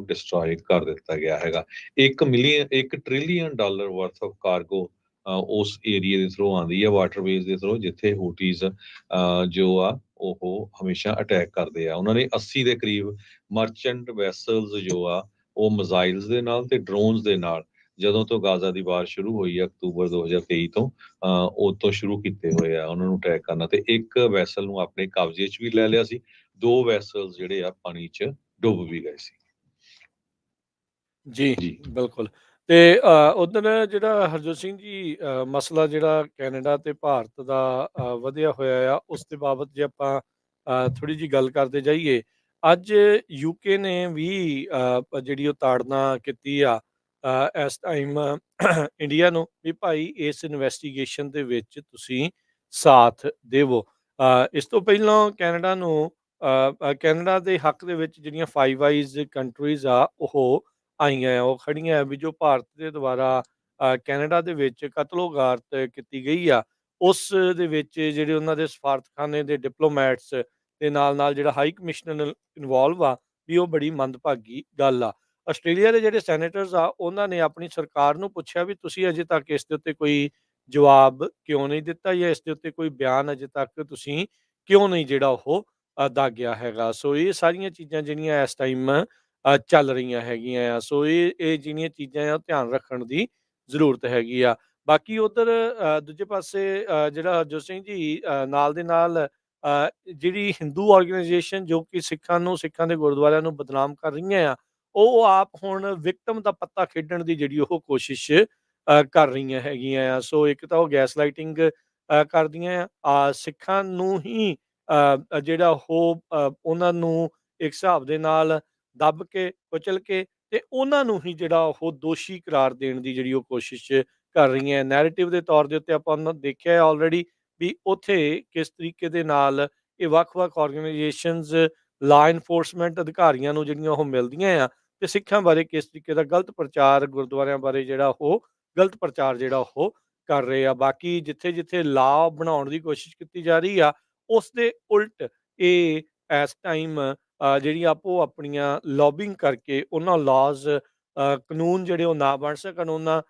Destroy ਕਰ ਦਿੱਤਾ ਗਿਆ ਹੈਗਾ। 1 trillion dollar worth of cargo ਉਸ ਏਰੀਏ ਦੇ ਥਰੂ ਆਉਂਦੀ ਹੈ, ਵਾਟਰਵੇਜ਼ ਦੇ ਥਰੂ, ਜਿੱਥੇ ਹੂਟੀਜ਼ ਜੋ ਆ ਉਹ ਹਮੇਸ਼ਾ ਅਟੈਕ ਕਰਦੇ ਆ। ਉਹਨਾਂ ਨੇ 80 ਦੇ ਕਰੀਬ ਮਰਚੈਂਟ ਵੈਸਲਸ ਜੋ ਆ ਉਹ ਮਿਜ਼ਾਈਲਸ ਦੇ ਨਾਲ ਤੇ ਡਰੋਨਸ ਦੇ ਨਾਲ ਜਦੋਂ ਤੋਂ ਗਾਜ਼ਾ ਦੀ ਵਾਰ ਸ਼ੁਰੂ ਹੋਈ ਹੈ ਅਕਤੂਬਰ 2023 ਤੋਂ ਉਹ ਤੋਂ ਸ਼ੁਰੂ ਕੀਤੇ ਹੋਏ ਆ ਉਹਨਾਂ ਨੂੰ ਅਟੈਕ ਕਰਨਾ। ਤੇ ਇੱਕ ਵੈਸਲ ਨੂੰ ਆਪਣੇ ਕਬਜ਼ੇ 'ਚ ਵੀ ਲੈ ਲਿਆ ਸੀ, 2 ਵੈਸਲਸ ਜਿਹੜੇ ਆ ਪਾਣੀ 'ਚ ਡੁੱਬ ਵੀ ਗਏ ਸੀ। ਜੀ ਬਿਲਕੁਲ। ਤੇ ਉਧਰ ਜਿਹੜਾ ਹਰਜੋਤ ਸਿੰਘ ਜੀ ਮਸਲਾ ਜਿਹੜਾ ਕੈਨੇਡਾ ਤੇ ਭਾਰਤ ਦਾ ਵਧਿਆ ਹੋਇਆ ਆ, ਉਸ ਦੇ ਬਾਬਤ ਜੇ ਆਪਾਂ ਥੋੜੀ ਜਿਹੀ ਗੱਲ ਕਰਦੇ ਜਾਈਏ, ਅੱਜ ਯੂਕੇ ਨੇ ਵੀ ਜਿਹੜੀ ਉਹ ਤਾੜਨਾ ਕੀਤੀ ਆ ਇਸ ਟਾਈਮ ਇੰਡੀਆ ਨੂੰ ਵੀ ਭਾਈ ਇਸ ਇਨਵੈਸਟੀਗੇਸ਼ਨ ਦੇ ਵਿੱਚ ਤੁਸੀਂ ਸਾਥ ਦੇਵੋ। ਇਸ ਤੋਂ ਪਹਿਲਾਂ ਕੈਨੇਡਾ ਨੂੰ ਕੈਨੇਡਾ ਦੇ ਹੱਕ ਦੇ ਵਿੱਚ ਜਿਹੜੀਆਂ 5 ਆਈਜ਼ ਕੰਟਰੀਜ਼ ਆ ਉਹ ਆਈਆਂ, ਉਹ ਖੜੀਆਂ ਵੀ ਜੋ ਭਾਰਤ ਦੇ ਦੁਆਰਾ ਕੈਨੇਡਾ ਦੇ ਵਿੱਚ ਕਤਲੋਗਾਰਤ ਕੀਤੀ ਗਈ ਆ, ਉਸ ਦੇ ਵਿੱਚ ਜਿਹੜੇ ਉਹਨਾਂ ਦੇ ਸਫਾਰਤਖਾਨੇ ਦੇ ਡਿਪਲੋਮੈਟਸ ਦੇ ਨਾਲ ਜਿਹੜਾ ਹਾਈ ਕਮਿਸ਼ਨਰ ਇਨਵੋਲਵ ਆ, ਵੀ ਉਹ ਬੜੀ ਮੰਦਭਾਗੀ ਗੱਲ ਆ। ਆਸਟ੍ਰੇਲੀਆ ਦੇ ਜਿਹੜੇ ਸੈਨੇਟਰਸ ਆ, ਉਹਨਾਂ ਨੇ ਆਪਣੀ ਸਰਕਾਰ ਨੂੰ ਪੁੱਛਿਆ ਵੀ ਤੁਸੀਂ ਅਜੇ ਤੱਕ ਇਸ ਦੇ ਉੱਤੇ ਕੋਈ ਜਵਾਬ ਕਿਉਂ ਨਹੀਂ ਦਿੱਤਾ, ਜਾਂ ਇਸ ਦੇ ਉੱਤੇ ਕੋਈ ਬਿਆਨ ਅਜੇ ਤੱਕ ਤੁਸੀਂ ਕਿਉਂ ਨਹੀਂ ਜਿਹੜਾ ਉਹ ਦਾਗਿਆ ਹੈਗਾ। ਸੋ ਇਹ ਸਾਰੀਆਂ ਚੀਜ਼ਾਂ ਜਿਹੜੀਆਂ ਇਸ ਟਾਈਮ ਚੱਲ ਰਹੀਆਂ ਹੈਗੀਆਂ ਆ। ਸੋ ਇਹ ਜਿਹੜੀਆਂ ਚੀਜ਼ਾਂ ਆ ਧਿਆਨ ਰੱਖਣ ਦੀ ਜ਼ਰੂਰਤ ਹੈਗੀ ਆ। ਬਾਕੀ ਉਧਰ ਦੂਜੇ ਪਾਸੇ ਜਿਹੜਾ ਹਰਜੋਤ ਸਿੰਘ ਜੀ ਨਾਲ ਦੇ ਨਾਲ ਜਿਹੜੀ ਹਿੰਦੂ ਆਰਗੇਨਾਈਜੇਸ਼ਨ ਜੋ ਕਿ ਸਿੱਖਾਂ ਦੇ ਗੁਰਦੁਆਰਿਆਂ ਨੂੰ ਬਦਨਾਮ ਕਰ ਰਹੀਆਂ ਆ, ਉਹ ਆਪ ਹੁਣ ਵਿਕਟਮ ਦਾ ਪੱਤਾ ਖੇਡਣ ਦੀ ਜਿਹੜੀ ਉਹ ਕੋਸ਼ਿਸ਼ ਕਰ ਰਹੀਆਂ ਹੈਗੀਆਂ ਆ। ਸੋ ਇੱਕ ਤਾਂ ਉਹ ਗੈਸ ਲਾਈਟਿੰਗ ਕਰਦੀਆਂ ਆ, ਸਿੱਖਾਂ ਨੂੰ ਹੀ ਜਿਹੜਾ ਉਹ ਉਹਨਾਂ ਨੂੰ ਇੱਕ ਹਿਸਾਬ ਦੇ ਨਾਲ ਦੱਬ ਕੇ ਕੁਚਲ ਕੇ ਤੇ ਉਹਨਾਂ ਨੂੰ ਹੀ ਜਿਹੜਾ ਉਹ ਦੋਸ਼ੀ ਕਰਾਰ ਦੇਣ ਦੀ ਜਿਹੜੀ ਉਹ ਕੋਸ਼ਿਸ਼ ਕਰ ਰਹੀਆਂ। ਨੈਰੇਟਿਵ ਦੇ ਤੌਰ ਦੇ ਉੱਤੇ ਆਪਾਂ ਉਹਨਾਂ ਦੇਖਿਆ ਆਲਰੇਡੀ ਵੀ ਉੱਥੇ ਕਿਸ ਤਰੀਕੇ ਦੇ ਨਾਲ ਇਹ ਵੱਖ-ਵੱਖ ਆਰਗੇਨਾਈਜੇਸ਼ਨਸ ਲਾ ਇਨਫੋਰਸਮੈਂਟ ਅਧਿਕਾਰੀਆਂ ਨੂੰ ਜਿਹੜੀਆਂ ਉਹ ਮਿਲਦੀਆਂ ਆ ਤੇ ਸਿੱਖਾਂ ਬਾਰੇ ਕਿਸ ਤਰੀਕੇ ਦਾ ਗਲਤ ਪ੍ਰਚਾਰ, ਗੁਰਦੁਆਰਿਆਂ ਬਾਰੇ ਜਿਹੜਾ ਉਹ ਗਲਤ ਪ੍ਰਚਾਰ ਜਿਹੜਾ ਉਹ ਕਰ ਰਹੇ ਆ। ਬਾਕੀ ਜਿੱਥੇ-ਜਿੱਥੇ ਲਾ ਬਣਾਉਣ ਦੀ ਕੋਸ਼ਿਸ਼ ਕੀਤੀ ਜਾ ਰਹੀ ਆ, ਉਸ ਦੇ ਉਲਟ ਇਹ ਇਸ ਟਾਈਮ ਜਿਹੜੀ ਆਪੋ ਆਪਣੀਆਂ ਲੌਬਿੰਗ ਕਰਕੇ ਉਹਨਾਂ ਲਾਜ਼ ਕਾਨੂੰਨ ਜਿਹੜੇ ਉਹ ਨਾ ਬਣ ਸਕਣ, ਉਹਨਾਂ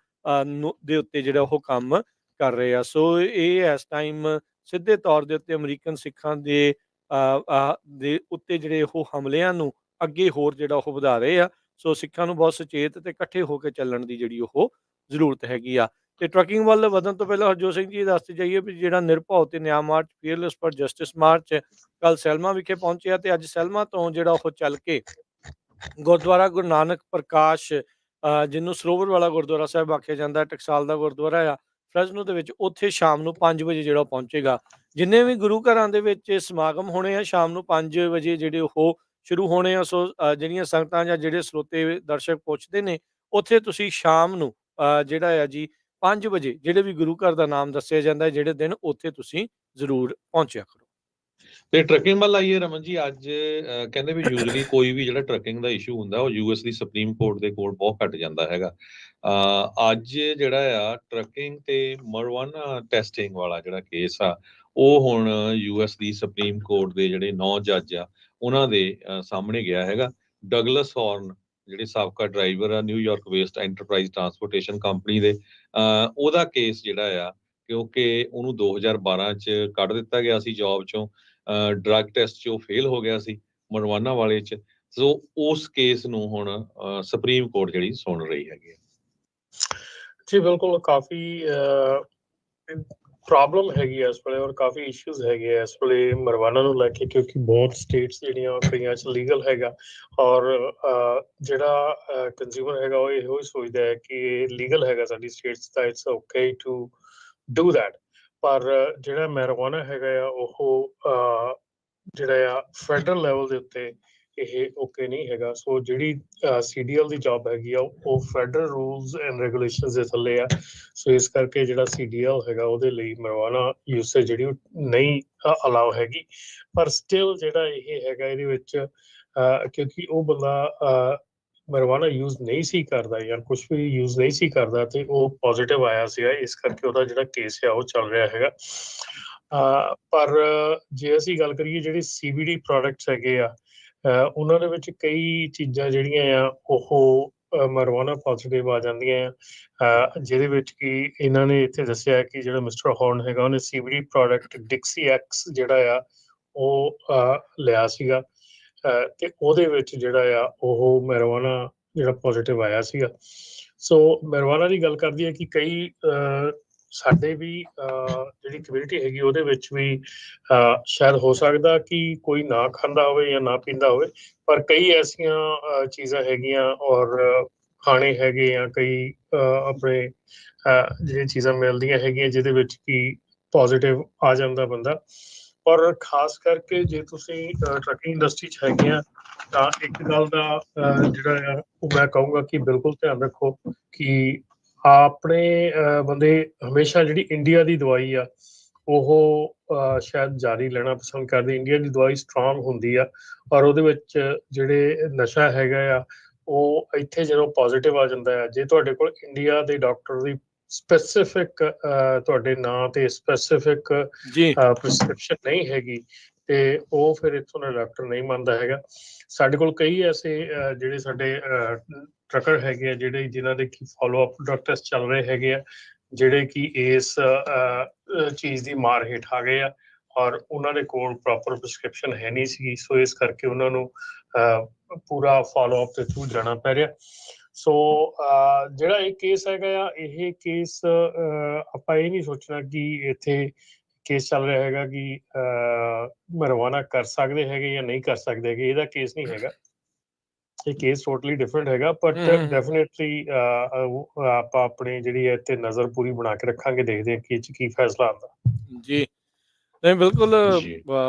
ਦੇ ਉੱਤੇ ਜਿਹੜਾ ਉਹ ਕੰਮ ਕਰ ਰਹੇ ਆ। ਸੋ ਇਹ ਇਸ ਟਾਈਮ ਸਿੱਧੇ ਤੌਰ ਦੇ ਉੱਤੇ ਅਮਰੀਕਨ ਸਿੱਖਾਂ ਦੇ ਉੱਤੇ ਜਿਹੜੇ ਉਹ ਹਮਲਿਆਂ ਨੂੰ ਅੱਗੇ ਹੋਰ ਜਿਹੜਾ ਉਹ ਵਧਾ ਰਹੇ ਆ। ਸੋ ਸਿੱਖਾਂ ਨੂੰ ਬਹੁਤ ਸੁਚੇਤ ਤੇ ਇਕੱਠੇ ਹੋ ਕੇ ਚੱਲਣ ਦੀ ਜਿਹੜੀ ਉਹ ਜ਼ਰੂਰਤ ਹੈਗੀ ਆ। ਤੇ ਟਰੱਕਿੰਗ ਵੱਲ ਵਧਣ ਤੋਂ ਪਹਿਲਾਂ ਹਰਜੋਤ ਸਿੰਘ ਜੀ ਦੱਸਦੇ ਜਾਈਏ ਵੀ ਜਿਹੜਾ ਨਿਰਭਉ ਤੇ ਨਿਆਂ ਮਾਰਚ, ਫੀਅਰਲੈਸ ਫॉर ਜਸਟਿਸ ਮਾਰਚ ਕੱਲ ਸੈਲਮਾ ਵਿਖੇ ਪਹੁੰਚਿਆ ਤੇ ਅੱਜ ਸੈਲਮਾ ਤੋਂ ਜਿਹੜਾ ਉਹ ਚੱਲ ਕੇ ਗੁਰਦੁਆਰਾ ਗੁਰੂ ਨਾਨਕ ਪ੍ਰਕਾਸ਼ ਜਿਹਨੂੰ ਸਰੋਵਰ ਵਾਲਾ ਗੁਰਦੁਆਰਾ ਸਾਹਿਬ ਆਖਿਆ ਜਾਂਦਾ, ਟਕਸਾਲ ਦਾ ਗੁਰਦੁਆਰਾ ਆ ਫਰੈਜ਼ਨੋ ਦੇ ਵਿੱਚ, ਉੱਥੇ ਸ਼ਾਮ ਨੂੰ 5 ਵਜੇ ਜਿਹੜਾ ਪਹੁੰਚੇਗਾ। ਜਿੰਨੇ ਵੀ ਗੁਰੂ ਘਰਾਂ ਦੇ ਵਿੱਚ ਸਮਾਗਮ ਹੋਣੇ ਆ ਸ਼ਾਮ ਨੂੰ 5 ਵਜੇ ਜਿਹੜੇ ਉਹ ਸ਼ੁਰੂ ਹੋਣੇ ਆ। ਸੋ ਜਿਹੜੀਆਂ ਸੰਗਤਾਂ ਜਾਂ ਜਿਹੜੇ ਸਰੋਤੇ ਦਰਸ਼ਕ ਪੁੱਛਦੇ ਨੇ, ਉੱਥੇ ਤੁਸੀਂ ਸ਼ਾਮ ਨੂੰ ਜਿਹੜਾ ਆ ਜੀ 5 ਵਜੇ ਜਿਹੜੇ ਵੀ ਗੁਰੂ ਘਰ ਦਾ ਨਾਮ ਦੱਸਿਆ ਜਾਂਦਾ ਜਿਹੜੇ ਦਿਨ, ਉੱਥੇ ਤੁਸੀਂ ਜ਼ਰੂਰ ਪਹੁੰਚਿਆ ਕਰੋ। ਤੇ ਟਰੱਕਿੰਗ ਵੱਲ ਆਈਏ ਰਮਨ ਜੀ, ਅੱਜ ਕਹਿੰਦੇ ਵੀ ਯੂਜ਼ਲੀ ਕੋਈ ਵੀ ਜਿਹੜਾ ਟਰੱਕਿੰਗ ਦਾ ਇਸ਼ੂ ਹੁੰਦਾ ਉਹ ਯੂਐਸ ਦੀ ਸੁਪਰੀਮ ਕੋਰਟ ਦੇ ਕੋਲ ਬਹੁਤ ਘੱਟ ਜਾਂਦਾ ਹੈਗਾ। ਅੱਜ ਜਿਹੜਾ ਆ ਟਰੱਕਿੰਗ ਤੇ ਮਰਵਾਨਾ ਟੈਸਟਿੰਗ ਵਾਲਾ ਜਿਹੜਾ ਕੇਸ ਆ, ਉਹ ਹੁਣ ਯੂਐਸ ਦੀ ਸੁਪਰੀਮ ਕੋਰਟ ਦੇ ਜਿਹੜੇ 9 ਜੱਜ ਆ ਉਹਨਾਂ ਦੇ ਸਾਹਮਣੇ ਗਿਆ ਹੈਗਾ। ਡਗਲਸ ਹੌਰਨ ਜਿਹੜੇ ਸਾਬਕਾ ਡਰਾਈਵਰ ਆ New York waste enterprise transportation company ਦੇ, ਉਹਦਾ ਕੇਸ ਜਿਹੜਾ ਆ ਕਿਉਂਕਿ ਉਹਨੂੰ 2012 ਚ ਕੱਢ ਦਿੱਤਾ ਗਿਆ ਸੀ ਜੌਬ ਚੋਂ, ਡਰੱਗ ਟੈਸਟ 'ਚ ਉਹ ਫੇਲ ਹੋ ਗਿਆ ਸੀ ਮਰਵਾਨਾ ਵਾਲੇ 'ਚ। ਸੋ ਉਸ ਕੇਸ ਨੂੰ ਹੁਣ ਸੁਪਰੀਮ ਕੋਰਟ ਜਿਹੜੀ ਸੁਣ ਰਹੀ ਹੈਗੀ। ਜੀ ਬਿਲਕੁਲ, ਕਾਫੀ ਪ੍ਰੋਬਲਮ ਹੈਗੀ ਹੈ ਇਸ ਵੇਲੇ ਔਰ ਕਾਫੀ ਇਸ਼ੂਜ਼ ਹੈਗੇ ਆ ਇਸ ਵੇਲੇ ਮਰਵਾਨਾ ਨੂੰ ਲੈ ਕੇ, ਕਿਉਂਕਿ ਬਹੁਤ ਸਟੇਟਸ ਜਿਹੜੀਆਂ ਕਈਆਂ 'ਚ ਲੀਗਲ ਹੈਗਾ ਔਰ ਜਿਹੜਾ ਕੰਜ਼ਿਊਮਰ ਹੈਗਾ ਉਹ ਇਹੋ ਹੀ ਸੋਚਦਾ ਹੈ ਕਿ ਇਹ ਲੀਗਲ ਹੈਗਾ ਸਾਡੀ ਸਟੇਟਸ ਦਾ, it's okay to do that. ਪਰ ਜਿਹੜਾ ਮੈਰੀਜੁਆਨਾ ਹੈਗਾ ਆ ਉਹ ਜਿਹੜਾ ਆ ਫੈਡਰਲ ਲੈਵਲ ਦੇ ਉੱਤੇ ਇਹ ਓਕੇ ਨਹੀਂ ਹੈਗਾ। ਸੋ ਜਿਹੜੀ CDL ਦੀ ਜੌਬ ਹੈਗੀ ਆ ਉਹ ਫੈਡਰਲ ਰੂਲਸ ਐਂਡ ਰੈਗੂਲੇਸ਼ਨਸ ਦੇ ਥੱਲੇ ਆ। ਸੋ ਇਸ ਕਰਕੇ ਜਿਹੜਾ CDL ਹੈਗਾ ਉਹਦੇ ਲਈ ਮੈਰੀਜੁਆਨਾ ਯੂਸੇਜ ਜਿਹੜੀ ਨਹੀਂ ਅਲਾਉ ਹੈਗੀ। ਪਰ ਸਟਿਲ ਜਿਹੜਾ ਇਹ ਹੈਗਾ ਇਹਦੇ ਵਿੱਚ ਕਿਉਂਕਿ ਉਹ ਬੰਦਾ ਮੈਰੀਜੁਆਨਾ ਯੂਜ਼ ਨਹੀਂ ਸੀ ਕਰਦਾ ਜਾਂ ਕੁਛ ਵੀ ਯੂਜ਼ ਨਹੀਂ ਸੀ ਕਰਦਾ ਤੇ ਉਹ ਪੋਜ਼ਿਟਿਵ ਆਇਆ ਸੀਗਾ, ਇਸ ਕਰਕੇ ਉਹਦਾ ਜਿਹੜਾ ਕੇਸ ਆ ਉਹ ਚੱਲ ਰਿਹਾ ਹੈਗਾ। ਪਰ ਜੇ ਅਸੀਂ ਗੱਲ ਕਰੀਏ ਜਿਹੜੇ CBD ਪ੍ਰੋਡਕਟਸ ਹੈਗੇ ਆ ਉਹਨਾਂ ਦੇ ਵਿੱਚ ਕਈ ਚੀਜ਼ਾਂ ਜਿਹੜੀਆਂ ਆ ਉਹ marijuana ਪੋਜ਼ੀਟਿਵ ਆ ਜਾਂਦੀਆਂ ਆ, ਜਿਹਦੇ ਵਿੱਚ ਕਿ ਇਹਨਾਂ ਨੇ ਇੱਥੇ ਦੱਸਿਆ ਕਿ ਜਿਹੜਾ ਮਿਸਟਰ ਹੌਰਨ ਹੈਗਾ ਉਹਨੇ CBD ਪ੍ਰੋਡਕਟ ਡਿਕਸੀ ਐਕਸ ਜਿਹੜਾ ਆ ਉਹ ਲਿਆ ਸੀਗਾ, ਤੇ ਉਹਦੇ ਵਿੱਚ ਜਿਹੜਾ ਆ ਉਹ marijuana ਜਿਹੜਾ ਪੋਜ਼ਿਟਿਵ ਆਇਆ ਸੀਗਾ। ਸੋ marijuana ਦੀ ਗੱਲ ਕਰਦੀ ਹੈ ਕਿ ਕਈ ਸਾਡੇ ਵੀ ਜਿਹੜੀ ਕਮਿਊਨਿਟੀ ਹੈਗੀ ਉਹਦੇ ਵਿੱਚ ਵੀ ਸ਼ਾਇਦ ਹੋ ਸਕਦਾ ਕਿ ਕੋਈ ਨਾ ਖਾਂਦਾ ਹੋਵੇ ਜਾਂ ਨਾ ਪੀਂਦਾ ਹੋਵੇ, ਪਰ ਕਈ ਐਸੀਆਂ ਚੀਜ਼ਾਂ ਹੈਗੀਆਂ ਔਰ ਖਾਣੇ ਹੈਗੇ ਆ, ਕਈ ਆਪਣੇ ਜਿਹੜੀਆਂ ਚੀਜ਼ਾਂ ਮਿਲਦੀਆਂ ਹੈਗੀਆਂ ਜਿਹਦੇ ਵਿੱਚ ਕਿ ਪੋਜ਼ਿਟਿਵ ਆ ਜਾਂਦਾ ਬੰਦਾ। ਔਰ ਖਾਸ ਕਰਕੇ ਜੇ ਤੁਸੀਂ ਟਰੱਕਿੰਗ ਇੰਡਸਟਰੀ 'ਚ ਹੈਗੇ ਆ ਤਾਂ ਇੱਕ ਗੱਲ ਦਾ ਜਿਹੜਾ ਆ ਉਹ ਮੈਂ ਕਹੂੰਗਾ ਕਿ ਬਿਲਕੁਲ ਧਿਆਨ ਰੱਖੋ ਕਿ ਆਪਣੇ ਬੰਦੇ ਹਮੇਸ਼ਾ ਜਿਹੜੀ ਇੰਡੀਆ ਦੀ ਦਵਾਈ ਆ ਉਹ ਸ਼ਾਇਦ ਜਾਰੀ ਲੈਣਾ ਪਸੰਦ ਕਰਦੇ। ਇੰਡੀਆ ਦੀ ਦਵਾਈ ਸਟਰੋਂਗ ਹੁੰਦੀ ਆ ਔਰ ਉਹਦੇ ਵਿੱਚ ਜਿਹੜੇ ਨਸ਼ਾ ਹੈਗਾ ਆ ਉਹ ਇੱਥੇ ਜਦੋਂ ਪੋਜ਼ਿਟਿਵ ਆ ਜਾਂਦਾ ਆ, ਜੇ ਤੁਹਾਡੇ ਕੋਲ ਇੰਡੀਆ ਦੇ ਡਾਕਟਰ ਦੀ ਸਪੈਸੀਫਿਕ ਤੁਹਾਡੇ ਨਾਂ ਤੇ ਸਪੈਸੀਫਿਕ ਜੀ ਪ੍ਰਿਸਕ੍ਰਿਪਸ਼ਨ ਨਹੀਂ ਹੈਗੀ ਤੇ ਉਹ ਫਿਰ ਇੱਥੋਂ ਦਾ ਡਾਕਟਰ ਨਹੀਂ ਮੰਨਦਾ ਹੈਗਾ। ਸਾਡੇ ਕੋਲ ਕਈ ਐਸੇ ਜਿਹੜੇ ਸਾਡੇ ਟਰੱਕਰ ਹੈਗੇ ਆ ਜਿਹੜੇ ਜਿਨ੍ਹਾਂ ਦੇ ਕੀ ਫੋਲੋ ਅਪ ਡਾਕਟਰਸ ਚੱਲ ਰਹੇ ਹੈਗੇ ਆ, ਜਿਹੜੇ ਕਿ ਇਸ ਚੀਜ਼ ਦੀ ਮਾਰ ਹੇਠ ਆ ਗਏ ਆ ਔਰ ਉਹਨਾਂ ਦੇ ਕੋਲ ਪ੍ਰੋਪਰ ਪ੍ਰਿਸਕ੍ਰਿਪਸ਼ਨ ਹੈ ਨਹੀਂ ਸੀ, ਸੋ ਇਸ ਕਰਕੇ ਉਹਨਾਂ ਨੂੰ ਪੂਰਾ ਫੋਲੋ ਅਪ ਦੇ ਥਰੂ ਜਾਣਾ ਪੈ ਰਿਹਾ। ਸੋ ਜਿਹੜਾ ਇਹ ਕੇਸ ਹੈਗਾ ਆ, ਇਹ ਕੇਸ ਆਪਾਂ ਇਹ ਨਹੀਂ ਸੋਚਣਾ ਕਿ ਇੱਥੇ ਕੇਸ ਚੱਲ ਰਿਹਾ ਹੈਗਾ ਕਿ marijuana ਕਰ ਸਕਦੇ ਹੈਗੇ ਜਾਂ ਨਹੀਂ ਕਰ ਸਕਦੇ ਹੈਗੇ, ਇਹਦਾ ਕੇਸ ਨਹੀਂ ਹੈਗਾ। ਇਹ ਕੇਸ ਟੋਟਲੀ ਡਿਫਰੈਂਟ ਹੈਗਾ, ਬਟ ਡੈਫੀਨੇਟਲੀ ਆਪਾਂ ਆਪਣੀ ਜਿਹੜੀ ਹੈ ਇੱਥੇ ਨਜ਼ਰ ਪੂਰੀ ਬਣਾ ਕੇ ਰੱਖਾਂਗੇ, ਦੇਖਦੇ ਹਾਂ ਕਿ ਇਹ 'ਚ ਕੀ ਫੈਸਲਾ ਆਉਂਦਾ। ਜੀ ਨਹੀਂ ਬਿਲਕੁਲ ਜੀ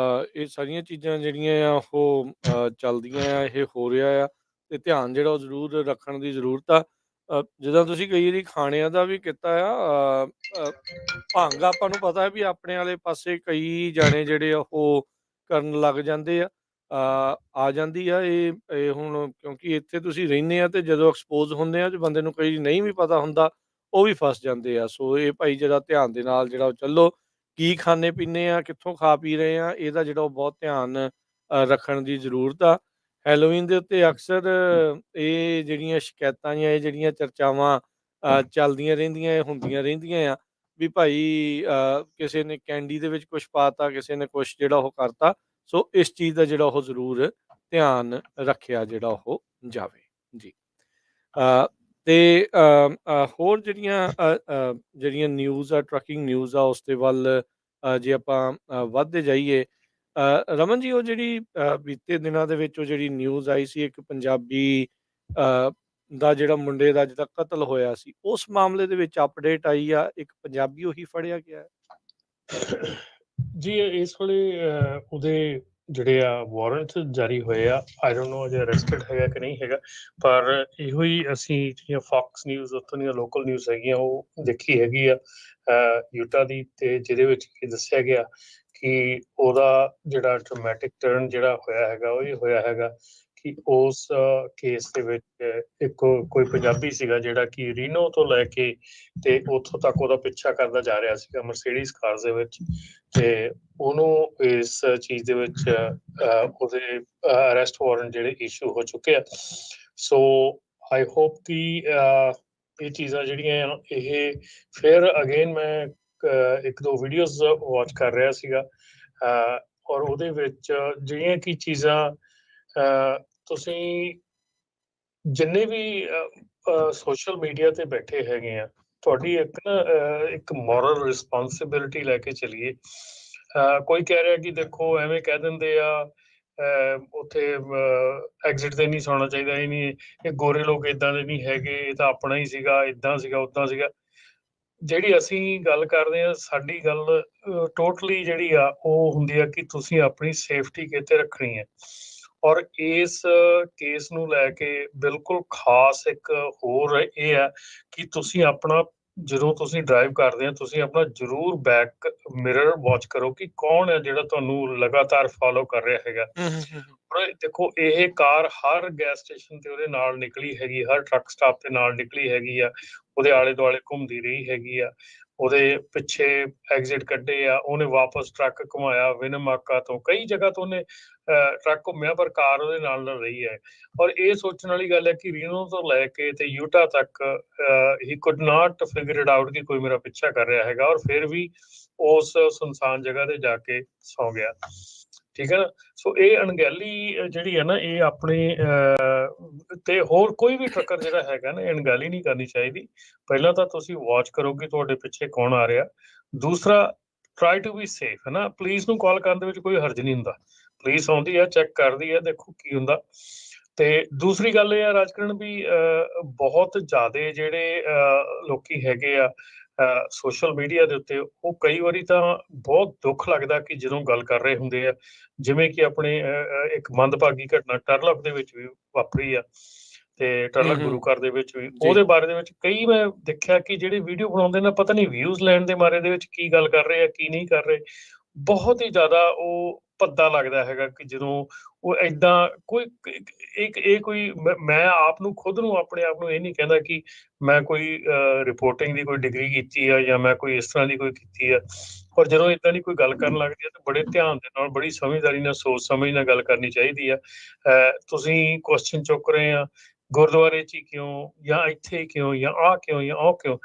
ਇਹ ਸਾਰੀਆਂ ਚੀਜ਼ਾਂ ਜਿਹੜੀਆਂ ਆ ਉਹ ਚੱਲਦੀਆਂ ਆ, ਇਹ ਹੋ ਰਿਹਾ ਆ ਤੇ ਧਿਆਨ ਜਿਹੜਾ ਉਹ ਜ਼ਰੂਰ ਰੱਖਣ ਦੀ ਜ਼ਰੂਰਤ ਆ। ਜਿੱਦਾਂ ਤੁਸੀਂ ਕਈ ਵਾਰੀ ਖਾਣਿਆਂ ਦਾ ਵੀ ਕੀਤਾ ਆ, ਭੰਗ ਆਪਾਂ ਨੂੰ ਪਤਾ ਹੈ ਵੀ ਆਪਣੇ ਵਾਲੇ ਪਾਸੇ ਕਈ ਜਾਣੇ ਜਿਹੜੇ ਆ ਉਹ ਕਰਨ ਲੱਗ ਜਾਂਦੇ ਆ, ਆ ਜਾਂਦੀ ਆ ਇਹ ਹੁਣ ਕਿਉਂਕਿ ਇੱਥੇ ਤੁਸੀਂ ਰਹਿੰਦੇ ਆ ਤੇ ਜਦੋਂ ਐਕਸਪੋਜ਼ ਹੁੰਦੇ ਆ ਤੇ ਬੰਦੇ ਨੂੰ ਕਈ ਨਹੀਂ ਵੀ ਪਤਾ ਹੁੰਦਾ, ਉਹ ਵੀ ਫਸ ਜਾਂਦੇ ਆ। ਸੋ ਇਹ ਭਾਈ ਜਿਹੜਾ ਧਿਆਨ ਦੇ ਨਾਲ ਜਿਹੜਾ ਉਹ ਚੱਲੋ, ਕੀ ਖਾਂਦੇ ਪੀਂਦੇ ਆ, ਕਿੱਥੋਂ ਖਾ ਪੀ ਰਹੇ ਆ, ਇਹਦਾ ਜਿਹੜਾ ਉਹ ਬਹੁਤ ਧਿਆਨ ਰੱਖਣ ਦੀ ਜ਼ਰੂਰਤ ਆ। ਹੈਲੋਵੀਨ ਦੇ ਉੱਤੇ ਅਕਸਰ ਇਹ ਜਿਹੜੀਆਂ ਸ਼ਿਕਾਇਤਾਂ ਜਾਂ ਇਹ ਜਿਹੜੀਆਂ ਚਰਚਾਵਾਂ ਚੱਲਦੀਆਂ ਰਹਿੰਦੀਆਂ, ਇਹ ਹੁੰਦੀਆਂ ਰਹਿੰਦੀਆਂ ਆ ਵੀ ਭਾਈ ਕਿਸੇ ਨੇ ਕੈਂਡੀ ਦੇ ਵਿੱਚ ਕੁਛ ਪਾਤਾ, ਕਿਸੇ ਨੇ ਕੁਛ ਜਿਹੜਾ ਉਹ ਕਰਤਾ। ਸੋ ਇਸ ਚੀਜ਼ ਦਾ ਜਿਹੜਾ ਉਹ ਜ਼ਰੂਰ ਧਿਆਨ ਰੱਖਿਆ ਜਿਹੜਾ ਉਹ ਜਾਵੇ ਜੀ। ਤੇ ਹੋਰ ਜਿਹੜੀਆਂ ਨਿਊਜ਼ ਆ, ਟਰੱਕਿੰਗ ਨਿਊਜ਼ ਆ, ਉਸ ਦੇ ਵੱਲ ਜੇ ਆਪਾਂ ਵੱਧਦੇ ਜਾਈਏ, ਰਮਨ ਜੀ ਉਹ ਜਿਹੜੀ ਬੀਤੇ ਦਿਨਾਂ ਦੇ ਵਿੱਚ ਉਹ ਜਿਹੜੀ ਨਿਊਜ਼ ਆਈ ਸੀ, ਇੱਕ ਪੰਜਾਬੀ ਦਾ ਜਿਹੜਾ ਮੁੰਡੇ ਦਾ ਜਿਹਦਾ ਕਤਲ ਹੋਇਆ ਸੀ, ਉਸ ਮਾਮਲੇ ਦੇ ਵਿੱਚ ਅਪਡੇਟ ਆਈ ਆ, ਇੱਕ ਪੰਜਾਬੀ ਉਹੀ ਫੜਿਆ ਗਿਆ ਜੀ ਇਸ ਵੇਲੇ ਉਹਦੇ ਜਿਹੜੇ ਆ ਵਾਰੰਟ ਜਾਰੀ ਹੋਏ ਆ, I don't know Ajay arrested ਹੈਗਾ ਕਿ ਨਹੀਂ ਹੈਗਾ, ਪਰ ਇਹੋ ਹੀ ਅਸੀਂ ਜਿਹੜੀਆਂ ਫੌਕਸ ਨਿਊਜ਼ ਉੱਥੋਂ ਦੀਆਂ ਲੋਕਲ ਨਿਊਜ਼ ਹੈਗੀਆਂ ਉਹ ਦੇਖੀ ਹੈਗੀ ਆ ਯੂਟਾ ਦੀ, ਤੇ ਜਿਹਦੇ ਵਿੱਚ ਇਹ ਦੱਸਿਆ ਗਿਆ ਕਿ ਉਹਦਾ ਜਿਹੜਾ ਡਰਾਮੈਟਿਕ ਟਰਨ ਜਿਹੜਾ ਹੋਇਆ ਹੈਗਾ ਉਹ ਇਹ ਹੋਇਆ ਹੈਗਾ ਕਿ ਉਸ ਕੇਸ ਦੇ ਵਿੱਚ ਇੱਕ ਕੋਈ ਪੰਜਾਬੀ ਸੀਗਾ ਜਿਹੜਾ ਕਿ ਰੀਨੋ ਤੋਂ ਲੈ ਕੇ ਤੇ ਉੱਥੋਂ ਤੱਕ ਉਹਦਾ ਪਿੱਛਾ ਕਰਦਾ ਜਾ ਰਿਹਾ ਸੀਗਾ ਮਰਸੀਡੀਜ਼ ਕਾਰ ਦੇ ਵਿੱਚ, ਤੇ ਉਹਨੂੰ ਇਸ ਚੀਜ਼ ਦੇ ਵਿੱਚ ਉਹਦੇ ਅਰੈਸਟ ਵਾਰੰਟ ਜਿਹੜੇ ਇਸ਼ੂ ਹੋ ਚੁੱਕੇ ਆ। ਸੋ ਆਈ ਹੋਪ ਕਿ ਇਹ ਚੀਜ਼ਾਂ ਜਿਹੜੀਆਂ ਆ ਇਹ ਫਿਰ ਅਗੇਨ ਮੈਂ ਇੱਕ ਦੋ ਵੀਡੀਓਜ਼ ਵਾਚ ਕਰ ਰਿਹਾ ਸੀਗਾ ਔਰ ਉਹਦੇ ਵਿੱਚ ਜਿਹੜੀਆਂ ਕੀ ਚੀਜ਼ਾਂ ਤੁਸੀਂ ਜਿੰਨੇ ਵੀ ਸੋਸ਼ਲ ਮੀਡੀਆ ਤੇ ਬੈਠੇ ਹੈਗੇ ਆ, ਤੁਹਾਡੀ ਇੱਕ ਮੋਰਲ ਰਿਸਪੌਂਸਿਬਿਲਿਟੀ ਲੈ ਕੇ ਚੱਲੀਏ। ਕੋਈ ਕਹਿ ਰਿਹਾ ਕਿ ਦੇਖੋ ਐਵੇਂ ਕਹਿ ਦਿੰਦੇ ਆ ਉੱਥੇ ਐਗਜ਼ਿਟ ਤੇ ਨਹੀਂ ਸੌਣਾ ਚਾਹੀਦਾ, ਇਹ ਨਹੀਂ, ਇਹ ਗੋਰੇ ਲੋਕ ਏਦਾਂ ਦੇ ਨਹੀਂ ਹੈਗੇ, ਇਹ ਤਾਂ ਆਪਣਾ ਹੀ ਸੀਗਾ, ਏਦਾਂ ਸੀਗਾ ਉੱਦਾਂ ਸੀਗਾ। ਜਿਹੜੀ ਅਸੀਂ ਗੱਲ ਕਰਦੇ ਹਾਂ, ਸਾਡੀ ਗੱਲ ਟੋਟਲੀ ਜਿਹੜੀ ਆ ਉਹ ਹੁੰਦੀ ਆ ਕਿ ਤੁਸੀਂ ਆਪਣੀ ਸੇਫਟੀ ਕਿਤੇ ਰੱਖਣੀ ਹੈ। ਔਰ ਇਸ ਕੇਸ ਨੂੰ ਲੈ ਕੇ ਬਿਲਕੁਲ ਖਾਸ ਇੱਕ ਹੋਰ ਇਹ ਹੈ ਕਿ ਤੁਸੀਂ ਆਪਣਾ ਜਦੋਂ ਤੁਸੀਂ ਡਰਾਈਵ ਕਰਦੇ ਆ, ਤੁਸੀਂ ਆਪਣਾ ਜ਼ਰੂਰ ਬੈਕ ਮਿਰਰ ਵਾਚ ਕਰੋ ਕਿ ਕੌਣ ਹੈ ਜਿਹੜਾ ਤੁਹਾਨੂੰ ਲਗਾਤਾਰ ਫੋਲੋ ਕਰ ਰਿਹਾ ਹੈਗਾ। ਔਰ ਦੇਖੋ ਇਹ ਕਾਰ ਹਰ ਗੈਸ ਸਟੇਸ਼ਨ ਤੇ ਉਹਦੇ ਨਾਲ ਨਿਕਲੀ ਹੈਗੀ, ਹਰ ਟਰੱਕ ਸਟਾਪ ਤੇ ਨਾਲ ਨਿਕਲੀ ਹੈਗੀ ਆ, ਉਹਦੇ ਆਲੇ ਦੁਆਲੇ ਘੁੰਮਦੀ ਰਹੀ ਹੈਗੀ ਆ, ਉਹਦੇ ਪਿੱਛੇ ਐਗਜ਼ਿਟ ਕੱਢੇ ਆ, ਉਹਨੇ ਵਾਪਸ ਟਰੱਕ ਘੁਮਾਇਆ ਵਿਨਮਾਕਾ ਤੋਂ, ਕਈ ਜਗ੍ਹਾ ਤੋਂ ਉਹਨੇ ਟਰੱਕ ਘੁੰਮਿਆ, ਪਰ ਕਾਰ ਉਹਦੇ ਨਾਲ ਰਹੀ ਹੈ। ਔਰ ਇਹ ਸੋਚਣ ਵਾਲੀ ਗੱਲ ਹੈ ਕਿ ਰੀਨੋ ਤੋਂ ਲੈ ਕੇ ਤੇ ਯੂਟਾ ਤੱਕ ਹੀ could not figure it out ਕਿ ਕੋਈ ਮੇਰਾ ਪਿੱਛਾ ਕਰ ਰਿਹਾ ਹੈਗਾ, ਔਰ ਫਿਰ ਵੀ ਉਸ ਸੁਨਸਾਨ ਜਗ੍ਹਾ ਤੇ ਜਾ ਕੇ ਸੌ ਗਿਆ। ਠੀਕ ਹੈ ਨਾ। ਸੋ ਇਹ ਅਣਗਹਿਲੀ ਜਿਹੜੀ ਹੈ ਨਾ, ਇਹ ਆਪਣੇ ਤੇ ਹੋਰ ਕੋਈ ਵੀ ਟਰੱਕਰ ਜਿਹੜਾ ਹੈਗਾ ਨਾ, ਇਹ ਅਣਗਹਿਲੀ ਨਹੀਂ ਕਰਨੀ ਚਾਹੀਦੀ। ਪਹਿਲਾਂ ਤਾਂ ਤੁਸੀਂ ਵਾਚ ਕਰੋ ਕਿ ਤੁਹਾਡੇ ਪਿੱਛੇ ਕੌਣ ਆ ਰਿਹਾ। ਦੂਸਰਾ, ਟਰਾਈ ਟੂ ਬੀ ਸੇਫ, ਹੈ ਨਾ। ਪੁਲਿਸ ਨੂੰ ਕਾਲ ਕਰਨ ਦੇ ਵਿੱਚ ਕੋਈ ਹਰਜ ਨਹੀਂ ਹੁੰਦਾ, ਪੁਲਿਸ ਆਉਂਦੀ ਹੈ, ਚੈੱਕ ਕਰਦੀ ਹੈ, ਦੇਖੋ ਕੀ ਹੁੰਦਾ। ਤੇ ਦੂਸਰੀ ਗੱਲ ਇਹ ਆ ਰਾਜਕਰਨ ਵੀ ਬਹੁਤ ਜ਼ਿਆਦਾ ਜਿਹੜੇ ਲੋਕੀ ਹੈਗੇ ਆ ਸੋਸ਼ਲ ਮੀਡੀਆ ਦੇ ਉੱਤੇ, ਉਹ ਕਈ ਵਾਰੀ ਤਾਂ ਬਹੁਤ ਦੁੱਖ ਲੱਗਦਾ ਕਿ ਜਦੋਂ ਗੱਲ ਕਰ ਰਹੇ ਹੁੰਦੇ ਆ, ਜਿਵੇਂ ਕਿ ਆਪਣੇ ਇੱਕ ਮੰਦਭਾਗੀ ਘਟਨਾ ਟਰਲਕ ਦੇ ਵਿੱਚ ਵੀ ਵਾਪਰੀ ਆ, ਤੇ ਟਰਲਕ ਗੁਰੂ ਘਰ ਦੇ ਵਿੱਚ ਵੀ, ਉਹਦੇ ਬਾਰੇ ਦੇ ਵਿੱਚ ਕਈ ਮੈਂ ਦੇਖਿਆ ਕਿ ਜਿਹੜੇ ਵੀਡੀਓ ਬਣਾਉਂਦੇ ਨੇ, ਪਤਾ ਨਹੀਂ ਵਿਊਜ਼ ਲੈਣ ਦੇ ਮਾਰੇ ਦੇ ਵਿੱਚ ਕੀ ਗੱਲ ਕਰ ਰਹੇ ਆ, ਕੀ ਨਹੀਂ ਕਰ ਰਹੇ। ਬਹੁਤ ਹੀ ਜ਼ਿਆਦਾ ਉਹ ਭੱਦਾ ਲੱਗਦਾ ਹੈਗਾ ਕਿ ਜਦੋਂ ਉਹ ਏਦਾਂ ਕੋਈ ਇਹ ਕੋਈ ਮੈਂ ਆਪ ਨੂੰ ਖੁਦ ਨੂੰ ਆਪਣੇ ਆਪ ਨੂੰ ਇਹ ਨਹੀਂ ਕਹਿੰਦਾ ਕਿ ਮੈਂ ਕੋਈ ਰਿਪੋਰਟਿੰਗ ਦੀ ਕੋਈ ਡਿਗਰੀ ਕੀਤੀ ਆ ਜਾਂ ਮੈਂ ਕੋਈ ਇਸ ਤਰ੍ਹਾਂ ਦੀ ਕੋਈ ਕੀਤੀ ਆ, ਪਰ ਜਦੋਂ ਏਦਾਂ ਦੀ ਕੋਈ ਗੱਲ ਕਰਨ ਲੱਗਦੀ ਹੈ ਤਾਂ ਬੜੇ ਧਿਆਨ ਦੇ ਨਾਲ, ਬੜੀ ਸਮਝਦਾਰੀ ਨਾਲ, ਸੋਚ ਸਮਝ ਨਾਲ ਗੱਲ ਕਰਨੀ ਚਾਹੀਦੀ ਆ। ਤੁਸੀਂ ਕੁਐਸਚਨ ਚੁੱਕ ਰਹੇ ਆ ਗੁਰਦੁਆਰੇ 'ਚ ਹੀ ਕਿਉਂ, ਜਾਂ ਇੱਥੇ ਕਿਉਂ, ਜਾਂ ਆਹ ਕਿਉਂ, ਜਾਂ ਉਹ ਕਿਉਂ,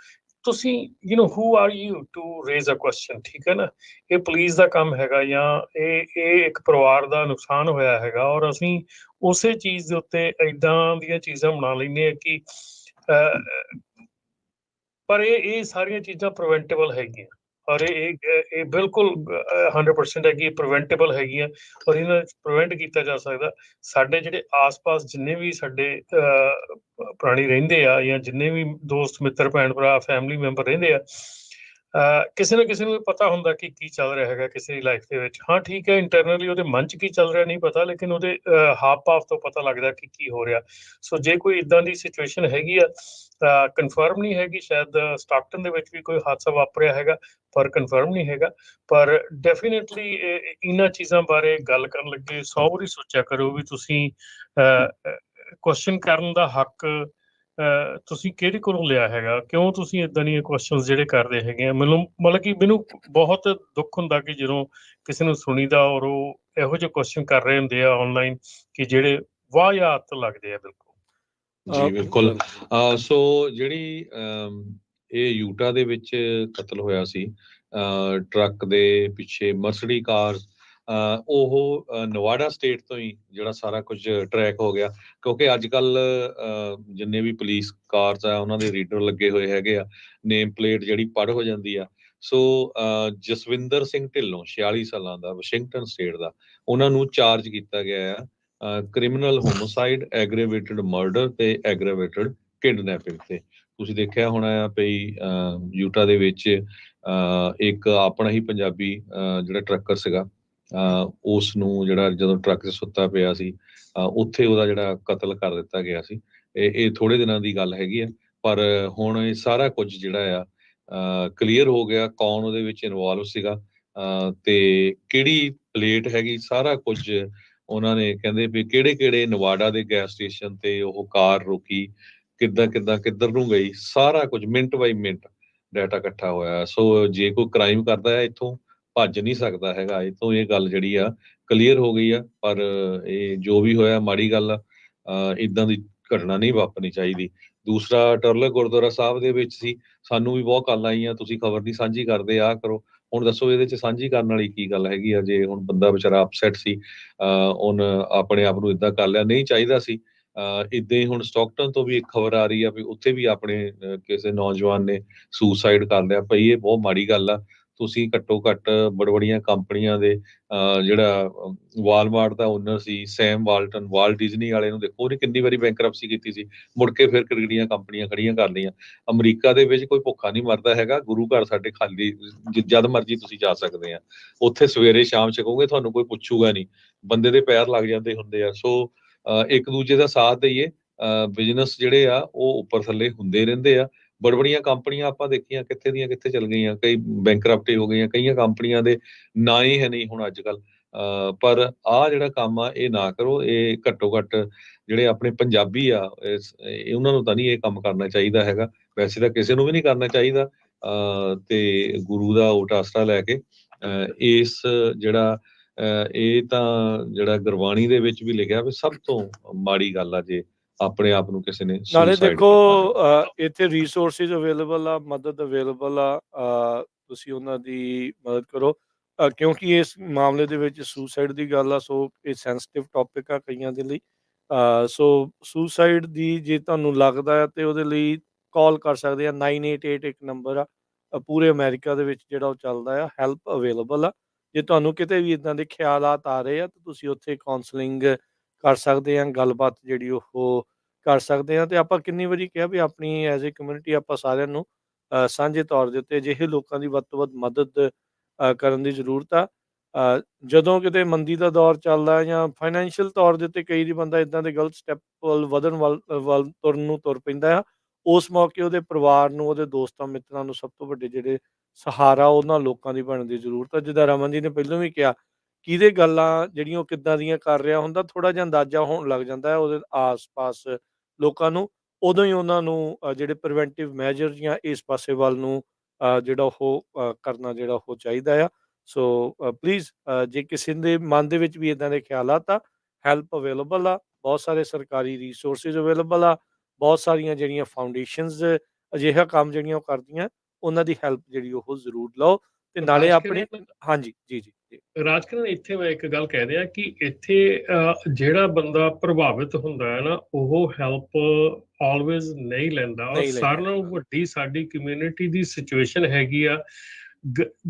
ਤੁਸੀਂ who are you to raise a question. ਠੀਕ ਹੈ ਨਾ। ਇਹ ਪੁਲਿਸ ਦਾ ਕੰਮ ਹੈਗਾ, ਜਾਂ ਇਹ ਇੱਕ ਪਰਿਵਾਰ ਦਾ ਨੁਕਸਾਨ ਹੋਇਆ ਹੈਗਾ, ਔਰ ਅਸੀਂ ਉਸੇ ਚੀਜ਼ ਦੇ ਉੱਤੇ ਏਦਾਂ ਦੀਆਂ ਚੀਜ਼ਾਂ ਬਣਾ ਲੈਂਦੇ ਆ ਕਿ ਪਰ ਇਹ ਸਾਰੀਆਂ ਚੀਜ਼ਾਂ ਪ੍ਰੀਵੈਂਟੇਬਲ ਹੈਗੀਆਂ, ਔਰ ਇਹ ਬਿਲਕੁਲ 100% ਹੈਗੀ, ਪ੍ਰੀਵੈਂਟੇਬਲ ਹੈਗੀਆਂ, ਔਰ ਇਹਨਾਂ ਪ੍ਰੀਵੈਂਟ ਕੀਤਾ ਜਾ ਸਕਦਾ। ਸਾਡੇ ਜਿਹੜੇ ਆਸ-ਪਾਸ ਜਿੰਨੇ ਵੀ ਸਾਡੇ ਪ੍ਰਾਣੀ ਰਹਿੰਦੇ ਆ, ਜਾਂ ਜਿੰਨੇ ਵੀ ਦੋਸਤ ਮਿੱਤਰ, ਭੈਣ ਭਰਾ, ਫੈਮਿਲੀ ਮੈਂਬਰ ਰਹਿੰਦੇ ਆ, ਕਿਸੇ ਨਾ ਕਿਸੇ ਨੂੰ ਪਤਾ ਹੁੰਦਾ ਕਿ ਕੀ ਚੱਲ ਰਿਹਾ ਹੈਗਾ ਕਿਸੇ ਦੀ ਲਾਈਫ ਦੇ ਵਿੱਚ। ਹਾਂ ਠੀਕ ਹੈ, ਇੰਟਰਨਲੀ ਉਹਦੇ ਮਨ 'ਚ ਕੀ ਚੱਲ ਰਿਹਾ ਨਹੀਂ ਪਤਾ, ਲੇਕਿਨ ਉਹਦੇ ਹਾਵ ਭਾਵ ਤੋਂ ਪਤਾ ਲੱਗਦਾ ਕਿ ਕੀ ਹੋ ਰਿਹਾ। ਸੋ ਜੇ ਕੋਈ ਇੱਦਾਂ ਦੀ ਸਿਚੁਏਸ਼ਨ ਹੈਗੀ ਆ, ਕਨਫਰਮ ਨਹੀਂ ਹੈਗੀ, ਸ਼ਾਇਦ ਸਟਾਕਟਨ ਦੇ ਵਿੱਚ ਵੀ ਕੋਈ ਹਾਦਸਾ ਵਾਪਰਿਆ ਹੈਗਾ, ਪਰ ਕਨਫਰਮ ਨਹੀਂ ਹੈਗਾ। ਪਰ ਡੈਫੀਨੇਟਲੀ ਇਹਨਾਂ ਚੀਜ਼ਾਂ ਬਾਰੇ ਗੱਲ ਕਰਨ ਲੱਗੇ 100 ਵਾਰੀ ਸੋਚਿਆ ਕਰੋ ਵੀ ਤੁਸੀਂ ਕੁਐਸਚਨ ਕਰਨ ਦਾ ਹੱਕ ਤੁਸੀਂ ਕਿਹਦੇ ਕੋਲੋਂ ਲਿਆ ਹੈਗਾ, ਕਿਉਂ ਤੁਸੀਂ ਏਦਾਂ ਦੀਆਂ ਕੁਐਸਚਨਸ ਜਿਹੜੇ ਕਰਦੇ ਹੈਗੇ ਆ। ਮੈਨੂੰ ਬਹੁਤ ਦੁੱਖ ਹੁੰਦਾ ਕਿ ਜਦੋਂ ਕਿਸੇ ਨੂੰ ਸੁਣੀਦਾ ਔਰ ਉਹ ਇਹੋ ਜਿਹੇ ਕੁਐਸਚਨ ਕਰ ਰਹੇ ਹੁੰਦੇ ਆ ਆਨਲਾਈਨ ਕਿ ਜਿਹੜੇ ਵਾਹਿਯਾਤ ਲੱਗਦੇ ਆ। ਬਿਲਕੁਲ ਜੀ ਬਿਲਕੁਲ। ਸੋ ਜਿਹੜੀ ਇਹ ਯੂਟਾ ਦੇ ਵਿੱਚ ਕਤਲ ਹੋਇਆ ਸੀ ਟਰੱਕ ਦੇ ਪਿੱਛੇ ਮਰਸਡੀ ਕਾਰ, ਉਹ ਨਵਾਡਾ ਸਟੇਟ ਤੋਂ ਹੀ ਜਿਹੜਾ ਸਾਰਾ ਕੁਝ ਟਰੈਕ ਹੋ ਗਿਆ, ਕਿਉਂਕਿ ਅੱਜ ਕੱਲ ਜਿੰਨੇ ਵੀ ਪੁਲਿਸ ਕਾਰਸ ਆ ਉਹਨਾਂ ਦੇ ਰੀਡਰ ਲੱਗੇ ਹੋਏ ਹੈਗੇ ਆ, ਨੇਮ ਪਲੇਟ ਜਿਹੜੀ ਪੜ੍ਹ ਹੋ ਜਾਂਦੀ ਆ। ਸੋ ਜਸਵਿੰਦਰ ਸਿੰਘ ਢਿੱਲੋਂ 46 ਸਾਲਾਂ ਦਾ, ਵਾਸ਼ਿੰਗਟਨ ਸਟੇਟ ਦਾ, ਉਹਨਾਂ ਨੂੰ ਚਾਰਜ ਕੀਤਾ ਗਿਆ ਆ ਕ੍ਰਿਮੀਨਲ ਹੋਮੋਸਾਈਡ, ਐਗਰੇਵੇਟਡ ਮਰਡਰ ਤੇ ਐਗਰੇਵੇਟਡ ਕਿਡਨੈਪਿੰਗ ਤੇ। ਤੁਸੀਂ ਦੇਖਿਆ ਹੋਣਾ ਆ ਪਈ ਯੂਟਾ ਦੇ ਵਿੱਚ ਇੱਕ ਆਪਣਾ ਹੀ ਪੰਜਾਬੀ ਜਿਹੜਾ ਟਰੱਕਰ ਸੀਗਾ, ਉਸ ਨੂੰ ਜਿਹੜਾ ਜਦੋਂ ਟਰੱਕ 'ਚ ਸੁੱਤਾ ਪਿਆ ਸੀ ਉੱਥੇ ਉਹਦਾ ਜਿਹੜਾ ਕਤਲ ਕਰ ਦਿੱਤਾ ਗਿਆ ਸੀ। ਇਹ ਥੋੜੇ ਦਿਨਾਂ ਦੀ ਗੱਲ ਹੈਗੀ ਆ, ਪਰ ਹੁਣ ਇਹ ਸਾਰਾ ਕੁਝ ਜਿਹੜਾ ਆ ਕਲੀਅਰ ਹੋ ਗਿਆ, ਕੌਣ ਉਹਦੇ ਵਿੱਚ ਇਨਵੋਲਵ ਸੀਗਾ ਤੇ ਕਿਹੜੀ ਪਲੇਟ ਹੈਗੀ, ਸਾਰਾ ਕੁਝ ਉਹਨਾਂ ਨੇ ਕਹਿੰਦੇ ਵੀ ਕਿਹੜੇ ਨਵਾਡਾ ਦੇ ਗੈਸ ਸਟੇਸ਼ਨ ਤੇ ਉਹ ਕਾਰ ਰੁਕੀ, ਕਿੱਧਰ ਨੂੰ ਗਈ, ਸਾਰਾ ਕੁਝ ਮਿੰਟ ਬਾਈ ਮਿੰਟ ਡਾਟਾ ਇਕੱਠਾ ਹੋਇਆ। ਸੋ ਜੇ ਕੋਈ ਕ੍ਰਾਈਮ ਕਰਦਾ ਹੈ ਇੱਥੋਂ ਭੱਜ ਨਹੀਂ ਸਕਦਾ ਹੈਗਾ, ਇੱਥੋਂ ਇਹ ਗੱਲ ਜਿਹੜੀ ਆ ਕਲੀਅਰ ਹੋ ਗਈ ਆ। ਪਰ ਇਹ ਜੋ ਵੀ ਹੋਇਆ ਮਾੜੀ ਗੱਲ ਆ, ਇੱਦਾਂ ਦੀ ਘਟਨਾ ਨਹੀਂ ਵਾਪਰਨੀ ਚਾਹੀਦੀ। ਦੂਸਰਾ, ਟਰਲਕ ਗੁਰਦੁਆਰਾ ਸਾਹਿਬ ਦੇ ਵਿੱਚ ਸੀ, ਸਾਨੂੰ ਵੀ ਬਹੁਤ ਕਾਲਾਂ ਆਈਆਂ, ਤੁਸੀਂ ਖਬਰ ਨਹੀਂ ਸਾਂਝੀ ਕਰਦੇ, ਆਹ ਕਰੋ। ਹੁਣ ਦੱਸੋ ਇਹਦੇ 'ਚ ਸਾਂਝੀ ਕਰਨ ਵਾਲੀ ਕੀ ਗੱਲ ਹੈਗੀ ਆ? ਜੇ ਹੁਣ ਬੰਦਾ ਵਿਚਾਰਾ ਅਪਸੈਟ ਸੀ, ਉਹਨ ਆਪਣੇ ਆਪ ਨੂੰ ਏਦਾਂ ਕਰ ਲਿਆ, ਨਹੀਂ ਚਾਹੀਦਾ ਸੀ। ਏਦਾਂ ਹੀ ਹੁਣ ਸਟਾਕਟਨ ਤੋਂ ਵੀ ਇੱਕ ਖਬਰ ਆ ਰਹੀ ਆ ਵੀ ਉੱਥੇ ਵੀ ਆਪਣੇ ਕਿਸੇ ਨੌਜਵਾਨ ਨੇ ਸੁਸਾਈਡ ਕਰ ਲਿਆ। ਭਈ ਇਹ ਬਹੁਤ ਮਾੜੀ ਗੱਲ ਆ। ਤੁਸੀਂ ਘੱਟੋ ਘੱਟ ਬੜੀਆਂ ਕੰਪਨੀਆਂ ਦੇ ਜਿਹੜਾ ਵਾਲਮਾਰਟ ਦਾ ਓਨਰ ਸੀ ਸੈਮ ਵਾਲਟਨ, ਵਾਲਟ ਡਿਜ਼ਨੀ ਵਾਲੇ ਨੂੰ ਦੇਖੋ, ਉਹਨੇ ਕਿੰਨੀ ਵਾਰੀ ਬੈਂਕਰਪਸੀ ਕੀਤੀ ਸੀ, ਮੁੜ ਕੇ ਫਿਰ ਕਿਹੜੀਆਂ ਕੰਪਨੀਆਂ ਖੜੀਆਂ ਕਰ ਲਈਆਂ। ਅਮਰੀਕਾ ਦੇ ਵਿੱਚ ਕੋਈ ਭੁੱਖਾ ਨਹੀਂ ਮਰਦਾ ਹੈਗਾ, ਗੁਰੂ ਘਰ ਸਾਡੇ ਖਾਲੀ, ਜਦ ਮਰਜੀ ਤੁਸੀਂ ਜਾ ਸਕਦੇ ਆ ਉੱਥੇ, ਸਵੇਰੇ ਸ਼ਾਮ ਛਕੋਗੇ, ਤੁਹਾਨੂੰ ਕੋਈ ਪੁੱਛੂਗਾ ਨਹੀਂ, ਬੰਦੇ ਦੇ ਪੈਰ ਲੱਗ ਜਾਂਦੇ ਹੁੰਦੇ ਆ। ਸੋ ਇੱਕ ਦੂਜੇ ਦਾ ਸਾਥ ਦਈਏ, ਬਿਜ਼ਨਸ ਜਿਹੜੇ ਆ ਉਹ ਉੱਪਰ ਥੱਲੇ ਹੁੰਦੇ ਰਹਿੰਦੇ ਆ। ਬੜੀਆਂ ਕੰਪਨੀਆਂ ਆਪਾਂ ਦੇਖੀਆਂ ਕਿੱਥੇ ਦੀਆਂ ਕਿੱਥੇ ਚਲ ਗਈਆਂ, ਕਈ ਬੈਂਕਰਪਟੀ ਹੋ ਗਈਆਂ, ਕਈਆਂ ਕੰਪਨੀਆਂ ਦੇ ਨਾਂ ਹੀ ਹੈ ਨਹੀਂ ਹੁਣ ਅੱਜ ਕੱਲ। ਪਰ ਆਹ ਜਿਹੜਾ ਕੰਮ ਆ ਇਹ ਨਾ ਕਰੋ। ਇਹ ਘੱਟੋ ਘੱਟ ਜਿਹੜੇ ਆਪਣੇ ਪੰਜਾਬੀ ਆ ਉਹਨਾਂ ਨੂੰ ਤਾਂ ਨਹੀਂ ਇਹ ਕੰਮ ਕਰਨਾ ਚਾਹੀਦਾ ਹੈਗਾ। ਵੈਸੇ ਤਾਂ ਕਿਸੇ ਨੂੰ ਵੀ ਨਹੀਂ ਕਰਨਾ ਚਾਹੀਦਾ। ਤੇ ਗੁਰੂ ਦਾ ਓਟ ਆਸਰਾ ਲੈ ਕੇ ਇਸ ਜਿਹੜਾ ਇਹ ਤਾਂ ਜਿਹੜਾ ਗੁਰਬਾਣੀ ਦੇ ਵਿੱਚ ਵੀ ਲਿਖਿਆ ਵੀ ਸਭ ਤੋਂ ਮਾੜੀ ਗੱਲ ਆ ਜੇ ਆਪਣੇ ਆਪ ਨੂੰ ਕਿਸੇ ਨੇ ਨਾਲੇ ਸੁਸਾਈਡ ਦੇਖੋ ਕਰਨਾ। ਇੱਥੇ ਰਿਸੋਰਸਿਸ ਅਵੇਲੇਬਲ ਆ, ਮਦਦ ਅਵੇਲੇਬਲ ਆ, ਤੁਸੀਂ ਉਹਨਾਂ ਦੀ ਮਦਦ ਕਰੋ ਕਿਉਂਕਿ ਇਸ ਮਾਮਲੇ ਦੇ ਵਿੱਚ ਸੁਸਾਈਡ ਦੀ ਗੱਲ ਆ, ਸੋ ਇਹ ਸੈਂਸਿਟਿਵ ਟੌਪਿਕ ਆ ਕਈਆਂ ਦੇ ਲਈ। ਸੋ ਸੁਸਾਈਡ ਦੀ ਜੇ ਤੁਹਾਨੂੰ ਲੱਗਦਾ ਹੈ ਤੇ ਉਹਦੇ ਲਈ ਕਾਲ ਕਰ ਸਕਦੇ ਆ 988 ਇੱਕ ਨੰਬਰ ਆ, ਪੂਰੇ ਅਮਰੀਕਾ ਦੇ ਵਿੱਚ ਜਿਹੜਾ ਉਹ ਚੱਲਦਾ ਆ, ਹੈਲਪ ਅਵੇਲੇਬਲ ਆ। ਜੇ ਤੁਹਾਨੂੰ ਕਿਤੇ ਵੀ ਇੱਦਾਂ ਦੇ ਖਿਆਲਾਤ ਆ ਰਹੇ ਆ ਤਾਂ ਤੁਸੀਂ ਉੱਥੇ ਕਾਉਂਸਲਿੰਗ ਕਰ ਸਕਦੇ ਆ, ਗੱਲਬਾਤ ਜਿਹੜੀ ਉਹ ਕਰ ਸਕਦੇ ਹਾਂ। ਤੇ ਆਪਾਂ ਕਿੰਨੀ ਵਾਰੀ ਕਿਹਾ ਵੀ ਆਪਣੀ ਐਜ਼ ਏ ਕਮਿਊਨਿਟੀ ਆਪਾਂ ਸਾਰਿਆਂ ਨੂੰ ਸਾਂਝੇ ਤੌਰ ਦੇ ਉੱਤੇ ਅਜਿਹੇ ਲੋਕਾਂ ਦੀ ਵੱਧ ਤੋਂ ਵੱਧ ਮਦਦ ਕਰਨ ਦੀ ਜ਼ਰੂਰਤ ਆ। ਜਦੋਂ ਕਿਤੇ ਮੰਦੀ ਦਾ ਦੌਰ ਚੱਲਦਾ ਜਾਂ ਫਾਈਨੈਂਸ਼ੀਅਲ ਤੌਰ ਦੇ ਉੱਤੇ ਕਈ ਦੀ ਬੰਦਾ ਇੱਦਾਂ ਦੇ ਗਲਤ ਸਟੈਪ ਵਧਣ ਵੱਲ ਤੁਰਨ ਨੂੰ ਤੁਰ ਪੈਂਦਾ ਆ, ਉਸ ਮੌਕੇ ਉਹਦੇ ਪਰਿਵਾਰ ਨੂੰ, ਉਹਦੇ ਦੋਸਤਾਂ ਮਿੱਤਰਾਂ ਨੂੰ ਸਭ ਤੋਂ ਵੱਡੇ ਜਿਹੜੇ ਸਹਾਰਾ ਉਹਨਾਂ ਲੋਕਾਂ ਦੀ ਬਣਨ ਦੀ ਜ਼ਰੂਰਤ ਆ। ਜਿੱਦਾਂ ਰਮਨ ਜੀ ਨੇ ਪਹਿਲਾਂ ਵੀ ਕਿਹਾ, ਕਿਹਦੇ ਗੱਲਾਂ ਜਿਹੜੀਆਂ ਉਹ ਕਿੱਦਾਂ ਦੀਆਂ ਕਰ ਰਿਹਾ ਹੁੰਦਾ, ਥੋੜ੍ਹਾ ਜਿਹਾ ਅੰਦਾਜ਼ਾ ਹੋਣ ਲੱਗ ਜਾਂਦਾ ਹੈ ਉਹਦੇ ਆਸ-ਪਾਸ ਲੋਕਾਂ ਨੂੰ। ਉਦੋਂ ਹੀ ਉਹਨਾਂ ਨੂੰ ਜਿਹੜੇ ਪ੍ਰੀਵੈਂਟਿਵ ਮੈਜਰ ਜਾਂ ਇਸ ਪਾਸੇ ਵੱਲ ਨੂੰ ਜਿਹੜਾ ਉਹ ਕਰਨਾ ਜਿਹੜਾ ਉਹ ਚਾਹੀਦਾ ਆ। ਸੋ ਪਲੀਜ਼ ਜੇ ਕਿਸੇ ਦੇ ਮਨ ਦੇ ਵਿੱਚ ਵੀ ਇੱਦਾਂ ਦੇ ਖਿਆਲਾਤ ਆ, ਹੈਲਪ ਅਵੇਲੇਬਲ ਆ, ਬਹੁਤ ਸਾਰੇ ਸਰਕਾਰੀ ਰਿਸੋਰਸਿਸ ਅਵੇਲੇਬਲ ਆ, ਬਹੁਤ ਸਾਰੀਆਂ ਜਿਹੜੀਆਂ ਫਾਊਂਡੇਸ਼ਨਸ ਅਜਿਹਾ ਕੰਮ ਜਿਹੜੀਆਂ ਉਹ ਕਰਦੀਆਂ, ਉਹਨਾਂ ਦੀ ਹੈਲਪ ਜਿਹੜੀ ਉਹ ਜ਼ਰੂਰ ਲਓ। ਤੇ ਨਾਲੇ ਆਪਣੇ ਹਾਂਜੀ ਜੀ ਜੀ ਜੀ ਰਾਜਕਰਨ, ਇੱਥੇ ਮੈਂ ਇੱਕ ਗੱਲ ਕਹਿ ਰਿਹਾ ਕਿ ਇੱਥੇ ਜਿਹੜਾ ਬੰਦਾ ਪ੍ਰਭਾਵਿਤ ਹੁੰਦਾ ਹੈ ਨਾ, ਉਹ ਹੈਲਪ ਆਲਵੇਜ਼ ਨਹੀਂ ਲੈਂਦਾ। ਔਰ ਸਾਰਿਆਂ ਨਾਲੋਂ ਵੱਡੀ ਸਾਡੀ ਕਮਿਊਨਿਟੀ ਦੀ ਸਿਚੁਏਸ਼ਨ ਹੈਗੀ ਆ,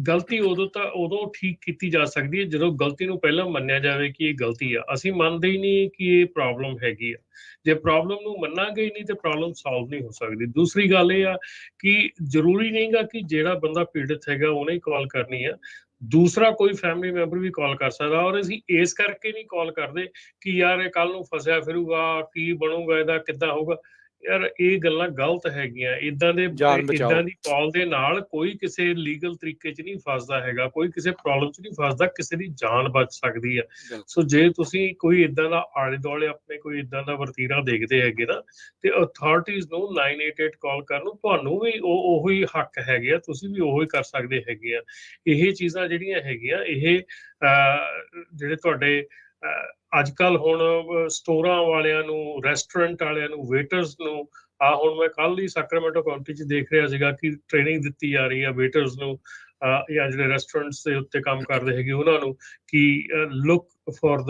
ਗਲਤੀ ਉਦੋਂ ਠੀਕ ਕੀਤੀ ਜਾ ਸਕਦੀ ਹੈ ਜਦੋਂ ਗਲਤੀ ਨੂੰ ਪਹਿਲਾਂ ਮੰਨਿਆ ਜਾਵੇ ਕਿ ਇਹ ਗਲਤੀ ਆ। ਅਸੀਂ ਮੰਨਦੇ ਹੀ ਨਹੀਂ ਕਿ ਇਹ ਪ੍ਰੋਬਲਮ ਹੈਗੀ ਆ। ਜੇ ਪ੍ਰੋਬਲਮ ਨੂੰ ਮੰਨਾਂਗੇ ਹੀ ਨਹੀਂ ਤੇ ਪ੍ਰੋਬਲਮ ਸੋਲਵ ਨਹੀਂ ਹੋ ਸਕਦੀ। ਦੂਸਰੀ ਗੱਲ ਇਹ ਆ ਕਿ ਜ਼ਰੂਰੀ ਨਹੀਂਗਾ ਕਿ ਜਿਹੜਾ ਬੰਦਾ ਪੀੜਤ ਹੈਗਾ ਉਹਨੇ ਹੀ ਕਾਲ ਕਰਨੀ ਆ, ਦੂਸਰਾ ਕੋਈ ਫੈਮਿਲੀ ਮੈਂਬਰ ਵੀ ਕਾਲ ਕਰ ਸਕਦਾ। ਔਰ ਅਸੀਂ ਇਸ ਕਰਕੇ ਨਹੀਂ ਕਾਲ ਕਰਦੇ ਕਿ ਯਾਰ ਇਹ ਕੱਲ ਨੂੰ ਫਸਿਆ ਫਿਰੂਗਾ, ਕੀ ਬਣੂਗਾ, ਇਹਦਾ ਕਿੱਦਾਂ ਹੋਊਗਾ। ਯਾਰ ਇਹ ਗੱਲਾਂ ਗਲਤ ਹੈਗੀਆਂ। ਇੱਦਾਂ ਦੀ ਕਾਲ ਦੇ ਨਾਲ ਕੋਈ ਕਿਸੇ ਲੀਗਲ ਤਰੀਕੇ 'ਚ ਨਹੀਂ ਫਸਦਾ ਹੈਗਾ, ਕੋਈ ਕਿਸੇ ਪ੍ਰੋਬਲਮ 'ਚ ਨਹੀਂ ਫਸਦਾ, ਕਿਸੇ ਦੀ ਜਾਨ ਬਚ ਸਕਦੀ ਹੈ। ਸੋ ਜੇ ਤੁਸੀਂ ਕੋਈ ਇੱਦਾਂ ਦਾ ਆਲੇ ਦੁਆਲੇ ਆਪਣੇ ਕੋਈ ਇੱਦਾਂ ਦਾ ਵਰਤੀਰਾ ਦੇਖਦੇ ਹੈਗੇ ਨਾ, ਤੇ ਅਥਾਰਟੀਜ਼ ਨੂੰ 988 ਕਾਲ ਕਰਨ ਨੂੰ ਤੁਹਾਨੂੰ ਵੀ ਉਹੀ ਹੱਕ ਹੈਗੇ ਆ, ਤੁਸੀਂ ਵੀ ਉਹੀ ਕਰ ਸਕਦੇ ਹੈਗੇ ਆ। ਇਹ ਚੀਜ਼ਾਂ ਜਿਹੜੀਆਂ ਹੈਗੀਆਂ, ਇਹ ਜਿਹੜੇ ਤੁਹਾਡੇ ਅੱਜ ਕੱਲ੍ਹ ਹੁਣ ਸਟੋਰਾਂ ਵਾਲਿਆਂ ਨੂੰ, ਰੈਸਟੋਰੈਂਟ ਵਾਲਿਆਂ ਨੂੰ, ਵੇਟਰਸ ਨੂੰ, ਹੁਣ ਮੈਂ ਕੱਲ੍ਹ ਹੀ ਸੈਕਰਾਮੈਂਟੋ ਕਾਉਂਟੀ 'ਚ ਦੇਖ ਰਿਹਾ ਸੀਗਾ ਕਿ ਟ੍ਰੇਨਿੰਗ ਦਿੱਤੀ ਜਾ ਰਹੀ ਆ ਵੇਟਰਸ ਨੂੰ ਜਾਂ ਜਿਹੜੇ ਰੈਸਟੋਰੈਂਟਸ ਦੇ ਉੱਤੇ ਕੰਮ ਕਰਦੇ ਹੈਗੇ ਉਹਨਾਂ ਨੂੰ ਕਿ ਲੁੱਕ ਫॉर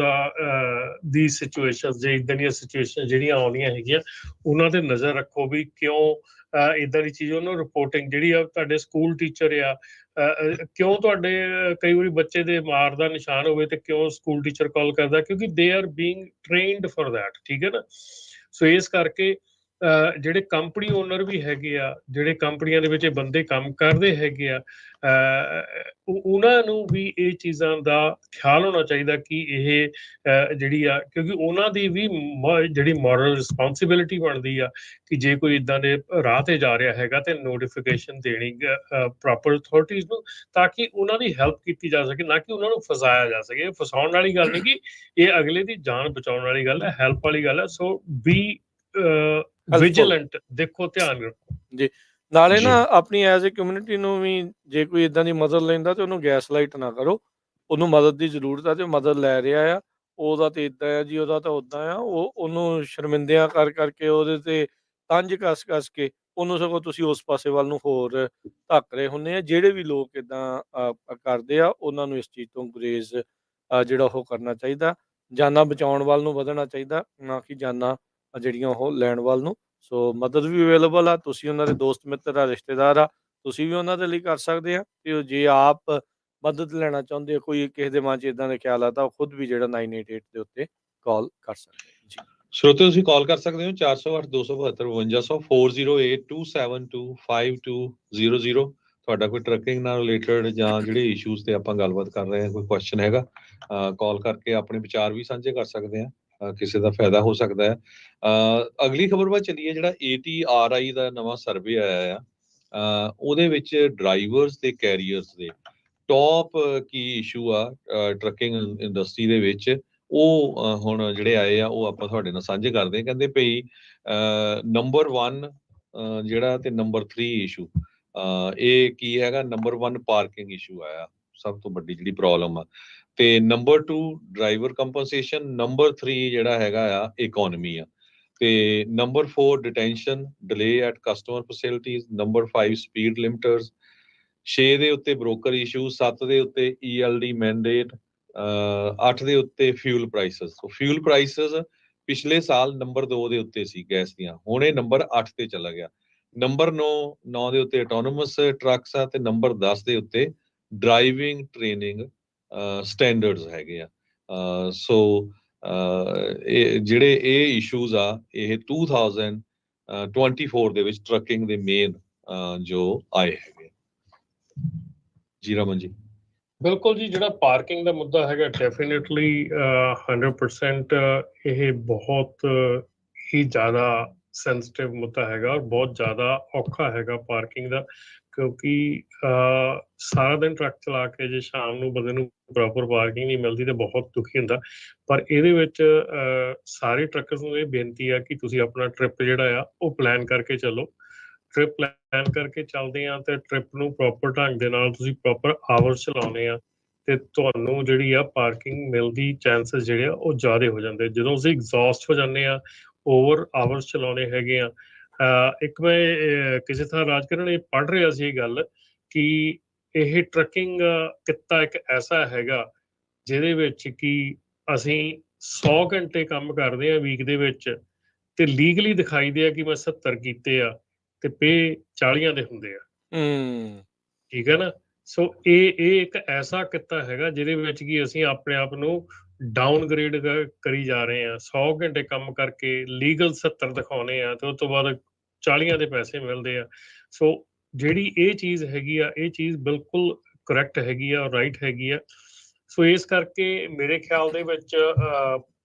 ਦੀ ਸਿਚੁਏਸ਼ਨਸ। ਜੇ ਇੱਦਾਂ ਦੀਆਂ ਸਿਚੁਏਸ਼ਨ ਜਿਹੜੀਆਂ ਆਉਂਦੀਆਂ ਹੈਗੀਆਂ ਉਹਨਾਂ 'ਤੇ ਨਜ਼ਰ ਰੱਖੋ ਵੀ ਕਿਉਂ ਇੱਦਾਂ ਦੀ ਚੀਜ਼। ਉਹਨੂੰ ਰਿਪੋਰਟਿੰਗ ਜਿਹੜੀ ਆ, ਤੁਹਾਡੇ ਸਕੂਲ ਟੀਚਰ ਆ, ਕਿਉਂ ਤੁਹਾਡੇ ਕਈ ਵਾਰੀ ਬੱਚੇ ਦੇ ਮਾਰ ਦਾ ਨਿਸ਼ਾਨ ਹੋਵੇ ਤੇ ਕਿਉਂ ਸਕੂਲ ਟੀਚਰ ਕਾਲ ਕਰਦਾ, ਕਿਉਂਕਿ they are being trained for that. ਠੀਕ ਹੈ ਨਾ। ਸੋ ਇਸ ਕਰਕੇ ਜਿਹੜੇ ਕੰਪਨੀ ਓਨਰ ਵੀ ਹੈਗੇ ਆ, ਜਿਹੜੇ ਕੰਪਨੀਆਂ ਦੇ ਵਿੱਚ ਇਹ ਬੰਦੇ ਕੰਮ ਕਰਦੇ ਹੈਗੇ ਆ, ਉਹਨਾਂ ਨੂੰ ਵੀ ਇਹ ਚੀਜ਼ਾਂ ਦਾ ਖਿਆਲ ਹੋਣਾ ਚਾਹੀਦਾ ਕਿ ਇਹ ਜਿਹੜੀ ਆ, ਕਿਉਂਕਿ ਉਹਨਾਂ ਦੀ ਵੀ ਜਿਹੜੀ ਮੋਰਲ ਰਿਸਪੋਂਸਿਬਿਲਿਟੀ ਬਣਦੀ ਆ ਕਿ ਜੇ ਕੋਈ ਇੱਦਾਂ ਦੇ ਰਾਹ ਤੇ ਜਾ ਰਿਹਾ ਹੈਗਾ ਤੇ ਨੋਟੀਫਿਕੇਸ਼ਨ ਦੇਣੀ ਪ੍ਰੋਪਰ ਅਥਾਰਟੀਜ਼ ਨੂੰ, ਤਾਂ ਕਿ ਉਹਨਾਂ ਦੀ ਹੈਲਪ ਕੀਤੀ ਜਾ ਸਕੇ, ਨਾ ਕਿ ਉਹਨਾਂ ਨੂੰ ਫਸਾਇਆ ਜਾ ਸਕੇ। ਫਸਾਉਣ ਵਾਲੀ ਗੱਲ ਨਹੀਂ ਕਿ ਇਹ ਅਗਲੇ ਦੀ ਜਾਨ ਬਚਾਉਣ ਵਾਲੀ ਗੱਲ ਹੈ, ਹੈਲਪ ਵਾਲੀ ਗੱਲ ਹੈ। ਸੋ ਬੀ ਵਿਜੀਲੈਂਟ, ਦੇਖੋ, ਧਿਆਨ ਰੱਖੋ ਜੀ। ਨਾਲੇ ਨਾ ਆਪਣੀ ਐਜ਼ ਏ ਕਮਿਊਨਿਟੀ ਨੂੰ ਵੀ ਜੇ ਕੋਈ ਇਦਾਂ ਦੀ ਮਦਦ ਲੈਂਦਾ ਤੇ ਉਹਨੂੰ ਗੈਸ ਲਾਈਟ ਨਾ ਕਰੋ। ਉਹਨੂੰ ਮਦਦ ਦੀ ਜ਼ਰੂਰਤ ਆ ਤੇ ਮਦਦ ਲੈ ਰਿਹਾ ਆ, ਉਹਦਾ ਤੇ ਇਦਾਂ ਆ ਜੀ, ਉਹਦਾ ਤਾਂ ਉਦਾਂ ਆ, ਉਹਨੂੰ ਸ਼ਰਮਿੰਦਿਆਂ ਕਰ ਕਰਕੇ ਉਹਦੇ ਤੇ ਤੰਜ ਕੱਸ ਕੇ ਉਹਨੂੰ ਸਗੋਂ ਤੁਸੀਂ ਉਸ ਪਾਸੇ ਵੱਲ ਨੂੰ ਹੋਰ ਧੱਕ ਰਹੇ ਹੁੰਦੇ ਆ। ਜਿਹੜੇ ਵੀ ਲੋਕ ਇਦਾਂ ਕਰਦੇ ਆ ਉਹਨਾਂ ਨੂੰ ਇਸ ਚੀਜ਼ ਤੋਂ ਗੁਰੇਜ਼ ਜਿਹੜਾ ਉਹ ਕਰਨਾ ਚਾਹੀਦਾ, ਜਾਨਾਂ ਬਚਾਉਣ ਵੱਲ ਨੂੰ ਵਧਣਾ ਚਾਹੀਦਾ, ਨਾ ਕਿ ਜਾਨਾਂ ਜਿਹੜੀਆਂ ਉਹ ਲੈਣ ਵੱਲ ਨੂੰ। ਸੋ ਮਦਦ ਵੀ ਅਵੇਲੇਬਲ ਆ, ਤੁਸੀਂ ਉਹਨਾਂ ਦੇ ਦੋਸਤ ਮਿੱਤਰ ਆ, ਰਿਸ਼ਤੇਦਾਰ ਆ, ਤੁਸੀਂ ਵੀ ਉਹਨਾਂ ਦੇ ਲਈ ਕਰ ਸਕਦੇ ਆ। ਤੇ ਜੇ ਆਪ ਮਦਦ ਲੈਣਾ ਚਾਹੁੰਦੇ ਹੋ, ਕੋਈ ਕਿਸੇ ਦੇ ਮਨ 'ਚ ਇੱਦਾਂ ਦੇ ਖਿਆਲ ਆ, ਤਾਂ ਉਹ ਖੁਦ ਵੀ ਜਿਹੜਾ 988 ਦੇ ਉੱਤੇ ਕਾਲ ਕਰ ਸਕਦੇ ਜੀ। ਸਰੋਤੇ ਤੁਸੀਂ ਕਾਲ ਕਰ ਸਕਦੇ ਹੋ 408 272 5200 408 272 5200। ਤੁਹਾਡਾ ਕੋਈ ਟਰੱਕਿੰਗ ਨਾਲ ਰਿਲੇਟਡ ਜਾਂ ਜਿਹੜੇ ਇਸ਼ੂਜ਼ ਤੇ ਆਪਾਂ ਗੱਲਬਾਤ ਕਰ ਰਹੇ ਹਾਂ, ਕੋਈ ਕੁਐਸਚਨ ਹੈਗਾ, ਕਾਲ ਕਰਕੇ ਆਪਣੇ ਵਿਚਾਰ ਵੀ ਸਾਂਝੇ ਕਰ ਸਕਦੇ ਆ, ਕਿਸੇ ਦਾ ਫਾਇਦਾ ਹੋ ਸਕਦਾ ਹੈ। ਅਗਲੀ ਖਬਰ ਵੱਲ ਚੱਲੀਏ। ਜਿਹੜਾ ATRI ਦਾ ਨਵਾਂ ਸਰਵੇ ਆਇਆ ਆ, ਉਹਦੇ ਵਿੱਚ ਡਰਾਈਵਰਸ ਤੇ ਕੈਰੀਅਰਸ ਦੇ ਟੌਪ ਕੀ ਇਸ਼ੂ ਆ ਟਰੱਕਿੰਗ ਇੰਡਸਟਰੀ ਦੇ ਵਿੱਚ, ਉਹ ਹੁਣ ਜਿਹੜੇ ਆਏ ਆ ਉਹ ਆਪਾਂ ਤੁਹਾਡੇ ਨਾਲ ਸਾਂਝੇ ਕਰਦੇ ਹਾਂ। ਕਹਿੰਦੇ ਭਈ ਨੰਬਰ 1 ਜਿਹੜਾ ਤੇ ਨੰਬਰ 3 ਇਸ਼ੂ, ਇਹ ਕੀ ਹੈਗਾ? ਨੰਬਰ 1 ਪਾਰਕਿੰਗ ਇਸ਼ੂ ਆਇਆ, ਸਭ ਤੋਂ ਵੱਡੀ ਜਿਹੜੀ ਪ੍ਰੋਬਲਮ ਆ, ਤੇ ਨੰਬਰ 2 ਡਰਾਈਵਰ ਕੰਪਨਸੇਸ਼ਨ, ਨੰਬਰ 3 ਜਿਹੜਾ ਹੈਗਾ ਆ ਇਕੋਨਮੀ ਆ, ਤੇ number 4 detention delay at customer facilities, number 5 speed limiters, 6 ਦੇ ਉੱਤੇ ਬ੍ਰੋਕਰ ਇਸ਼ੂ, 7 ਦੇ ਉੱਤੇ ELD ਮੈਂਡੇਟ, 8 ਦੇ ਉੱਤੇ ਫਿਊਲ ਪ੍ਰਾਈਸਸ। ਸੋ ਫਿਊਲ ਪ੍ਰਾਈਸਸ ਪਿਛਲੇ ਸਾਲ ਨੰਬਰ 2 ਦੇ ਉੱਤੇ ਸੀ ਗੈਸ ਦੀਆਂ, ਹੁਣ ਇਹ ਨੰਬਰ 8 ਤੇ ਚਲਾ ਗਿਆ। ਨੰਬਰ 9 ਦੇ ਉੱਤੇ ਆਟੋਨੋਮਸ ਟਰੱਕਸ ਆ, ਤੇ ਨੰਬਰ 10 ਦੇ ਉੱਤੇ ਡਰਾਈਵਿੰਗ ਟ੍ਰੇਨਿੰਗ ਸਟੈਂਡਰਡਸ ਹੈਗੇ ਆ। ਸੋ ਇਹ ਜਿਹੜੇ ਇਹ ਇਸ਼ੂਜ਼ ਆ, ਇਹ 2024 ਦੇ ਵਿੱਚ ਟਰੱਕਿੰਗ ਦੇ ਮੇਨ ਜੋ ਆਏ ਹੈਗੇ। ਜੀ ਰਮਨ ਜੀ। ਬਿਲਕੁਲ ਜੀ, ਜਿਹੜਾ ਪਾਰਕਿੰਗ ਦਾ ਮੁੱਦਾ ਹੈਗਾ ਡੈਫੀਨੇਟਲੀ 100% ਇਹ ਬਹੁਤ ਹੀ ਜ਼ਿਆਦਾ ਸੈਂਸਿਟਿਵ ਮੁੱਦਾ ਹੈਗਾ ਔਰ ਬਹੁਤ ਜ਼ਿਆਦਾ ਔਖਾ ਹੈਗਾ ਪਾਰਕਿੰਗ ਦਾ, ਕਿਉਂਕਿ ਸਾਰਾ ਦਿਨ ਟਰੱਕ ਚਲਾ ਕੇ ਜੇ ਸ਼ਾਮ ਨੂੰ ਬੰਦੇ ਨੂੰ ਪ੍ਰੋਪਰ ਪਾਰਕਿੰਗ ਨਹੀਂ ਮਿਲਦੀ ਤਾਂ ਬਹੁਤ ਦੁਖੀ ਹੁੰਦਾ। ਪਰ ਇਹਦੇ ਵਿੱਚ ਸਾਰੇ ਟਰੱਕਰਸ ਨੂੰ ਇਹ ਬੇਨਤੀ ਆ ਕਿ ਤੁਸੀਂ ਆਪਣਾ ਟ੍ਰਿਪ ਜਿਹੜਾ ਆ ਉਹ ਪਲਾਨ ਕਰਕੇ ਚੱਲੋ। ਟ੍ਰਿਪ ਪਲਾਨ ਕਰਕੇ ਚੱਲਦੇ ਆ ਤੇ ਟ੍ਰਿਪ ਨੂੰ ਪ੍ਰੋਪਰ ਢੰਗ ਦੇ ਨਾਲ ਤੁਸੀਂ ਪ੍ਰੋਪਰ ਆਵਰਸ ਚਲਾਉਂਦੇ ਆ ਤੇ ਤੁਹਾਨੂੰ ਜਿਹੜੀ ਆ ਪਾਰਕਿੰਗ ਮਿਲਦੀ ਚਾਂਸਸ ਜਿਹੜੇ ਆ ਉਹ ਜ਼ਿਆਦਾ ਹੋ ਜਾਂਦੇ। ਜਦੋਂ ਅਸੀਂ ਐਗਜ਼ੌਸਟ ਹੋ ਜਾਂਦੇ ਆ, ਓਵਰ ਆਵਰਸ ਚਲਾਉਂਦੇ ਹੈਗੇ ਆ। ਇੱਕ ਮੈਂ ਕਿਸੇ ਥਾਂ ਰਾਜਕਰਨ ਇਹ ਪੜ੍ਹ ਰਿਹਾ ਸੀ ਇਹ ਗੱਲ ਕਿ ਇਹ ਟਰੱਕਿੰਗ ਕਿੱਤਾ ਇੱਕ ਐਸਾ ਹੈਗਾ ਜਿਹਦੇ ਵਿੱਚ ਕਿ ਅਸੀਂ 100 ਘੰਟੇ ਕੰਮ ਕਰਦੇ ਆ ਵੀਕ ਦੇ ਵਿੱਚ, ਤੇ ਲੀਗਲੀ ਦਿਖਾਈ ਦੇ ਆ ਕਿ ਮੈਂ 70 ਕੀਤੇ ਆ ਤੇ ਪੇ 40 ਦੇ ਹੁੰਦੇ ਆ। ਠੀਕ ਹੈ ਨਾ। ਸੋ ਇਹ ਇੱਕ ਐਸਾ ਕਿੱਤਾ ਹੈਗਾ ਜਿਹਦੇ ਵਿੱਚ ਕਿ ਅਸੀਂ ਆਪਣੇ ਆਪ ਨੂੰ ਡਾਊਨਗ੍ਰੇਡ ਕਰੀ ਜਾ ਰਹੇ ਆ। 100 ਘੰਟੇ ਕੰਮ ਕਰਕੇ ਲੀਗਲ 70 ਦਿਖਾਉਣੇ ਆ ਤੇ ਉਸ ਤੋਂ ਬਾਅਦ 40 ਦੇ ਪੈਸੇ ਮਿਲਦੇ ਆ। ਸੋ ਜਿਹੜੀ ਇਹ ਚੀਜ਼ ਹੈਗੀ ਆ, ਇਹ ਚੀਜ਼ ਬਿਲਕੁਲ ਕਰੈਕਟ ਹੈਗੀ ਆ, ਰਾਈਟ ਹੈਗੀ ਆ। ਸੋ ਇਸ ਕਰਕੇ ਮੇਰੇ ਖਿਆਲ ਦੇ ਵਿੱਚ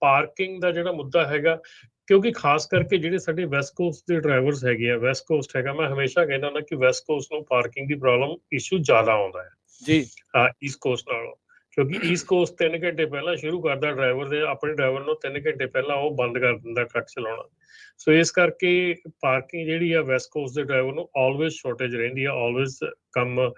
ਪਾਰਕਿੰਗ ਦਾ ਜਿਹੜਾ ਮੁੱਦਾ ਹੈਗਾ, ਕਿਉਂਕਿ ਖਾਸ ਕਰਕੇ ਜਿਹੜੇ ਸਾਡੇ ਵੈਸਟ ਕੋਸਟ ਦੇ ਡਰਾਈਵਰਸ ਹੈਗੇ ਆ, ਵੈਸਟ ਕੋਸਟ ਹੈਗਾ, ਮੈਂ ਹਮੇਸ਼ਾ ਕਹਿੰਦਾ ਹੁੰਦਾ ਕਿ ਵੈਸਟ ਕੋਸਟ ਨੂੰ ਪਾਰਕਿੰਗ ਦੀ ਪ੍ਰੋਬਲਮ ਇਸ਼ੂ ਜ਼ਿਆਦਾ ਆਉਂਦਾ ਹੈ ਜੀ ਈਸਟ ਕੋਸਟ ਨਾਲੋਂ, ਕਿਉਂਕਿ ਈਸਟ ਕੋਸਟ 3 ਘੰਟੇ ਪਹਿਲਾਂ ਸ਼ੁਰੂ ਕਰਦਾ ਡਰਾਈਵਰ ਦੇ, ਆਪਣੇ ਡਰਾਈਵਰ ਨੂੰ 3 ਘੰਟੇ ਪਹਿਲਾਂ ਉਹ ਬੰਦ ਕਰ ਦਿੰਦਾ ਟਰੱਕ ਚਲਾਉਣਾ। ਸੋ ਇਸ ਕਰਕੇ ਪਾਰਕਿੰਗ ਜਿਹੜੀ ਆ ਵੈਸਟ ਕੋਸਟ ਦੇ ਡਰਾਈਵਰ ਨੂੰ ਆਲਵੇਜ਼ ਸ਼ਾਰਟੇਜ ਰਹਿੰਦੀ ਆ, ਆਲਵੇਜ਼ ਕੰਮ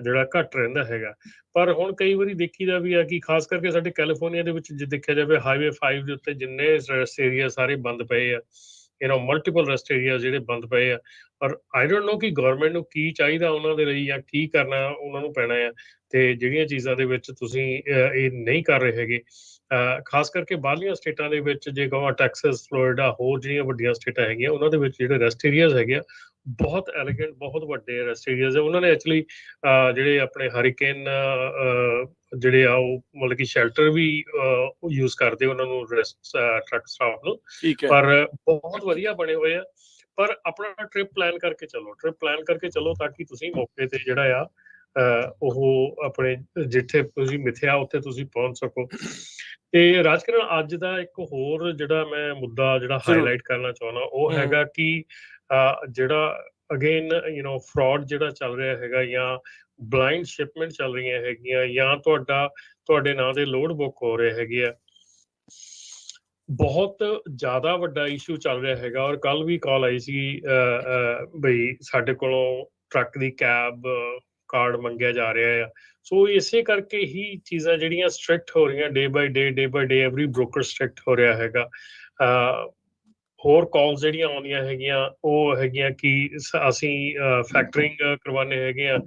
ਜਿਹੜਾ ਘੱਟ ਰਹਿੰਦਾ ਹੈਗਾ। ਪਰ ਹੁਣ ਕਈ ਵਾਰੀ ਦੇਖੀਦਾ ਵੀ ਆ ਕਿ ਖਾਸ ਕਰਕੇ ਸਾਡੇ ਕੈਲੀਫੋਰਨੀਆ ਦੇ ਵਿੱਚ ਜੇ ਦੇਖਿਆ ਜਾਵੇ ਹਾਈਵੇ 5 ਦੇ ਉੱਤੇ ਜਿੰਨੇ ਰੈਸਟ ਏਰੀਆ ਸਾਰੇ ਬੰਦ ਪਏ ਆ, ਮਲਟੀਪਲ ਰੈਸਟ ਏਰੀਆ ਜਿਹੜੇ ਬੰਦ ਪਏ ਆ। ਔਰ ਆਈ ਡੋਂਟ ਨੋ ਕਿ ਗਵਰਨਮੈਂਟ ਨੂੰ ਕੀ ਚਾਹੀਦਾ ਉਹਨਾਂ ਦੇ ਲਈ ਜਾਂ ਕੀ ਕਰਨਾ ਉਹਨਾਂ ਨੂੰ ਪੈਣਾ ਆ, ਤੇ ਜਿਹੜੀਆਂ ਚੀਜ਼ਾਂ ਦੇ ਵਿੱਚ ਤੁਸੀਂ ਇਹ ਨਹੀਂ ਕਰ ਰਹੇ ਹੈਗੇ। ਖਾਸ ਕਰਕੇ ਬਾਹਰਲੀਆਂ ਸਟੇਟਾਂ ਦੇ ਵਿੱਚ ਜੇ ਕਹਾਂ ਟੈਕਸਸ, ਫਲੋਰੀਡਾ, ਹੋਰ ਜਿਹੜੀਆਂ ਵੱਡੀਆਂ ਸਟੇਟਾਂ ਹੈਗੀਆਂ ਉਹਨਾਂ ਦੇ ਵਿੱਚ ਜਿਹੜੇ ਰੈਸਟ ਏਰੀਆਜ਼ ਹੈਗੇ ਆ ਬਹੁਤ ਐਲੀਗੈਂਟ, ਬਹੁਤ ਵੱਡੇ ਰੈਸਟ ਏਰੀਆਜ਼ ਆ। ਉਹਨਾਂ ਨੇ ਐਕਚੁਅਲੀ ਜਿਹੜੇ ਆਪਣੇ ਹਰੀਕੇਨ ਜਿਹੜੇ ਆ ਉਹ ਮਤਲਬ ਕਿ ਸ਼ੈਲਟਰ ਵੀ ਯੂਜ਼ ਕਰਦੇ ਉਹਨਾਂ ਨੂੰ ਟਰੱਕ ਸਟਾਪ ਨੂੰ, ਪਰ ਬਹੁਤ ਵਧੀਆ ਬਣੇ ਹੋਏ ਆ। ਪਰ ਆਪਣਾ ਟ੍ਰਿਪ ਪਲਾਨ ਕਰਕੇ ਚੱਲੋ, ਟ੍ਰਿਪ ਪਲਾਨ ਕਰਕੇ ਚੱਲੋ ਤਾਂ ਕਿ ਤੁਸੀਂ ਮੌਕੇ ਤੇ ਜਿਹੜਾ ਆ ਉਹ ਆਪਣੇ ਜਿੱਥੇ ਤੁਸੀਂ ਮਿਥਿਆ ਉੱਥੇ ਤੁਸੀਂ ਪਹੁੰਚ ਸਕੋ। ਤੇ ਰਾਜਕਰਨ ਅੱਜ ਦਾ ਇੱਕ ਹੋਰ ਜਿਹੜਾ ਮੈਂ ਮੁੱਦਾ ਜਿਹੜਾ ਹਾਈਲਾਈਟ ਕਰਨਾ ਚਾਹੁੰਦਾ ਉਹ ਹੈਗਾ ਕਿ ਜਿਹੜਾ ਅਗੇਨ ਫਰਾਡ ਜਿਹੜਾ ਚੱਲ ਰਿਹਾ ਹੈਗਾ, ਜਾਂ ਬਲਾਈਂਡ ਸ਼ਿਪਮੈਂਟ ਚੱਲ ਰਹੀਆਂ ਹੈਗੀਆਂ, ਜਾਂ ਤੁਹਾਡੇ ਨਾਂ ਦੇ ਲੋਡ ਬੁੱਕ ਹੋ ਰਹੇ ਹੈਗੇ ਆ, ਬਹੁਤ ਜ਼ਿਆਦਾ ਵੱਡਾ ਇਸ਼ੂ ਚੱਲ ਰਿਹਾ ਹੈਗਾ। ਔਰ ਕੱਲ ਵੀ ਕਾਲ ਆਈ ਸੀ ਬਈ ਸਾਡੇ ਕੋਲੋਂ ਟਰੱਕ ਦੀ ਕੈਬ ਕਾਰਡ ਮੰਗਿਆ ਜਾ ਰਿਹਾ ਆ। ਸੋ ਇਸੇ ਕਰਕੇ ਹੀ ਚੀਜ਼ਾਂ ਜਿਹੜੀਆਂ ਸਟ੍ਰਿਕਟ ਹੋ ਰਹੀਆਂ ਡੇ ਬਾਈ ਡੇ ਐਵਰੀ ਬ੍ਰੋਕਰ ਸਟ੍ਰਿਕਟ ਹੋ ਰਿਹਾ ਹੈਗਾ। ਹੋਰ ਕਾਲਸ ਜਿਹੜੀਆਂ ਆਉਂਦੀਆਂ ਹੈਗੀਆਂ ਉਹ ਹੈਗੀਆਂ ਕਿ ਅਸੀਂ ਫੈਕਟਰਿੰਗ ਕਰਵਾਉਂਦੇ ਹੈਗੇ ਆ।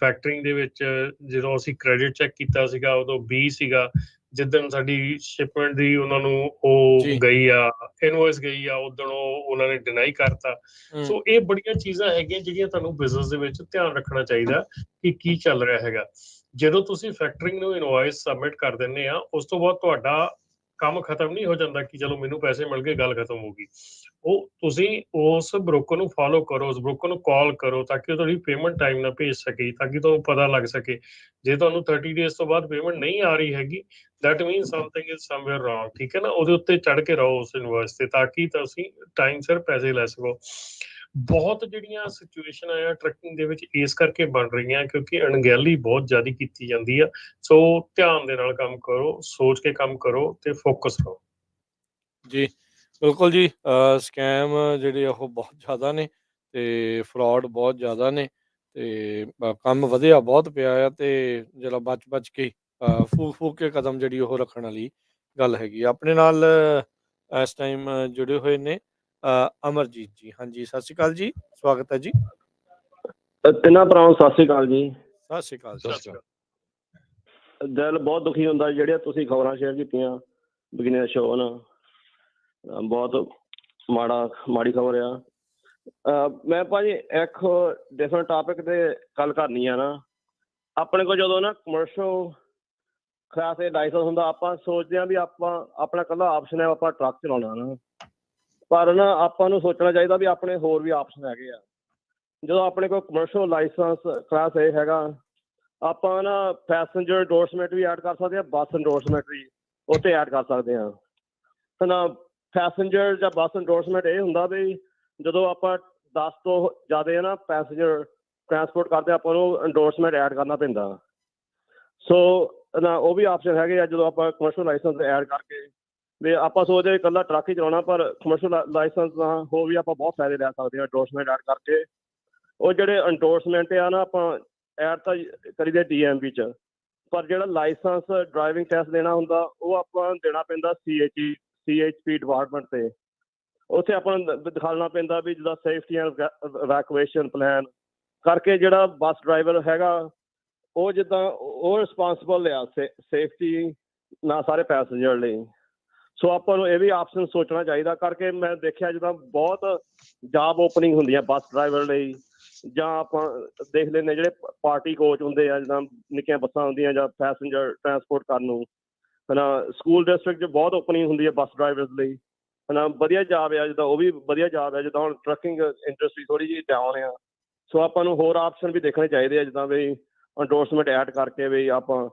ਫੈਕਟਰਿੰਗ ਦੇ ਵਿੱਚ ਜਦੋਂ ਅਸੀਂ ਕ੍ਰੈਡਿਟ ਚੈੱਕ ਕੀਤਾ ਸੀਗਾ ਉਦੋਂ B ਸੀਗਾ, ਜਿੱਦਣ ਸਾਡੀ ਸ਼ਿਪਮੈਂਟ ਦੀ ਉਹਨਾਂ ਨੂੰ ਉਹ ਗਈ ਆ, ਇਨਵੋਇਸ ਗਈ ਆ, ਉਦੋਂ ਉਹਨਾਂ ਨੇ ਡਿਨਾਈ ਕਰਤਾ। ਸੋ ਇਹ ਬੜੀਆਂ ਚੀਜ਼ਾਂ ਹੈਗੀਆਂ ਜਿਹੜੀਆਂ ਤੁਹਾਨੂੰ ਬਿਜ਼ਨਸ ਦੇ ਵਿੱਚ ਧਿਆਨ ਰੱਖਣਾ ਚਾਹੀਦਾ ਕਿ ਕੀ ਚੱਲ ਰਿਹਾ ਹੈਗਾ। ਜਦੋਂ ਤੁਸੀਂ ਫੈਕਟਰਿੰਗ ਨੂੰ ਇਨਵੋਇਸ ਸਬਮਿਟ ਕਰ ਦਿੰਦੇ ਆ, ਉਸ ਤੋਂ ਬਾਅਦ ਤੁਹਾਡਾ ਕੰਮ ਖਤਮ ਨਹੀਂ ਹੋ ਜਾਂਦਾ ਕਿ ਚਲੋ ਮੈਨੂੰ ਪੈਸੇ ਮਿਲ ਗਏ, ਗੱਲ ਖਤਮ ਹੋ ਗਈ। ਉਹ ਤੁਸੀਂ ਉਸ ਬ੍ਰੋਕਰ ਨੂੰ ਫੋਲੋ ਕਰੋ, ਉਸ ਬ੍ਰੋਕਰ ਨੂੰ ਕਾਲ ਕਰੋ ਤਾਂ ਕਿ ਉਹ ਤੁਹਾਡੀ ਪੇਮੈਂਟ ਟਾਈਮ ਨਾਲ ਭੇਜ ਸਕੇ, ਤਾਂ ਕਿ ਤੁਹਾਨੂੰ ਪਤਾ ਲੱਗ ਸਕੇ। ਜੇ ਤੁਹਾਨੂੰ 30 ਡੇਜ਼ ਤੋਂ ਬਾਅਦ ਪੇਮੈਂਟ ਨਹੀਂ ਆ ਰਹੀ ਹੈਗੀ, that mean something is somewhere wrong. ਠੀਕ ਹੈ ਨਾ, ਉਹਦੇ ਉੱਤੇ ਚੜ੍ਹ ਕੇ ਰਹੋ ਉਸ ਇਨਵੋਇਸ ਤੇ ਤਾਂ ਕਿ ਤੁਸੀਂ ਟਾਈਮ ਸਿਰ ਪੈਸੇ ਲੈ ਸਕੋ। ਬਹੁਤ ਜਿਹੜੀਆਂ ਸਿਚੁਏਸ਼ਨ ਆ ਟਰੱਕਿੰਗ ਦੇ ਵਿੱਚ ਇਸ ਕਰਕੇ ਬਣ ਰਹੀਆਂ ਕਿਉਂਕਿ ਅਣਗਹਿਲੀ ਬਹੁਤ ਜ਼ਿਆਦਾ ਕੀਤੀ ਜਾਂਦੀ ਆ। ਸੋ ਧਿਆਨ ਦੇ ਨਾਲ ਕੰਮ ਕਰੋ, ਸੋਚ ਕੇ ਕੰਮ ਕਰੋ ਤੇ ਫੋਕਸ ਰਹੋ। ਜੀ ਬਿਲਕੁਲ ਜੀ, ਸਕੈਮ ਜਿਹੜੇ ਉਹ ਬਹੁਤ ਜ਼ਿਆਦਾ ਨੇ ਤੇ ਫਰਾਡ ਬਹੁਤ ਜ਼ਿਆਦਾ ਨੇ ਤੇ ਕੰਮ ਵਧਿਆ ਬਹੁਤ ਪਿਆ ਆ ਤੇ ਜਿਹੜਾ ਬਚ ਕੇ ਫੂਕ ਫੂਕ ਕੇ ਕਦਮ ਜਿਹੜੀ ਉਹ ਰੱਖਣ ਵਾਲੀ ਗੱਲ ਹੈਗੀ ਆ। ਆਪਣੇ ਨਾਲ ਇਸ ਟਾਈਮ ਜੁੜੇ ਹੋਏ ਨੇ ਅਮਰਜੀਤ ਜੀ। ਹਾਂਜੀ, ਸਤਿ ਸ਼੍ਰੀ ਅਕਾਲ ਜੀ, ਸਵਾਗਤ ਹੈ ਜੀ। ਤਿੰਨਾਂ ਭਰਾਵਾਂ ਸਤਿ ਸ੍ਰੀ ਅਕਾਲ ਜੀ। ਸਤਿ ਸ਼੍ਰੀ ਅਕਾਲ ਜੀ। ਸਤਿ ਸ਼੍ਰੀ ਅਕਾਲ। ਦਿਲ ਬਹੁਤ ਦੁਖੀ ਹੁੰਦਾ ਜਿਹੜੀਆਂ ਤੁਸੀਂ ਖਬਰਾਂ ਸ਼ੇਅਰ ਕੀਤੀਆਂ ਬਿਗਨਰ ਸ਼ੋਅ ਨਾਲ, ਬਹੁਤ ਮਾੜੀ ਖਬਰ ਆ। ਮੈਂ ਭਾਜੀ ਇੱਕ ਡਿਫਰੈਂਟ ਟਾਪਿਕ ਤੇ ਗੱਲ ਕਰਨੀ ਆ ਨਾ। ਆਪਣੇ ਕੋਲ ਜਦੋਂ ਨਾ ਕਮਰਸ਼ੀਅਲ ਕਲਾਸ ਦੇ ਲਾਇਸੈਂਸ ਹੁੰਦਾ, ਆਪਾਂ ਸੋਚਦੇ ਹਾਂ ਵੀ ਆਪਾਂ ਆਪਣਾ ਇਕੱਲਾ ਆਪਸ਼ਨ ਹੈ ਆਪਾਂ ਟਰੱਕ ਚਲਾਉਣਾ ਨਾ, ਪਰ ਨਾ ਆਪਾਂ ਨੂੰ ਸੋਚਣਾ ਚਾਹੀਦਾ ਵੀ ਆਪਣੇ ਹੋਰ ਵੀ ਆਪਸ਼ਨ ਹੈਗੇ ਆ। ਜਦੋਂ ਆਪਣੇ ਕੋਲ ਕਮਰਸ਼ੀਅਲ ਲਾਇਸੈਂਸ ਕਲਾਸ ਇਹ ਹੈਗਾ, ਆਪਾਂ ਨਾ ਪੈਸੇਂਜਰ ਇੰਡੋਰਸਮੈਂਟ ਵੀ ਐਡ ਕਰ ਸਕਦੇ ਹਾਂ, ਬੱਸ ਇੰਡੋਰਸਮੈਂਟ ਵੀ ਉੱਥੇ ਐਡ ਕਰ ਸਕਦੇ ਹਾਂ ਹੈ ਨਾ। ਪੈਸੇਂਜਰ ਜਾਂ ਬੱਸ ਇੰਡੋਰਸਮੈਂਟ ਇਹ ਹੁੰਦਾ ਵੀ ਜਦੋਂ ਆਪਾਂ 10 ਤੋਂ ਜ਼ਿਆਦਾ ਹੈ ਨਾ ਪੈਸੇਂਜਰ ਟਰਾਂਸਪੋਰਟ ਕਰਦੇ ਆਪਾਂ ਨੂੰ ਇੰਡੋਰਸਮੈਂਟ ਐਡ ਕਰਨਾ ਪੈਂਦਾ। ਸੋ ਨਾ ਉਹ ਵੀ ਆਪਸ਼ਨ ਹੈਗੇ ਆ ਜਦੋਂ ਆਪਾਂ ਕਮਰਸ਼ੀਅਲ ਲਾਇਸੈਂਸ ਐਡ ਕਰਕੇ ਵੀ ਆਪਾਂ ਸੋਚਦੇ ਇਕੱਲਾ ਟਰੱਕ ਹੀ ਚਲਾਉਣਾ, ਪਰ ਕਮਰਸ਼ੀਅਲ ਲਾਇਸੈਂਸ ਨਾਲ ਹੋਰ ਵੀ ਆਪਾਂ ਬਹੁਤ ਫਾਇਦੇ ਲੈ ਸਕਦੇ ਹਾਂ ਇੰਡੋਰਸਮੈਂਟ ਐਡ ਕਰਕੇ। ਉਹ ਜਿਹੜੇ ਇੰਡੋਰਸਮੈਂਟ ਆ ਨਾ ਆਪਾਂ ਐਡ ਤਾਂ ਕਰੀਦੇ DMV 'ਚ, ਪਰ ਜਿਹੜਾ ਲਾਇਸੈਂਸ ਡਰਾਈਵਿੰਗ ਟੈਸਟ ਦੇਣਾ ਹੁੰਦਾ ਉਹ ਆਪਾਂ ਦੇਣਾ ਪੈਂਦਾ CHP ਡਿਪਾਰਟਮੈਂਟ 'ਤੇ। ਉੱਥੇ ਆਪਾਂ ਨੂੰ ਦਿਖਾਉਣਾ ਪੈਂਦਾ ਵੀ ਜਿੱਦਾਂ ਸੇਫਟੀ ਐਂਡ ਇਵੈਕੂਏਸ਼ਨ ਪਲਾਨ ਕਰਕੇ ਜਿਹੜਾ ਬੱਸ ਡਰਾਈਵਰ ਹੈਗਾ ਉਹ ਜਿੱਦਾਂ ਉਹ ਰਿਸਪਾਂਸਿਬਲ ਆ ਸੇਫਟੀ ਨਾਲ ਸਾਰੇ ਪੈਸੇਂਜਰ ਲਈ। ਸੋ ਆਪਾਂ ਨੂੰ ਇਹ ਵੀ ਆਪਸ਼ਨ ਸੋਚਣਾ ਚਾਹੀਦਾ ਕਰਕੇ। ਮੈਂ ਦੇਖਿਆ ਜਿੱਦਾਂ ਬਹੁਤ ਜੌਬ ਓਪਨਿੰਗ ਹੁੰਦੀਆਂ ਬੱਸ ਡਰਾਈਵਰ ਲਈ, ਜਾਂ ਆਪਾਂ ਦੇਖ ਲੈਂਦੇ ਜਿਹੜੇ ਪਾਰਟੀ ਕੋਚ ਹੁੰਦੇ ਆ ਜਿੱਦਾਂ ਨਿੱਕੀਆਂ ਬੱਸਾਂ ਹੁੰਦੀਆਂ ਜਾਂ ਪੈਸੇਂਜਰ ਟਰਾਂਸਪੋਰਟ ਕਰਨ ਨੂੰ ਹੈ ਨਾ। ਸਕੂਲ ਡਿਸਟ੍ਰਿਕਟ 'ਚ ਬਹੁਤ ਓਪਨਿੰਗ ਹੁੰਦੀ ਹੈ ਬੱਸ ਡਰਾਈਵਰਸ ਲਈ ਹੈ ਨਾ। ਵਧੀਆ ਜੌਬ ਆ ਜਿੱਦਾਂ, ਉਹ ਵੀ ਵਧੀਆ ਜੌਬ ਹੈ ਜਿੱਦਾਂ ਹੁਣ ਟਰੱਕਿੰਗ ਇੰਡਸਟਰੀ ਥੋੜ੍ਹੀ ਜਿਹੀ ਡਾਊਨ ਆ। ਸੋ ਆਪਾਂ ਨੂੰ ਹੋਰ ਆਪਸ਼ਨ ਵੀ ਦੇਖਣੇ ਚਾਹੀਦੇ ਆ ਜਿੱਦਾਂ ਵੀ ਇੰਡੋਰਸਮੈਂਟ ਐਡ ਕਰਕੇ ਵੀ ਆਪਾਂ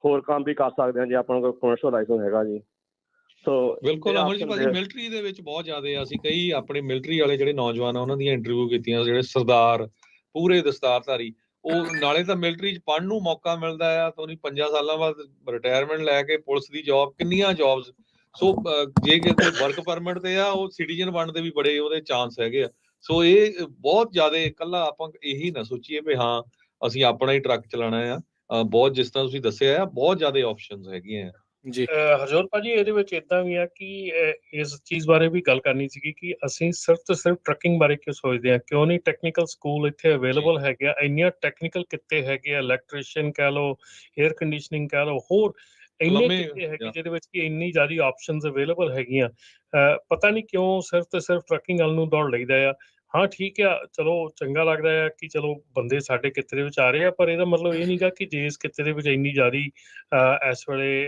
ਹੋਰ ਕੰਮ ਵੀ ਕਰ ਸਕਦੇ ਹਾਂ ਜੇ ਆਪਾਂ ਕੋਲ ਕਮਰਸ਼ੀਅਲ ਲਾਇਸੈਂਸ ਹੈਗਾ ਜੀ। ਸੋ ਬਿਲਕੁਲ ਅਮਰ ਜੀ, ਭਾਜੀ ਮਿਲਟਰੀ ਦੇ ਵਿੱਚ ਬਹੁਤ ਜ਼ਿਆਦਾ ਅਸੀਂ ਕਈ ਆਪਣੇ ਮਿਲਟਰੀ ਵਾਲੇ ਜਿਹੜੇ ਨੌਜਵਾਨ ਆ ਉਹਨਾਂ ਦੀਆਂ ਇੰਟਰਵਿਊ ਕੀਤੀਆਂ, ਜਿਹੜੇ ਸਰਦਾਰ ਪੂਰੇ ਦਸਤਾਰਧਾਰੀ, ਉਹ ਨਾਲੇ ਤਾਂ ਮਿਲਟਰੀ 'ਚ ਪੜ੍ਹਨ ਨੂੰ ਮੌਕਾ ਮਿਲਦਾ ਆ ਤਾਂ ਉਹਨੇ 5 ਸਾਲਾਂ ਬਾਅਦ ਰਿਟਾਇਰਮੈਂਟ ਲੈ ਕੇ ਪੁਲਿਸ ਦੀ ਜੌਬ, ਕਿੰਨੀਆਂ ਜੌਬਸ। ਸੋ ਜੇ ਕੋਈ ਵਰਕ ਪਰਮਿਟ ਤੇ ਆ ਉਹ ਸਿਟੀਜ਼ਨ ਬਣਨ ਦੇ ਵੀ ਬੜੇ ਉਹਦੇ ਚਾਂਸ ਹੈਗੇ ਆ। ਸੋ ਇਹ ਬਹੁਤ ਜ਼ਿਆਦਾ, ਇਕੱਲਾ ਆਪਾਂ ਇਹੀ ਨਾ ਸੋਚੀਏ ਵੀ ਹਾਂ ਅਸੀਂ ਆਪਣਾ ਹੀ ਟਰੱਕ ਚਲਾਉਣਾ ਆ। ਬਹੁਤ ਜਿਸ ਤਰ੍ਹਾਂ ਤੁਸੀਂ ਦੱਸਿਆ ਆ ਬਹੁਤ ਜ਼ਿਆਦਾ ਆਪਸ਼ਨਸ ਹੈਗੀਆਂ ਜੀ। ਹਰਜੋਤ ਭਾਜੀ ਇਹਦੇ ਵਿੱਚ ਇਦਾਂ ਵੀ ਆ ਕਿ ਇਸ ਚੀਜ਼ ਬਾਰੇ ਵੀ ਗੱਲ ਕਰਨੀ ਸੀਗੀ ਕਿ ਅਸੀਂ ਸਿਰਫ ਤੇ ਸਿਰਫ ਟਰੱਕਿੰਗ ਬਾਰੇ ਕਿਉਂ ਸੋਚਦੇ ਹਾਂ, ਕਿਉਂ ਨਹੀਂ ਟੈਕਨੀਕਲ ਸਕੂਲ ਇੱਥੇ ਅਵੇਲੇਬਲ ਹੈਗੇ ਆ। ਇੰਨੀਆਂ ਟੈਕਨੀਕਲ ਕਿੱਤੇ ਹੈਗੇ ਆ, ਇਲੈਕਟ੍ਰੀਸ਼ੀਅਨ ਕਹਿ ਲਓ, ਏਅਰ ਕੰਡੀਸ਼ਨਿੰਗ ਕਹਿ ਲਓ, ਹੋਰ ਇੰਨੇ ਕਿੱਤੇ ਹੈਗੇ ਜਿਹਦੇ ਵਿੱਚ ਕਿ ਇੰਨੀ ਜ਼ਿਆਦਾ ਆਪਸ਼ਨਸ ਅਵੇਲੇਬਲ ਹੈਗੀਆਂ। ਪਤਾ ਨਹੀਂ ਕਿਉਂ ਸਿਰਫ ਤੇ ਸਿਰਫ ਟਰੱਕਿੰਗ ਵੱਲ ਨੂੰ ਦੌੜ ਲਈਦਾ ਆ। ਹਾਂ ਠੀਕ ਆ, ਚਲੋ ਚੰਗਾ ਲੱਗਦਾ ਆ ਕਿ ਚਲੋ ਬੰਦੇ ਸਾਡੇ ਕਿੱਤੇ ਦੇ ਵਿੱਚ ਆ ਰਹੇ ਆ, ਪਰ ਇਹਦਾ ਮਤਲਬ ਇਹ ਨਹੀਂਗਾ ਕਿ ਜੇ ਇਸ ਕਿੱਤੇ ਦੇ ਵਿੱਚ ਇੰਨੀ ਜ਼ਿਆਦਾ ਇਸ ਵੇਲੇ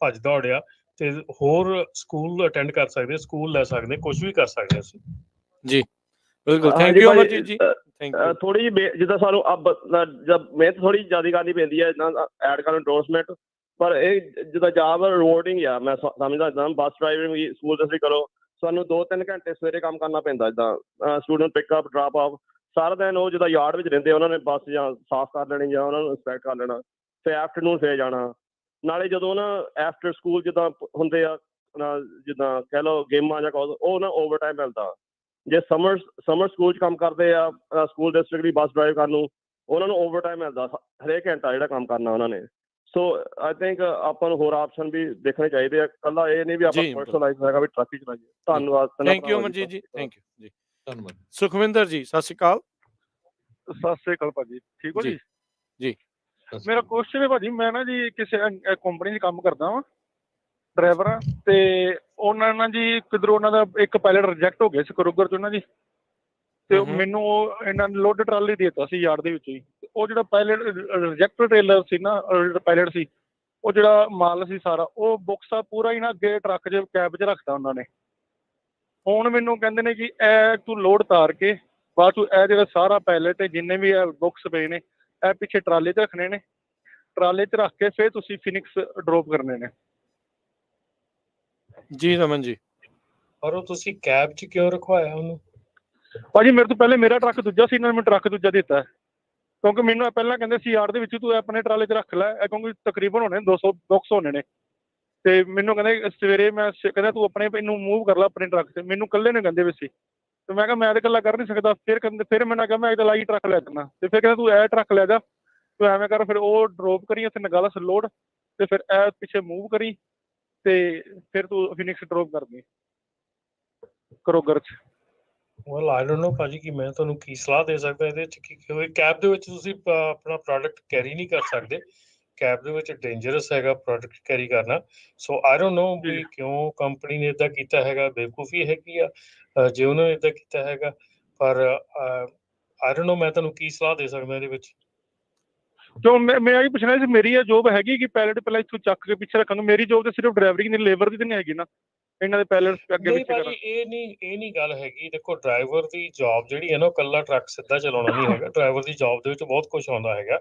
ਭੱਜ ਦੌੜ ਆ ਤੇ ਹੋਰ ਸਕੂਲ ਅਟੈਂਡ ਕਰ ਸਕਦੇ, ਸਕੂਲ ਲੈ ਸਕਦੇ, ਕੁਝ ਵੀ ਕਰ ਸਕਦੇ ਅਸੀਂ। ਜੀ ਬਿਲਕੁਲ, ਥੈਂਕ ਯੂ ਅਮਰਜੀਤ ਜੀ। Thank you. ਥੋੜੀ ਜਿਹੀ ਜਿੱਦਾਂ ਸਾਨੂੰ ਮਿਹਨਤ ਥੋੜੀ ਜ਼ਿਆਦਾ ਕਰਨੀ ਪੈਂਦੀ ਹੈ ਜਿੱਦਾਂ ਐਡ ਕਰਨ ਇੰਡੋਰਸਮੈਂਟ, ਪਰ ਇਹ ਜਿੱਦਾਂ ਜੌਬ ਰਿਵਾਰਡਿੰਗ ਆ। ਮੈਂ ਸਮਝਦਾ ਜਿੱਦਾਂ ਬੱਸ ਡਰਾਈਵਿੰਗ ਵੀ ਸਕੂਲ ਤੁਸੀਂ ਕਰੋ, ਸਾਨੂੰ 2-3 ਘੰਟੇ ਸਵੇਰੇ ਕੰਮ ਕਰਨਾ ਪੈਂਦਾ ਜਿੱਦਾਂ ਸਟੂਡੈਂਟ ਪਿਕਅਪ ਡਰਾਪ ਆਫ। ਸਾਰਾ ਦਿਨ ਉਹ ਜਿੱਦਾਂ ਯਾਰਡ ਵਿੱਚ ਰਹਿੰਦੇ, ਉਹਨਾਂ ਨੇ ਬੱਸ ਜਾਂ ਸਾਫ਼ ਕਰ ਲੈਣੀ ਜਾਂ ਉਹਨਾਂ ਨੂੰ ਇੰਸਪੈਕਟ ਕਰ ਲੈਣਾ, ਫਿਰ ਆਫਟਰਨੂਨ ਫੇਰ ਜਾਣਾ। ਨਾਲੇ ਜਦੋਂ ਨਾ ਆਫਟਰ ਸਕੂਲ ਜਿੱਦਾਂ ਹੁੰਦੇ ਆ ਜਿੱਦਾਂ ਕਹਿ ਲਓ ਗੇਮਾਂ ਜਾਂ ਕੁਝ, ਉਹ ਨਾ ਓਵਰ ਟਾਈਮ ਮਿਲਦਾ। ਜੇ ਸਮਰ ਸਕੂਲ 'ਚ ਕੰਮ ਕਰਦੇ ਆ ਸਕੂਲ ਡਿਸਟ੍ਰਿਕਟ ਦੀ ਬੱਸ ਡਰਾਈਵ ਕਰਨ ਨੂੰ, ਉਹਨਾਂ ਨੂੰ ਓਵਰ ਟਾਈਮ ਮਿਲਦਾ ਹਰੇਕ ਘੰਟਾ ਜਿਹੜਾ ਕੰਮ ਕਰਨਾ ਉਹਨਾਂ ਨੇ। ਸੋ ਆਈ ਥਿੰਕ ਆਪਾਂ ਨੂੰ ਹੋਰ ਆਪਸ਼ਨ ਵੀ ਦੇਖਣੇ ਚਾਹੀਦੇ ਆ, ਇਕੱਲਾ ਇਹ ਨਹੀਂ ਵੀ ਆਪਾਂ ਕਮਰਸ਼ੀਅਲ ਲਾਇਸੈਂਸ ਹੈਗਾ ਵੀ ਟਰੱਕ ਹੀ ਚਲਾਈਏ। ਧੰਨਵਾਦ। ਥੈਂਕ ਯੂ ਅਮਰਜੀਤ ਜੀ। ਥੈਂਕ ਯੂ ਜੀ। ਧੰਨਵਾਦ। ਸੁਖਵਿੰਦਰ ਜੀ, ਸਤਿ ਸ਼੍ਰੀ ਅਕਾਲ। ਸਤਿ ਸ੍ਰੀ ਅਕਾਲ ਭਾਜੀ, ਠੀਕ ਹੋ ਜੀ? ਜੀ। ਮੇਰਾ ਕੁਐਸਚਨ ਹੈ ਭਾਜੀ, ਮੈਂ ਨਾ ਜੀ ਕਿਸੇ ਕੰਪਨੀ 'ਚ ਕੰਮ ਕਰਦਾ ਵਾਂ, ਡਰਾਈਵਰ ਆ, ਤੇ ਉਹਨਾਂ ਨਾਲ ਜੀ ਕਿਧਰੋਂ ਉਹਨਾਂ ਦਾ ਇੱਕ ਪਾਇਲਟ ਰਿਜੈਕਟ ਹੋ ਗਿਆ ਸੀ ਕਰੂਗਰ 'ਚ ਉਹਨਾਂ ਦੀ, ਤੇ ਮੈਨੂੰ ਉਹ ਇਹਨਾਂ ਨੇ ਲੋਡ ਟਰਾਲੀ ਦੇ ਦਿੱਤਾ ਸੀ ਯਾਰਡ ਦੇ ਵਿੱਚ ਹੀ। ਉਹ ਜਿਹੜਾ ਪਾਇਲਟ ਰਿਜੈਕਟ ਟ੍ਰੇਲਰ ਸੀ ਨਾ, ਪਾਇਲਟ ਸੀ, ਉਹ ਜਿਹੜਾ ਮਾਲ ਸੀ ਸਾਰਾ ਉਹ ਬੁਕਸਾ ਪੂਰਾ ਹੀ ਨਾ ਅੱਗੇ ਟਰੱਕ 'ਚ ਕੈਬ 'ਚ ਰੱਖਤਾ ਉਹਨਾਂ ਨੇ। ਹੁਣ ਮੈਨੂੰ ਕਹਿੰਦੇ ਨੇ ਕਿ ਇਹ ਤੂੰ ਲੋਡ ਤਾਰ ਕੇ ਬਾਅਦ 'ਚ ਇਹ ਜਿਹੜਾ ਸਾਰਾ ਪਾਇਲਟ ਜਿੰਨੇ ਵੀ ਬੁੱਕਸ ਪਏ ਨੇ ਇਹ ਪਿੱਛੇ ਟਰਾਲੇ 'ਚ ਰੱਖਣੇ ਨੇ, ਟਰਾਲੇ 'ਚ ਰੱਖ ਕੇ ਫਿਰ ਤੁਸੀਂ ਫਿਨਿਕਸ ਡਰੋਪ ਕਰਨੇ ਨੇ। ਜੀ ਰਮਨ ਜੀ। ਪਰ ਉਹ ਤੁਸੀਂ ਕੈਬ 'ਚ ਕਿਉਂ ਰਖਵਾਇਆ ਉਹਨੂੰ? ਭਾਜੀ ਮੇਰੇ ਤੋਂ ਪਹਿਲੇ ਮੇਰਾ ਟਰੱਕ ਦੂਜਾ ਸੀ, ਇਹਨਾਂ ਨੇ ਮੈਨੂੰ ਟਰੱਕ ਦੂਜਾ ਦਿੱਤਾ, ਕਿਉਂਕਿ ਮੈਨੂੰ ਪਹਿਲਾਂ ਕਹਿੰਦੇ ਸੀ ਯਾਰ ਦੇ ਵਿੱਚ ਤੂੰ ਆਪਣੇ ਟਰਾਲੇ 'ਚ ਰੱਖ ਲੈ, ਕਿਉਂਕਿ ਤਕਰੀਬਨ ਹੋਣੇ 200 ਹੋਣੇ ਨੇ। ਤੇ ਮੈਨੂੰ ਕਹਿੰਦੇ ਸਵੇਰੇ ਕਹਿੰਦਾ ਤੂੰ ਆਪਣੇ ਇਹਨੂੰ ਮੂਵ ਕਰ ਲੈ ਆਪਣੇ ਟਰੱਕ 'ਤੇ, ਮੈਨੂੰ ਇਕੱਲੇ ਨੇ ਕਹਿੰਦੇ ਵੀ ਸੀ। ਤੇ ਮੈਂ ਕਿਹਾ ਮੈਂ ਤਾਂ ਇਕੱਲਾ ਕਰ ਨਹੀਂ ਸਕਦਾ। ਫਿਰ ਮੈਨੂੰ ਕਿਹਾ ਮੈਂ ਇਹਦਾ ਹੀ ਟਰੱਕ ਲੈ ਜਾਣਾ। ਤੇ ਫਿਰ ਕਹਿੰਦਾ ਤੂੰ ਇਹ ਟਰੱਕ ਲੈ ਜਾ, ਤੂੰ ਐਵੇਂ ਕਰ, ਫਿਰ ਉਹ ਡਰੋਪ ਕਰੀ ਉੱਥੇ ਨਗਾਲਾ ਲੋਡ, ਤੇ ਫਿਰ ਇਹ ਪਿੱਛੇ ਮੂਵ ਕਰੀ, ਤੇ ਫਿਰ ਤੂੰ ਫਿਨਿਕਸ ਡਰੋਪ ਕਰਦੀ ਕਰੋਗਰ 'ਚ। ਵੈਲ ਆਈ ਡੋਂਟ ਨੋ ਭਾਜੀ ਕਿ ਮੈਂ ਤੁਹਾਨੂੰ ਕੀ ਸਲਾਹ ਦੇ ਸਕਦਾ ਇਹਦੇ 'ਚ, ਕਿ ਕੈਬ ਦੇ ਵਿੱਚ ਤੁਸੀਂ ਆਪਣਾ ਪ੍ਰੋਡਕਟ ਕੈਰੀ ਨਹੀਂ ਕਰ ਸਕਦੇ। ਕੈਬ ਦੇ ਵਿੱਚ ਡੇਂਜਰਸ ਹੈਗਾ ਪ੍ਰੋਡਕਟ ਕੈਰੀ ਕਰਨਾ। ਸੋ ਆਈ ਡੋਂਟ ਨੋ ਵੀ ਕਿਉਂ ਕੰਪਨੀ ਨੇ ਇੱਦਾਂ ਕੀਤਾ ਹੈਗਾ, ਬੇਵਕੂਫੀ ਹੈਗੀ ਆ ਜੇ ਉਹਨਾਂ ਨੇ ਇੱਦਾਂ ਕੀਤਾ ਹੈਗਾ। ਪਰ ਆਈ ਡੋਂਟ ਨੋ ਮੈਂ ਤੁਹਾਨੂੰ ਕੀ ਸਲਾਹ ਦੇ ਸਕਦਾ ਇਹਦੇ ਵਿੱਚ। ਜੋ ਮੈਂ ਇਹੀ ਪੁੱਛਣਾ ਸੀ, ਮੇਰੀ ਇਹ ਜੋਬ ਹੈਗੀ ਕਿ ਪੈਲਟ ਪਹਿਲਾਂ ਇੱਥੋਂ ਚੱਕ ਕੇ ਪਿੱਛੇ ਰੱਖਾਂਗੇ? ਮੇਰੀ ਜੋਬ ਤੇ ਸਿਰਫ ਡਰਾਈਵਰਿੰਗ ਦੀ, ਲੇਬਰ ਦੀ ਤਾਂ ਨਹੀਂ ਹੈਗੀ ਨਾ, ਇਹਨਾਂ ਦੇ ਪੈਲਟ ਅੱਗੇ ਨਹੀਂ ਪਿੱਛੇ ਭਾਜੀ, ਇਹ ਨਹੀਂ ਗੱਲ ਹੈਗੀ। ਦੇਖੋ ਡਰਾਈਵਰ ਦੀ ਜੌਬ ਜਿਹੜੀ ਹੈ ਨਾ, ਉਹ ਇਕੱਲਾ ਟਰੱਕ ਸਿੱਧਾ ਚਲਾਉਣਾ ਨਹੀਂ ਹੈਗਾ। ਡਰਾਈਵਰ ਦੀ ਜੌਬ ਦੇ ਵਿੱਚ ਬਹੁਤ ਕੁਝ ਆਉਂਦਾ ਹੈਗਾ।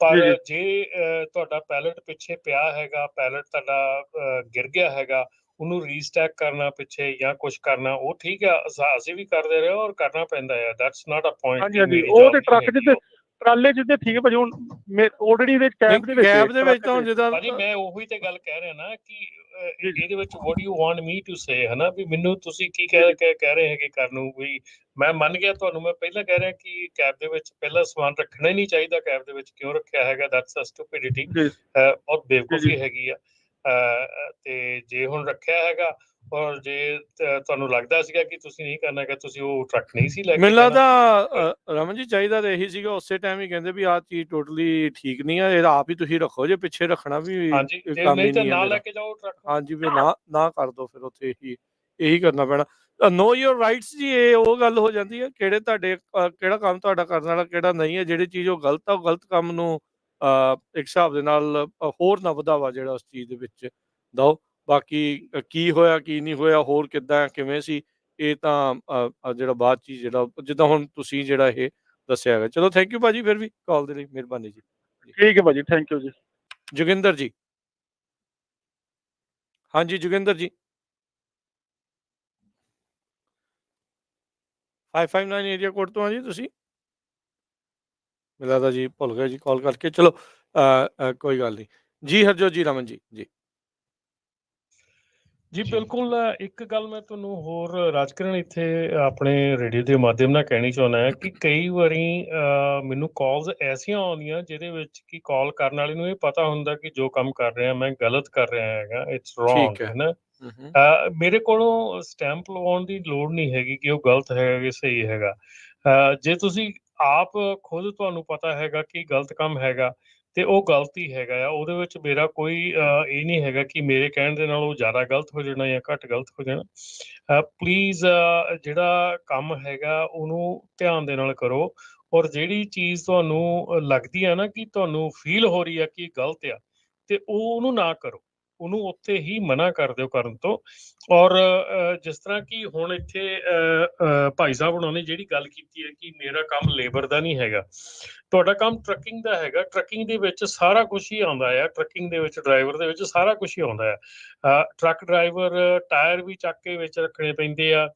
ਪਰ ਜੇ ਤੁਹਾਡਾ ਪੈਲਟ ਪਿੱਛੇ ਪਿਆ ਹੈਗਾ, ਪੈਲਟ ਤੁਹਾਡਾ ਗਿਰ ਗਿਆ ਹੈਗਾ, ਉਹਨੂੰ ਰੀਸਟੈਕ ਕਰਨਾ ਪਿੱਛੇ ਜਾਂ ਕੁਝ ਕਰਨਾ, ਉਹ ਠੀਕ ਆ, ਅਸੀਂ ਵੀ ਕਰਦੇ ਰਹੇ ਔਰ ਕਰਨਾ ਪੈਂਦਾ ਹੈ। That's not a point. ਹਾਂਜੀ ਹਾਂਜੀ, ਉਹ ਤੇ ਟਰੱਕ 'ਚ ਟਰਾਲੇ 'ਚ ਤੇ ਠੀਕ ਹੈ ਭਾਜੀ। ਹੁਣ ਆਲਰੇਡੀ ਇਹਦੇ ਕੈਬ ਦੇ ਵਿੱਚ ਤਾਂ ਜਿੱਦਾਂ ਭਾਜੀ ਮੈਂ ਉਹੀ ਤੇ ਗੱਲ ਕਹਿ ਰਿਹਾ ਨਾ ਕਿ ਇਹਦੇ ਵਿੱਚ what you want me to say, ਹਨਾ ਵੀ ਮੈਨੂੰ ਤੁਸੀਂ ਕੀ ਕਹਿ ਰਹੇ ਹੈਗੇ ਕਰਨ ਨੂੰ। ਵੀ ਮੈਂ ਮੰਨ ਗਿਆ ਤੁਹਾਨੂੰ, ਮੈਂ ਪਹਿਲਾਂ ਕਹਿ ਰਿਹਾ ਕਿ ਕੈਬ ਦੇ ਵਿੱਚ ਪਹਿਲਾਂ ਸਮਾਨ ਰੱਖਣਾ ਹੀ ਨਹੀਂ ਚਾਹੀਦਾ। ਕੈਬ ਦੇ ਵਿੱਚ ਕਿਉਂ ਰੱਖਿਆ ਹੈਗਾ, ਦੈਟਸ ਅ ਸਟੂਪਿਡਿਟੀ, ਬਹੁਤ ਬੇਵਕੂਫੀ ਹੈਗੀ ਆ। ਤੇ ਜੇ ਹੁਣ ਰੱਖਿਆ ਹੈਗਾ ਔਰ ਜੇ ਤੁਹਾਨੂੰ ਲੱਗਦਾ ਸੀਗਾ ਕਿ ਤੁਸੀਂ ਨਹੀਂ ਕਰਨਾ ਹੈਗਾ, ਤੁਸੀਂ ਉਹ ਟਰੱਕ ਨਹੀਂ ਸੀ ਲੈ ਕੇ ਮੈਨੂੰ ਲੱਗਦਾ ਰਮਨ ਜੀ ਚਾਹੀਦਾ ਤਾਂ ਇਹੀ ਸੀਗਾ, ਉਸੇ ਟਾਈਮ ਹੀ ਕਹਿੰਦੇ ਵੀ ਆਹ ਚੀਜ਼ ਟੋਟਲੀ ਠੀਕ ਨਹੀਂ ਆ, ਇਹਦਾ ਆਪ ਹੀ ਤੁਸੀਂ ਰੱਖੋ, ਜੇ ਪਿੱਛੇ ਰੱਖਣਾ ਵੀ ਹਾਂਜੀ, ਕੰਮ ਹੀ ਨਹੀਂ ਤਾਂ ਨਹੀਂ ਨਾ ਹੈ ਲੈ ਮੇਰਾ। ਕੇ ਜਾਓ ਟਰੱਕ। ਹਾਂਜੀ, ਵੀ ਨਾ ਕਰ ਦੋ, ਫਿਰ ਉੱਥੇ ਇਹੀ ਕਰਨਾ ਪੈਣਾ। ਨੋ ਯੋਰ ਰਾਈਟਸ ਜੀ, ਇਹ ਉਹ ਗੱਲ ਹੋ ਜਾਂਦੀ ਹੈ ਕਿਹੜੇ ਤੁਹਾਡੇ ਕਿਹੜਾ ਕੰਮ ਤੁਹਾਡਾ ਕਰਨ ਵਾਲਾ, ਕਿਹੜਾ ਨਹੀਂ ਹੈ। ਜਿਹੜੀ ਚੀਜ਼ ਉਹ ਗਲਤ ਆ, ਉਹ ਗਲਤ ਕੰਮ ਨੂੰ ਇੱਕ ਹਿਸਾਬ ਦੇ ਨਾਲ ਹੋਰ ਨਾ ਵਧਾਵਾ ਜਿਹੜਾ ਉਸ ਚੀਜ਼ ਦੇ ਵਿੱਚ ਦਓ। ਬਾਕੀ ਕੀ ਹੋਇਆ ਕੀ ਨਹੀਂ ਹੋਇਆ, ਹੋਰ ਕਿੱਦਾਂ ਕਿਵੇਂ ਸੀ, ਇਹ ਤਾਂ ਜਿਹੜਾ ਬਾਅਦ 'ਚ ਜਿਹੜਾ ਜਿੱਦਾਂ ਹੁਣ ਤੁਸੀਂ ਜਿਹੜਾ ਇਹ ਦੱਸਿਆ ਹੈਗਾ। ਚਲੋ ਥੈਂਕ ਯੂ ਭਾਜੀ, ਫਿਰ ਵੀ ਕਾਲ ਦੇ ਲਈ ਮਿਹਰਬਾਨੀ ਜੀ। ਠੀਕ ਹੈ ਭਾਜੀ, ਥੈਂਕ ਯੂ ਜੀ। ਜੋਗਿੰਦਰ ਜੀ, ਹਾਂਜੀ ਜੋਗਿੰਦਰ ਜੀ, 559 ਏਰੀਆ ਕੋਡ ਤੋਂ ਆ ਜੀ ਤੁਸੀਂ? ਮੈਨੂੰ ਲੱਗਦਾ ਜੀ ਭੁੱਲ ਗਏ ਜੀ ਕਾਲ ਕਰਕੇ। ਚਲੋ ਕੋਈ ਗੱਲ ਨਹੀਂ ਜੀ। ਹਰਜੋਤ ਜੀ, ਰਮਨ ਜੀ। ਜੀ ਬਿਲਕੁਲ। ਇੱਕ ਗੱਲ ਮੈਂ ਤੁਹਾਨੂੰ ਹੋਰ ਰਾਜਕਿਰਨ ਇੱਥੇ ਆਪਣੇ ਰੇਡੀਓ ਦੇ ਮਾਧਿਅਮ ਨਾਲ ਕਹਿਣੀ ਚਾਹੁੰਦਾ ਹਾਂ ਕਿ ਕਈ ਵਾਰੀ ਮੈਨੂੰ ਕਾਲਸ ਐਸੀਆਂ ਆਉਂਦੀਆਂ ਜਿਹਦੇ ਵਿੱਚ ਕਿ ਕਾਲ ਕਰਨ ਵਾਲੇ ਨੂੰ ਇਹ ਪਤਾ ਹੁੰਦਾ ਕਿ ਜੋ ਕੰਮ ਕਰ ਰਿਹਾ ਮੈਂ ਗਲਤ ਕਰ ਰਿਹਾ ਹੈਗਾ, ਇਟਸ ਰੋਂਗ, ਹੈ ਨਾ। ਮੇਰੇ ਕੋਲੋਂ ਸਟੈਂਪ ਲਵਾਉਣ ਦੀ ਲੋੜ ਨਹੀਂ ਹੈਗੀ ਕਿ ਉਹ ਗਲਤ ਹੈਗਾ ਕਿ ਸਹੀ ਹੈਗਾ। ਜੇ ਤੁਸੀਂ ਆਪ ਖੁਦ ਤੁਹਾਨੂੰ ਪਤਾ ਹੈਗਾ ਕਿ ਗਲਤ ਕੰਮ ਹੈਗਾ ਤੇ ਉਹ ਗਲਤੀ ਹੈਗਾ ਆ, ਉਹਦੇ ਵਿੱਚ ਮੇਰਾ ਕੋਈ ਇਹ ਨਹੀਂ ਹੈਗਾ ਕਿ ਮੇਰੇ ਕਹਿਣ ਦੇ ਨਾਲ ਉਹ ਜ਼ਿਆਦਾ ਗਲਤ ਹੋ ਜਾਣਾ ਜਾਂ ਘੱਟ ਗਲਤ ਹੋ ਜਾਣਾ। ਪਲੀਜ਼ ਜਿਹੜਾ ਕੰਮ ਹੈਗਾ ਉਹਨੂੰ ਧਿਆਨ ਦੇ ਨਾਲ ਕਰੋ, ਔਰ ਜਿਹੜੀ ਚੀਜ਼ ਤੁਹਾਨੂੰ ਲੱਗਦੀ ਆ ਨਾ ਕਿ ਤੁਹਾਨੂੰ ਫੀਲ ਹੋ ਰਹੀ ਆ ਕਿ ਗਲਤ ਆ, ਤੇ ਉਹਨੂੰ ਨਾ ਕਰੋ, ਉਹਨੂੰ ਉੱਥੇ ਹੀ ਮਨਾ ਕਰ ਦਿਓ ਕਰਨ ਤੋਂ। ਔਰ ਜਿਸ ਤਰ੍ਹਾਂ ਕਿ ਹੁਣ ਇੱਥੇ ਭਾਈ ਸਾਹਿਬ ਉਹਨਾਂ ਨੇ ਜਿਹੜੀ ਗੱਲ ਕੀਤੀ ਹੈ ਕਿ ਮੇਰਾ ਕੰਮ ਲੇਬਰ ਦਾ ਨਹੀਂ ਹੈਗਾ, ਤੁਹਾਡਾ ਕੰਮ ਟਰੱਕਿੰਗ ਦਾ ਹੈਗਾ। ਟਰੱਕਿੰਗ ਦੇ ਵਿੱਚ ਸਾਰਾ ਕੁਝ ਹੀ ਆਉਂਦਾ ਆ, ਟਰੱਕਿੰਗ ਦੇ ਵਿੱਚ ਡਰਾਈਵਰ ਦੇ ਵਿੱਚ ਸਾਰਾ ਕੁਝ ਹੀ ਆਉਂਦਾ ਆ। ਟਰੱਕ ਡਰਾਈਵਰ ਟਾਇਰ ਵੀ ਚੱਕ ਕੇ ਵਿੱਚ ਰੱਖਣੇ ਪੈਂਦੇ ਆ,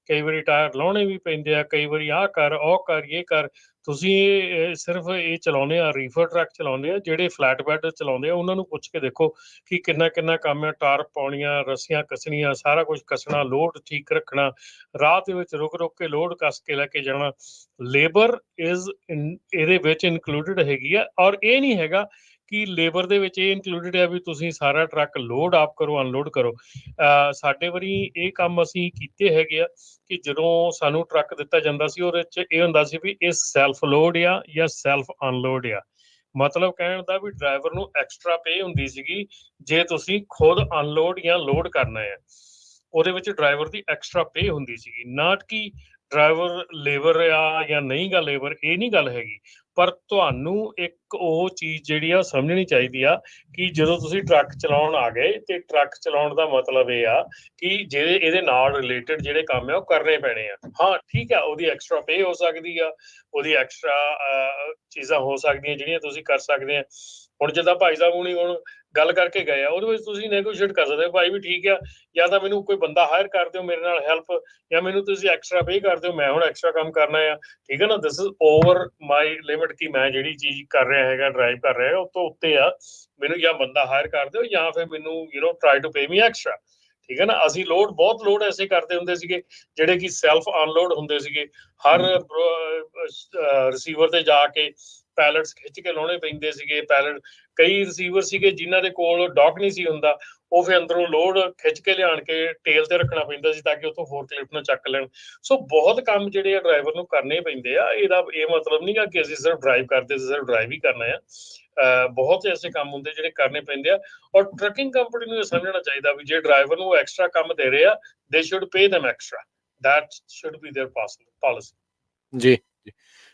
ਕਈ ਵਾਰੀ ਟਾਇਰ ਲਾਉਣੇ ਵੀ ਪੈਂਦੇ ਆ, ਕਈ ਵਾਰੀ ਆਹ ਕਰ ਉਹ ਕਰ ਇਹ ਕਰ। ਤੁਸੀਂ ਸਿਰਫ ਇਹ ਚਲਾਉਂਦੇ ਆ, ਰੀਫਰ ਟਰੱਕ ਚਲਾਉਂਦੇ ਆ, ਜਿਹੜੇ ਫਲੈਟ ਬੈਡ ਚਲਾਉਂਦੇ ਆ ਉਹਨਾਂ ਨੂੰ ਪੁੱਛ ਕੇ ਦੇਖੋ ਕਿ ਕਿੰਨਾ ਕੰਮ ਹੈ। ਟਾਰਪ ਪਾਉਣੀਆਂ, ਰੱਸੀਆਂ ਕੱਸਣੀਆਂ, ਸਾਰਾ ਕੁਝ ਕੱਸਣਾ, ਲੋਡ ਠੀਕ ਰੱਖਣਾ, ਰਾਹ ਦੇ ਵਿੱਚ ਰੁਕ ਕੇ ਲੋਡ ਕੱਸ ਕੇ ਲੈ ਕੇ ਜਾਣਾ। ਲੇਬਰ ਇਹਦੇ ਵਿੱਚ ਇਨਕਲੂਡਡ ਹੈਗੀ ਆ। ਔਰ ਇਹ ਨਹੀਂ ਹੈਗਾ ਕਿ ਲੇਬਰ ਦੇ ਵਿੱਚ ਇਹ ਇਨਕਲੂਡਡ ਹੈ ਵੀ ਤੁਸੀਂ ਸਾਰਾ ਟਰੱਕ ਲੋਡ ਆਪ ਕਰੋ ਅਨਲੋਡ ਕਰੋ। ਸਾਡੇ ਵਾਰੀ ਇਹ ਕੰਮ ਅਸੀਂ ਕੀਤੇ ਹੈਗੇ ਆ ਕਿ ਜਦੋਂ ਸਾਨੂੰ ਟਰੱਕ ਦਿੱਤਾ ਜਾਂਦਾ ਸੀ ਉਹਦੇ 'ਚ ਇਹ ਹੁੰਦਾ ਸੀ ਵੀ ਇਹ ਸੈਲਫ ਲੋਡ ਆ ਜਾਂ ਸੈਲਫ ਅਨਲੋਡ ਆ। ਮਤਲਬ ਕਹਿਣ ਦਾ ਵੀ ਡਰਾਈਵਰ ਨੂੰ ਐਕਸਟਰਾ ਪੇ ਹੁੰਦੀ ਸੀਗੀ ਜੇ ਤੁਸੀਂ ਖੁਦ ਅਨਲੋਡ ਜਾਂ ਲੋਡ ਕਰਨਾ ਹੈ, ਉਹਦੇ ਵਿੱਚ ਡਰਾਈਵਰ ਦੀ ਐਕਸਟਰਾ ਪੇ ਹੁੰਦੀ ਸੀਗੀ। ਨਾਟ ਕਿ ਡਰਾਈਵਰ ਲੇਬਰ ਆ ਜਾਂ ਨਹੀਂ ਗਾ ਲੇਬਰ, ਇਹ ਨਹੀਂ ਗੱਲ ਹੈਗੀ। ਪਰ ਤੁਹਾਨੂੰ ਇੱਕ ਉਹ ਚੀਜ਼ ਜਿਹੜੀ ਆ ਸਮਝਣੀ ਚਾਹੀਦੀ ਆ ਕਿ ਜਦੋਂ ਤੁਸੀਂ ਟਰੱਕ ਚਲਾਉਣ ਆ ਗਏ ਤੇ ਟਰੱਕ ਚਲਾਉਣ ਦਾ ਮਤਲਬ ਇਹ ਆ ਕਿ ਜਿਹੜੇ ਇਹਦੇ ਨਾਲ ਰਿਲੇਟਡ ਜਿਹੜੇ ਕੰਮ ਆ ਉਹ ਕਰਨੇ ਪੈਣੇ ਆ। ਹਾਂ ਠੀਕ ਆ, ਉਹਦੀ ਐਕਸਟਰਾ ਪੇ ਹੋ ਸਕਦੀ ਆ, ਉਹਦੀ ਐਕਸਟਰਾ ਚੀਜ਼ਾਂ ਹੋ ਸਕਦੀਆਂ ਜਿਹੜੀਆਂ ਤੁਸੀਂ ਕਰ ਸਕਦੇ ਆ, ਹੁਣ ਜਿੱਦਾਂ ਭਾਈ ਸਾਹਿਬ ਹੁਣੀ ਹੁਣ ਗੱਲ ਕਰਕੇ ਗਏ ਆ, ਉਹਦੇ ਵਿੱਚ ਤੁਸੀਂ ਨੈਗੋਸ਼ੀਏਟ ਕਰ ਸਕਦੇ ਹੋ, ਭਾਈ ਵੀ ਠੀਕ ਆ, ਜਾਂ ਤਾਂ ਮੈਨੂੰ ਕੋਈ ਬੰਦਾ ਹਾਇਰ ਕਰ ਦਿਓ ਮੇਰੇ ਨਾਲ ਹੈਲਪ, ਜਾਂ ਮੈਨੂੰ ਤੁਸੀਂ ਐਕਸਟਰਾ ਪੇ ਕਰ ਦਿਓ, ਮੈਂ ਹੁਣ ਐਕਸਟਰਾ ਕੰਮ ਕਰਨਾ ਆ, ਠੀਕ ਹੈ ਨਾ। This is over my limit ਕਿ ਮੈਂ ਜਿਹੜੀ ਚੀਜ਼ ਕਰ ਰਿਹਾ ਹੈਗਾ, ਡਰਾਈਵ ਕਰ ਰਿਹਾ ਉਹ ਤੋਂ ਉੱਤੇ ਆ, ਮੈਨੂੰ ਜਾਂ ਬੰਦਾ ਹਾਇਰ ਕਰ ਦਿਓ ਜਾਂ ਫਿਰ ਮੈਨੂੰ try to pay me extra, ਠੀਕ ਹੈ ਨਾ। ਅਸੀਂ ਬਹੁਤ ਲੋਡ ਐਸੇ ਕਰਦੇ ਹੁੰਦੇ ਸੀਗੇ ਜਿਹੜੇ ਕਿ ਸੈਲਫ ਅਨਲੋਡ ਹੁੰਦੇ ਸੀਗੇ, ਹਰ ਰਿਸੀਵਰ ਤੇ ਜਾ ਕੇ ਪੈਲਟਸ ਖਿੱਚ ਕੇ ਲਾਉਣੇ ਪੈਂਦੇ ਸੀਗੇ। ਕਈ ਰਿਸੀਵਰ ਸੀਗੇ ਜਿਨ੍ਹਾਂ ਦੇ ਕੋਲ ਡੌਕ ਨਹੀਂ ਸੀ ਹੁੰਦਾ, ਉਹ ਫਿਰ ਅੰਦਰੋਂ ਲੋਡ ਖਿੱਚ ਕੇ ਲਿਆਣ ਕੇ ਟੇਲ ਤੇ ਰੱਖਣਾ ਪੈਂਦਾ ਸੀ ਤਾਂ ਕਿ ਉੱਥੋਂ ਫੋਰਕਲਿਫਟ ਨੂੰ ਚੱਕ ਲੈਣ। ਸੋ ਬਹੁਤ ਕੰਮ ਜਿਹੜੇ ਆ ਡਰਾਈਵਰ ਨੂੰ ਕਰਨੇ ਪੈਂਦੇ ਆ। ਇਹਦਾ ਇਹ ਮਤਲਬ ਨਹੀਂ ਗਾ ਕਿ ਅਸੀਂ ਸਿਰਫ ਡਰਾਈਵ ਕਰਦੇ ਸਿਰਫ ਡਰਾਈਵ ਹੀ ਕਰਨਾ ਆ। ਬਹੁਤ ਐਸੇ ਕੰਮ ਹੁੰਦੇ ਜਿਹੜੇ ਕਰਨੇ ਪੈਂਦੇ ਆ, ਔਰ ਟਰੱਕਿੰਗ ਕੰਪਨੀ ਨੂੰ ਇਹ ਸਮਝਣਾ ਚਾਹੀਦਾ ਵੀ ਜੇ ਡਰਾਈਵਰ ਨੂੰ ਐਕਸਟਰਾ ਕੰਮ ਦੇ ਰਹੇ ਆ, ਦੇ should pay them extra, that should be their policy। ਜੀ ਜੀ,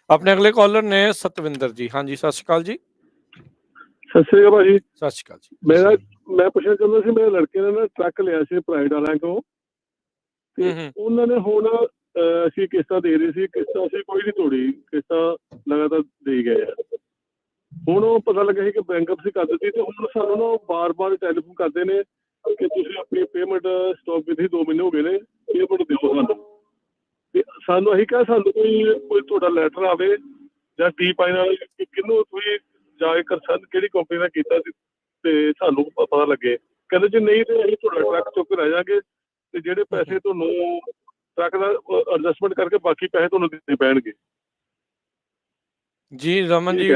ਆਪਣੇ ਅਗਲੇ ਕਾਲਰ ਨੇ ਸਤਵਿੰਦਰ ਜੀ। ਹਾਂਜੀ, ਸਤਿ ਸ਼੍ਰੀ ਅਕਾਲ ਜੀ। ਸਤਿ ਸ੍ਰੀ ਅਕਾਲ ਭਾਜੀ। ਸਤਿ ਸ਼੍ਰੀ ਅਕਾਲ ਜੀ। ਮੈਂ ਪੁੱਛਣਾ ਚਾਹੁੰਦਾ ਸੀ, ਮੇਰੇ ਲੜਕੇ ਨੇ ਨਾ ਟਰੱਕ ਲਿਆ ਸੀ ਪ੍ਰਾਈਡ ਵਾਲਿਆਂ ਕੋਲ, ਤੇ ਉਹਨਾਂ ਨੇ ਹੁਣ ਅਸੀਂ ਕਿਸ਼ਤਾਂ ਦੇ ਰਹੇ ਸੀ, ਕਿਸ਼ਤਾਂ ਅਸੀਂ ਕੋਈ ਨਹੀਂ ਤੋੜੀ, ਕਿਸ਼ਤਾਂ ਲਗਾਤਾਰ ਦੇ ਗਏ ਆ। ਹੁਣ ਉਹ ਪਤਾ ਲੱਗਾ ਸੀ ਕਿ ਬੈਂਕਰਪਸੀ ਕਰ ਦਿੱਤੀ, ਤੇ ਹੁਣ ਸਾਨੂੰ ਨਾ ਬਾਰ-ਬਾਰ ਟੈਲੀਫੋਨ ਕਰਦੇ ਨੇ ਕਿ ਤੁਸੀਂ ਆਪਣੀ ਪੇਮੈਂਟ ਸਟਾਪ ਕੀਤੀ, 2 ਮਹੀਨੇ ਹੋ ਗਏ ਨੇ, ਪੇਮੈਂਟ ਦਿਓ ਸਾਨੂੰ। ਤੇ ਸਾਨੂੰ ਅਸੀਂ ਕਿਹਾ ਸਾਨੂੰ ਕੋਈ ਤੁਹਾਡਾ ਲੈਟਰ ਆਵੇ ਜਾਂ ਟੀ ਪਾਈ ਨਾਲ ਕਿਹਨੂੰ ਤੁਸੀਂ ਜਾ ਕੇ ਕੰਸਰਨ ਕਿਹੜੀ ਕੰਪਨੀ ਨਾਲ ਕੀਤਾ ਸੀ ਤੇ ਸਾਨੂੰ ਪਤਾ ਲੱਗੇ। ਕਹਿੰਦੇ ਜੇ ਨਹੀਂ ਤੇ ਅਸੀਂ ਤੁਹਾਡਾ ਟਰੱਕ ਚੁੱਕ ਕੇ ਰਹਿ ਜਾਵਾਂਗੇ, ਤੇ ਜਿਹੜੇ ਪੈਸੇ ਤੁਹਾਨੂੰ ਟਰੱਕ ਦਾ ਐਡਜਸਟਮੈਂਟ ਕਰਕੇ ਬਾਕੀ ਪੈਸੇ ਤੁਹਾਨੂੰ ਦੇਣੇ ਪੈਣਗੇ। ਜੀ ਰਮਨ ਜੀ,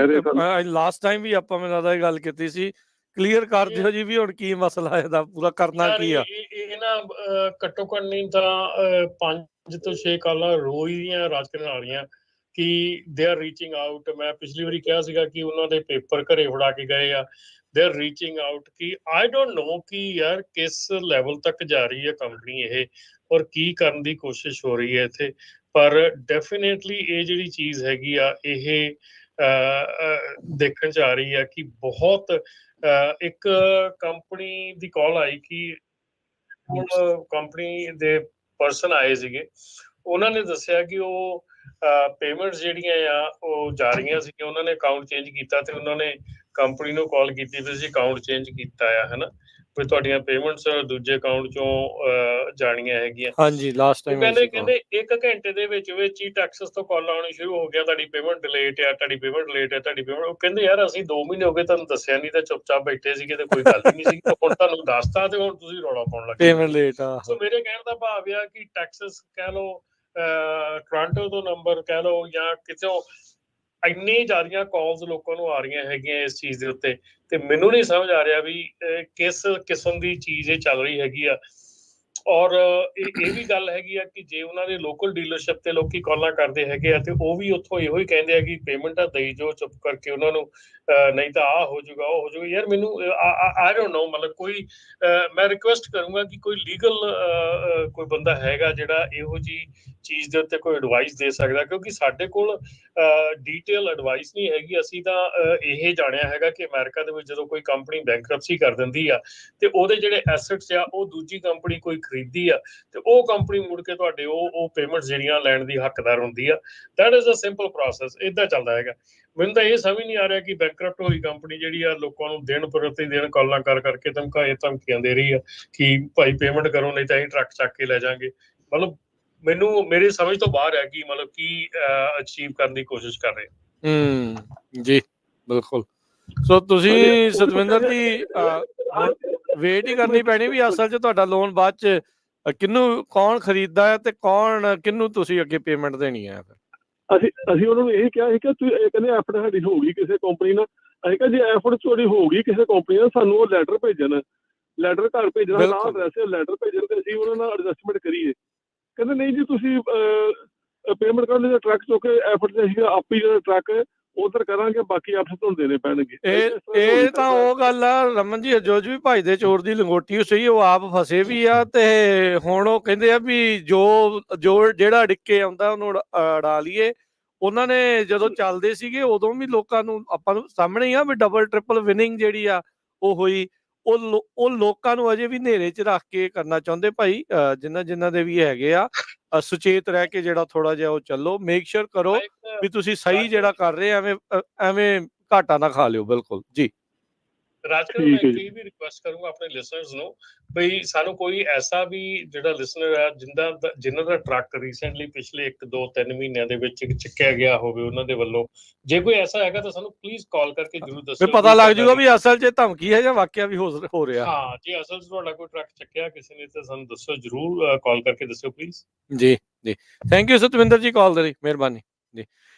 ਲਾਸਟ ਟਾਈਮ ਵੀ ਆਪਾਂ ਮੈਨੂੰ ਲੱਗਦਾ ਇਹ ਗੱਲ ਕੀਤੀ ਸੀ, ਕਲੀਅਰ ਕਰ ਦਿਓ ਜੀ ਵੀ ਹੁਣ ਕੀ ਮਸਲਾ ਇਹਦਾ, ਪੂਰਾ ਕਰਨਾ ਕੀ ਆ। ਇਹ ਨਾ ਘੱਟੋ ਘੱਟ ਨਹੀਂ ਤਾਂ 5 ਤੋਂ 6 ਕਾਲਾਂ ਰੋਜ਼ ਦੀਆਂ ਰਾਜ ਕਰਨ ਵਾਲੀਆਂ ਕਿ ਦੇ ਆਰ ਰੀਚਿੰਗ ਆਊਟ। ਮੈਂ ਪਿਛਲੀ ਵਾਰੀ ਕਿਹਾ ਸੀਗਾ ਕਿ ਉਹਨਾਂ ਦੇ ਪੇਪਰ ਘਰੇ ਫੜਾ ਕੇ ਗਏ ਆ, ਦੇ ਆਰ ਰੀਚਿੰਗ ਆਊਟ, ਕਿ ਆਈ ਡੋਂਟ ਨੋ ਕਿ ਯਾਰ ਕਿਸ ਲੈਵਲ ਤੱਕ ਜਾ ਰਹੀ ਹੈ ਕੰਪਨੀ ਇਹ, ਔਰ ਕੀ ਕਰਨ ਦੀ ਕੋਸ਼ਿਸ਼ ਹੋ ਰਹੀ ਹੈ ਇੱਥੇ। ਪਰ ਡੈਫੀਨੇਟਲੀ ਇਹ ਜਿਹੜੀ ਚੀਜ਼ ਹੈਗੀ ਆ, ਇਹ ਦੇਖਣ 'ਚ ਆ ਰਹੀ ਆ ਕਿ ਬਹੁਤ ਇੱਕ ਕੰਪਨੀ ਦੀ ਕਾਲ ਆਈ ਕਿ ਕੰਪਨੀ ਦੇ ਪਰਸਨ ਆਏ ਸੀਗੇ, ਉਹਨਾਂ ਨੇ ਦੱਸਿਆ ਕਿ ਉਹ ਪੇਮੈਂਟਸ ਜਿਹੜੀਆਂ ਆ ਉਹ ਜਾ ਰਹੀਆਂ ਸੀਗੀਆਂ, ਉਹਨਾਂ ਨੇ ਅਕਾਊਂਟ ਚੇਂਜ ਕੀਤਾ ਤੇ ਉਹਨਾਂ ਨੇ ਕੰਪਨੀ ਨੂੰ ਕਾਲ ਕੀਤੀ ਵੀ ਅਸੀਂ ਅਕਾਊਂਟ ਚੇਂਜ ਕੀਤਾ ਆ, ਹੈ ਨਾ, ਵੀ ਤੁਹਾਡੀਆਂ ਪੇਮੈਂਟਸ ਦੂਜੇ ਅਕਾਊਂਟ ਚੋਂ ਜਾਣੀਆਂ ਹੈਗੀਆਂ। ਹਾਂਜੀ, ਲਾਸਟ ਟਾਈਮ ਕਹਿੰਦੇ 1 ਘੰਟੇ ਦੇ ਵਿੱਚ ਹੀ ਟੈਕਸਸ ਤੋਂ ਕਾਲ ਆਉਣੀ ਸ਼ੁਰੂ ਹੋ ਗਿਆ, ਤੁਹਾਡੀ ਪੇਮੈਂਟ ਡਿਲੇਟ ਆ, ਤੁਹਾਡੀ ਪੇਮੈਂਟ ਲੇਟ ਆ, ਤੁਹਾਡੀ ਪੇਮੈਂਟ। ਉਹ ਕਹਿੰਦੇ ਯਾਰ ਅਸੀਂ 2 ਮਹੀਨੇ ਹੋ ਗਏ ਤੁਹਾਨੂੰ ਦੱਸਿਆ ਨਹੀਂ ਤੇ ਚੁੱਪਚਾਪ ਬੈਠੇ ਸੀਗੇ ਤੇ ਕੋਈ ਗੱਲ ਹੀ ਨਹੀਂ ਸੀਗੀ, ਹੁਣ ਤੁਹਾਨੂੰ ਦੱਸਤਾ ਤੇ ਹੁਣ ਤੁਸੀਂ ਰੌਲਾ ਪਾਉਣ ਲੱਗੇ ਪੇਮੈਂਟ ਲੇਟ ਆ। ਸੋ ਮੇਰੇ ਕਹਿਣ ਦਾ ਭਾਵ ਆ ਕਿ ਟੈਕਸਸ ਕਹਿ ਲਓ, ਟੋਰਾਂਟੋ ਤੋਂ ਨੰਬਰ ਕਹਿ ਲਓ, ਜਾਂ ਕਿਤੋਂ ਇੰਨੀ ਜ਼ਿਆਦੀਆਂ ਕਾਲਸ ਲੋਕਾਂ ਨੂੰ ਆ ਰਹੀਆਂ ਹੈਗੀਆਂ ਇਸ ਚੀਜ਼ ਦੇ ਉੱਤੇ, ਤੇ ਮੈਨੂੰ ਨਹੀਂ ਸਮਝ ਆ ਰਿਹਾ ਵੀ ਕਿਸ ਕਿਸਮ ਦੀ ਚੀਜ਼ ਇਹ ਚੱਲ ਰਹੀ ਹੈਗੀ ਆ। ਔਰ ਇਹ ਵੀ ਗੱਲ ਹੈਗੀ ਆ ਕਿ ਜੇ ਉਹਨਾਂ ਦੇ ਲੋਕਲ ਡੀਲਰਸ਼ਿਪ ਤੇ ਲੋਕੀ ਕਾਲਾਂ ਕਰਦੇ ਹੈਗੇ ਆ ਤੇ ਉਹ ਵੀ ਉੱਥੋਂ ਇਹੋ ਹੀ ਕਹਿੰਦੇ ਆ ਕਿ ਪੇਮੈਂਟਾਂ ਦੇਈ ਜੋ ਚੁੱਪ ਕਰਕੇ ਉਹਨਾਂ ਨੂੰ, ਨਹੀਂ ਤਾਂ ਆਹ ਹੋ ਜਾਊਗਾ ਉਹ ਹੋ ਜਾਊਗਾ। ਯਾਰ ਮੈਨੂੰ ਆਈ ਡੋਂਟ ਨੋ, ਮਤਲਬ ਕੋਈ ਮੈਂ ਰਿਕੁਐਸਟ ਕਰੂੰਗਾ ਕਿ ਕੋਈ ਲੀਗਲ ਕੋਈ ਬੰਦਾ ਹੈਗਾ ਜਿਹੜਾ ਇਹੋ ਜਿਹੀ ਚੀਜ਼ ਦੇ ਉੱਤੇ ਕੋਈ ਐਡਵਾਈਸ ਦੇ ਸਕਦਾ, ਕਿਉਂਕਿ ਸਾਡੇ ਕੋਲ ਡੀਟੇਲ ਐਡਵਾਈਸ ਨਹੀਂ ਹੈਗੀ। ਅਸੀਂ ਤਾਂ ਇਹ ਜਾਣਿਆ ਹੈਗਾ ਕਿ ਅਮਰੀਕਾ ਦੇ ਵਿੱਚ ਜਦੋਂ ਕੋਈ ਕੰਪਨੀ ਬੈਂਕਰਪਸੀ ਕਰ ਦਿੰਦੀ ਆ ਤੇ ਉਹਦੇ ਜਿਹੜੇ ਐਸੈਟਸ ਆ ਉਹ ਦੂਜੀ ਕੰਪਨੀ ਕੋਈ ਖਰੀਦਦੀ ਆ ਤੇ ਉਹ ਕੰਪਨੀ ਮੁੜ ਕੇ ਤੁਹਾਡੇ ਉਹ ਪੇਮੈਂਟਸ ਜਿਹੜੀਆਂ ਲੈਣ ਦੀ ਹੱਕਦਾਰ ਹੁੰਦੀ ਆ। That is a simple process, ਇਦਾਂ ਚੱਲਦਾ ਹੈਗਾ। ਮੈਨੂੰ ਤਾਂ ਇਹ ਸਮਝ ਨਹੀਂ ਆ ਰਿਹਾ ਕਿ ਬੈਂਕਰਪਟ ਹੋਈ ਕੰਪਨੀ ਜਿਹੜੀ ਆ ਲੋਕਾਂ ਨੂੰ ਦਿਨ ਪ੍ਰਤੀ ਦਿਨ ਕਾਲਾਂ ਕਰਕੇ ਧਮਕੀਆਂ ਦੇ ਰਹੀ ਆ ਕਿ ਭਾਈ ਪੇਮੈਂਟ ਕਰੋ ਨਹੀਂ ਤਾਂ ਅਸੀਂ ਟਰੱਕ ਚੱਕ ਕੇ ਲੈ ਜਾਵਾਂਗੇ। ਮਤਲਬ ਮੈਨੂੰ ਮੇਰੀ ਸਮਝ ਤੋਂ ਬਾਹਰ ਹੈ ਕਿ ਮਤਲਬ ਕੀ ਅਚੀਵ ਕਰਨ ਦੀ ਕੋਸ਼ਿਸ਼ ਕਰ ਰਹੇ। ਜੀ ਬਿਲਕੁਲ। ਸੋ ਤੁਸੀਂ ਸਤਵਿੰਦਰ ਜੀ ਵੇਟ ਹੀ ਕਰਨੀ ਪੈਣੀ ਵੀ ਅਸਲ 'ਚ ਤੁਹਾਡਾ ਲੋਨ ਬਾਅਦ 'ਚ ਕੌਣ ਖਰੀਦਦਾ ਹੈ ਤੇ ਕਿਹਨੂੰ ਤੁਸੀਂ ਅੱਗੇ ਪੇਮੈਂਟ ਦੇਣੀ ਹੈ। ਅਸੀਂ ਉਹਨਾਂ ਨੂੰ ਇਹ ਕਿਹਾ ਸੀ ਕਿ ਤੁਸੀਂ, ਇਹ ਕਹਿੰਦੇ ਐਫਰਟ ਸਾਡੀ ਹੋ ਗਈ ਕਿਸੇ ਕੰਪਨੀ ਨਾਲ। ਅਸੀਂ ਕਿਹਾ ਜੇ ਐਫਰਟ ਤੁਹਾਡੀ ਹੋ ਗਈ ਕਿਸੇ ਕੰਪਨੀ ਨਾਲ, ਸਾਨੂੰ ਉਹ ਲੈਟਰ ਭੇਜਣ, ਲੈਟਰ ਘਰ ਭੇਜਣਾ, ਨਾ ਐਡਰੈਸ ਲੈਟਰ ਭੇਜਣ ਤੇ ਅਸੀਂ ਉਹਨਾਂ ਨਾਲ ਐਡਜਸਟਮੈਂਟ ਕਰੀਏ। ਕਹਿੰਦੇ ਨਹੀਂ ਜੀ ਤੁਸੀਂ ਪੇਮੈਂਟ ਕਰਨ ਲਈ ਟਰੱਕ ਚੁੱਕ ਕੇ ਐਫਰਟ ਤੇ ਅਸੀਂ ਆਪੇ ਜਿਹੜਾ ਟਰੱਕ ਉਧਰ ਕਰਾਂਗੇ, ਬਾਕੀ ਆਪਸ ਤੁਹਾਨੂੰ ਦੇਣੇ ਪੈਣਗੇ। ਇਹ ਤਾਂ ਉਹ ਗੱਲ ਆ ਰਮਨ ਜੀ, ਜੋਜ ਵੀ ਭਾਈ ਦੇ ਚੋਰ ਦੀ ਲੰਗੋਟੀ ਸਹੀ, ਉਹ ਆਪ ਫਸੇ ਵੀ ਆ ਤੇ ਹੁਣ ਉਹ ਕਹਿੰਦੇ ਆ ਵੀ ਜੋ ਜਿਹੜਾ ਡਿੱਕੇ ਆਉਂਦਾ ਉਹਨੂੰ ਅੜਾ ਲਈਏ। ਉਹਨਾਂ ਨੇ ਜਦੋਂ ਚੱਲਦੇ ਸੀਗੇ ਉਦੋਂ ਵੀ ਲੋਕਾਂ ਨੂੰ, ਆਪਾਂ ਨੂੰ ਸਾਹਮਣੇ ਹੀ ਆ ਵੀ ਡਬਲ ਟ੍ਰਿਪਲ ਵਿਨਿੰਗ ਜਿਹੜੀ ਆ ਉਹ ਹੋਈ। ਉਹ ਲੋਕਾਂ ਨੂੰ ਅਜੇ ਵੀ ਹਨੇਰੇ 'ਚ ਰੱਖ ਕੇ ਕਰਨਾ ਚਾਹੁੰਦੇ। ਭਾਈ ਜਿਨ੍ਹਾਂ ਦੇ ਵੀ ਹੈਗੇ ਆ, ਸੁਚੇਤ ਰਹਿ ਕੇ ਜਿਹੜਾ ਥੋੜਾ ਜਿਹਾ ਉਹ ਚੱਲੋ, ਮੇਕ ਸ਼ੋਰ ਕਰੋ ਵੀ ਤੁਸੀਂ ਸਹੀ ਜਿਹੜਾ ਕਰ ਰਹੇ ਐਵੇਂ ਘਾਟਾ ਨਾ ਖਾ ਲਿਓ। ਬਿਲਕੁਲ ਜੀ। ਰਾਜਕਰਨ ਮੈਂ ਠੀਕ ਹੈ ਇੱਕ ਜੀ। ਇਹ ਵੀ ਰਿਕੁਐਸਟ ਕਰੂੰਗਾ ਆਪਣੇ ਲਿਸਨਰਸ ਨੂੰ ਬਈ ਸਾਨੂੰ ਕੋਈ ਐਸਾ ਵੀ ਜਿਹੜਾ ਲਿਸਨਰ ਆ ਜਿਨ੍ਹਾਂ ਦਾ ਟਰੱਕ ਰੀਸੈਂਟਲੀ ਪਿਛਲੇ 1 2 3 ਮਹੀਨਿਆਂ ਦੇ ਵਿੱਚ ਚੱਕਿਆ ਗਿਆ ਹੋਵੇ ਉਹਨਾਂ ਦੇ ਵੱਲੋਂ, ਜੇ ਕੋਈ ਐਸਾ ਹੈਗਾ ਤਾਂ ਸਾਨੂੰ ਪਲੀਜ਼ ਕਾਲ ਕਰਕੇ ਜ਼ਰੂਰ ਵੀ ਦੱਸਿਓ ਪਤਾ ਵੀ ਲੱਗ ਸਾਡਾ ਜੂਗਾ ਵੀ ਅਸਲ 'ਚ ਧਮਕੀ ਹੈ ਜਾਂ ਵਾਕਿਆ ਵੀ ਹੋ ਰਿਹਾ। ਹਾਂ, ਜੇ ਅਸਲ 'ਚ ਤੁਹਾਡਾ ਕੋਈ ਟਰੱਕ ਚੱਕਿਆ ਕਿਸੇ ਨੇ ਤਾਂ ਸਾਨੂੰ ਦੱਸੋ ਜ਼ਰੂਰ, ਕਾਲ ਕਰਕੇ ਦੱਸਿਓ ਪਲੀਜ਼। ਜੀ ਜੀ, ਥੈਂਕ ਯੂ ਸਤਵਿੰਦਰ ਜੀ ਕਾਲ ਦੇ ਲਈ, ਮਿਹਰਬਾਨੀ ਜੀ।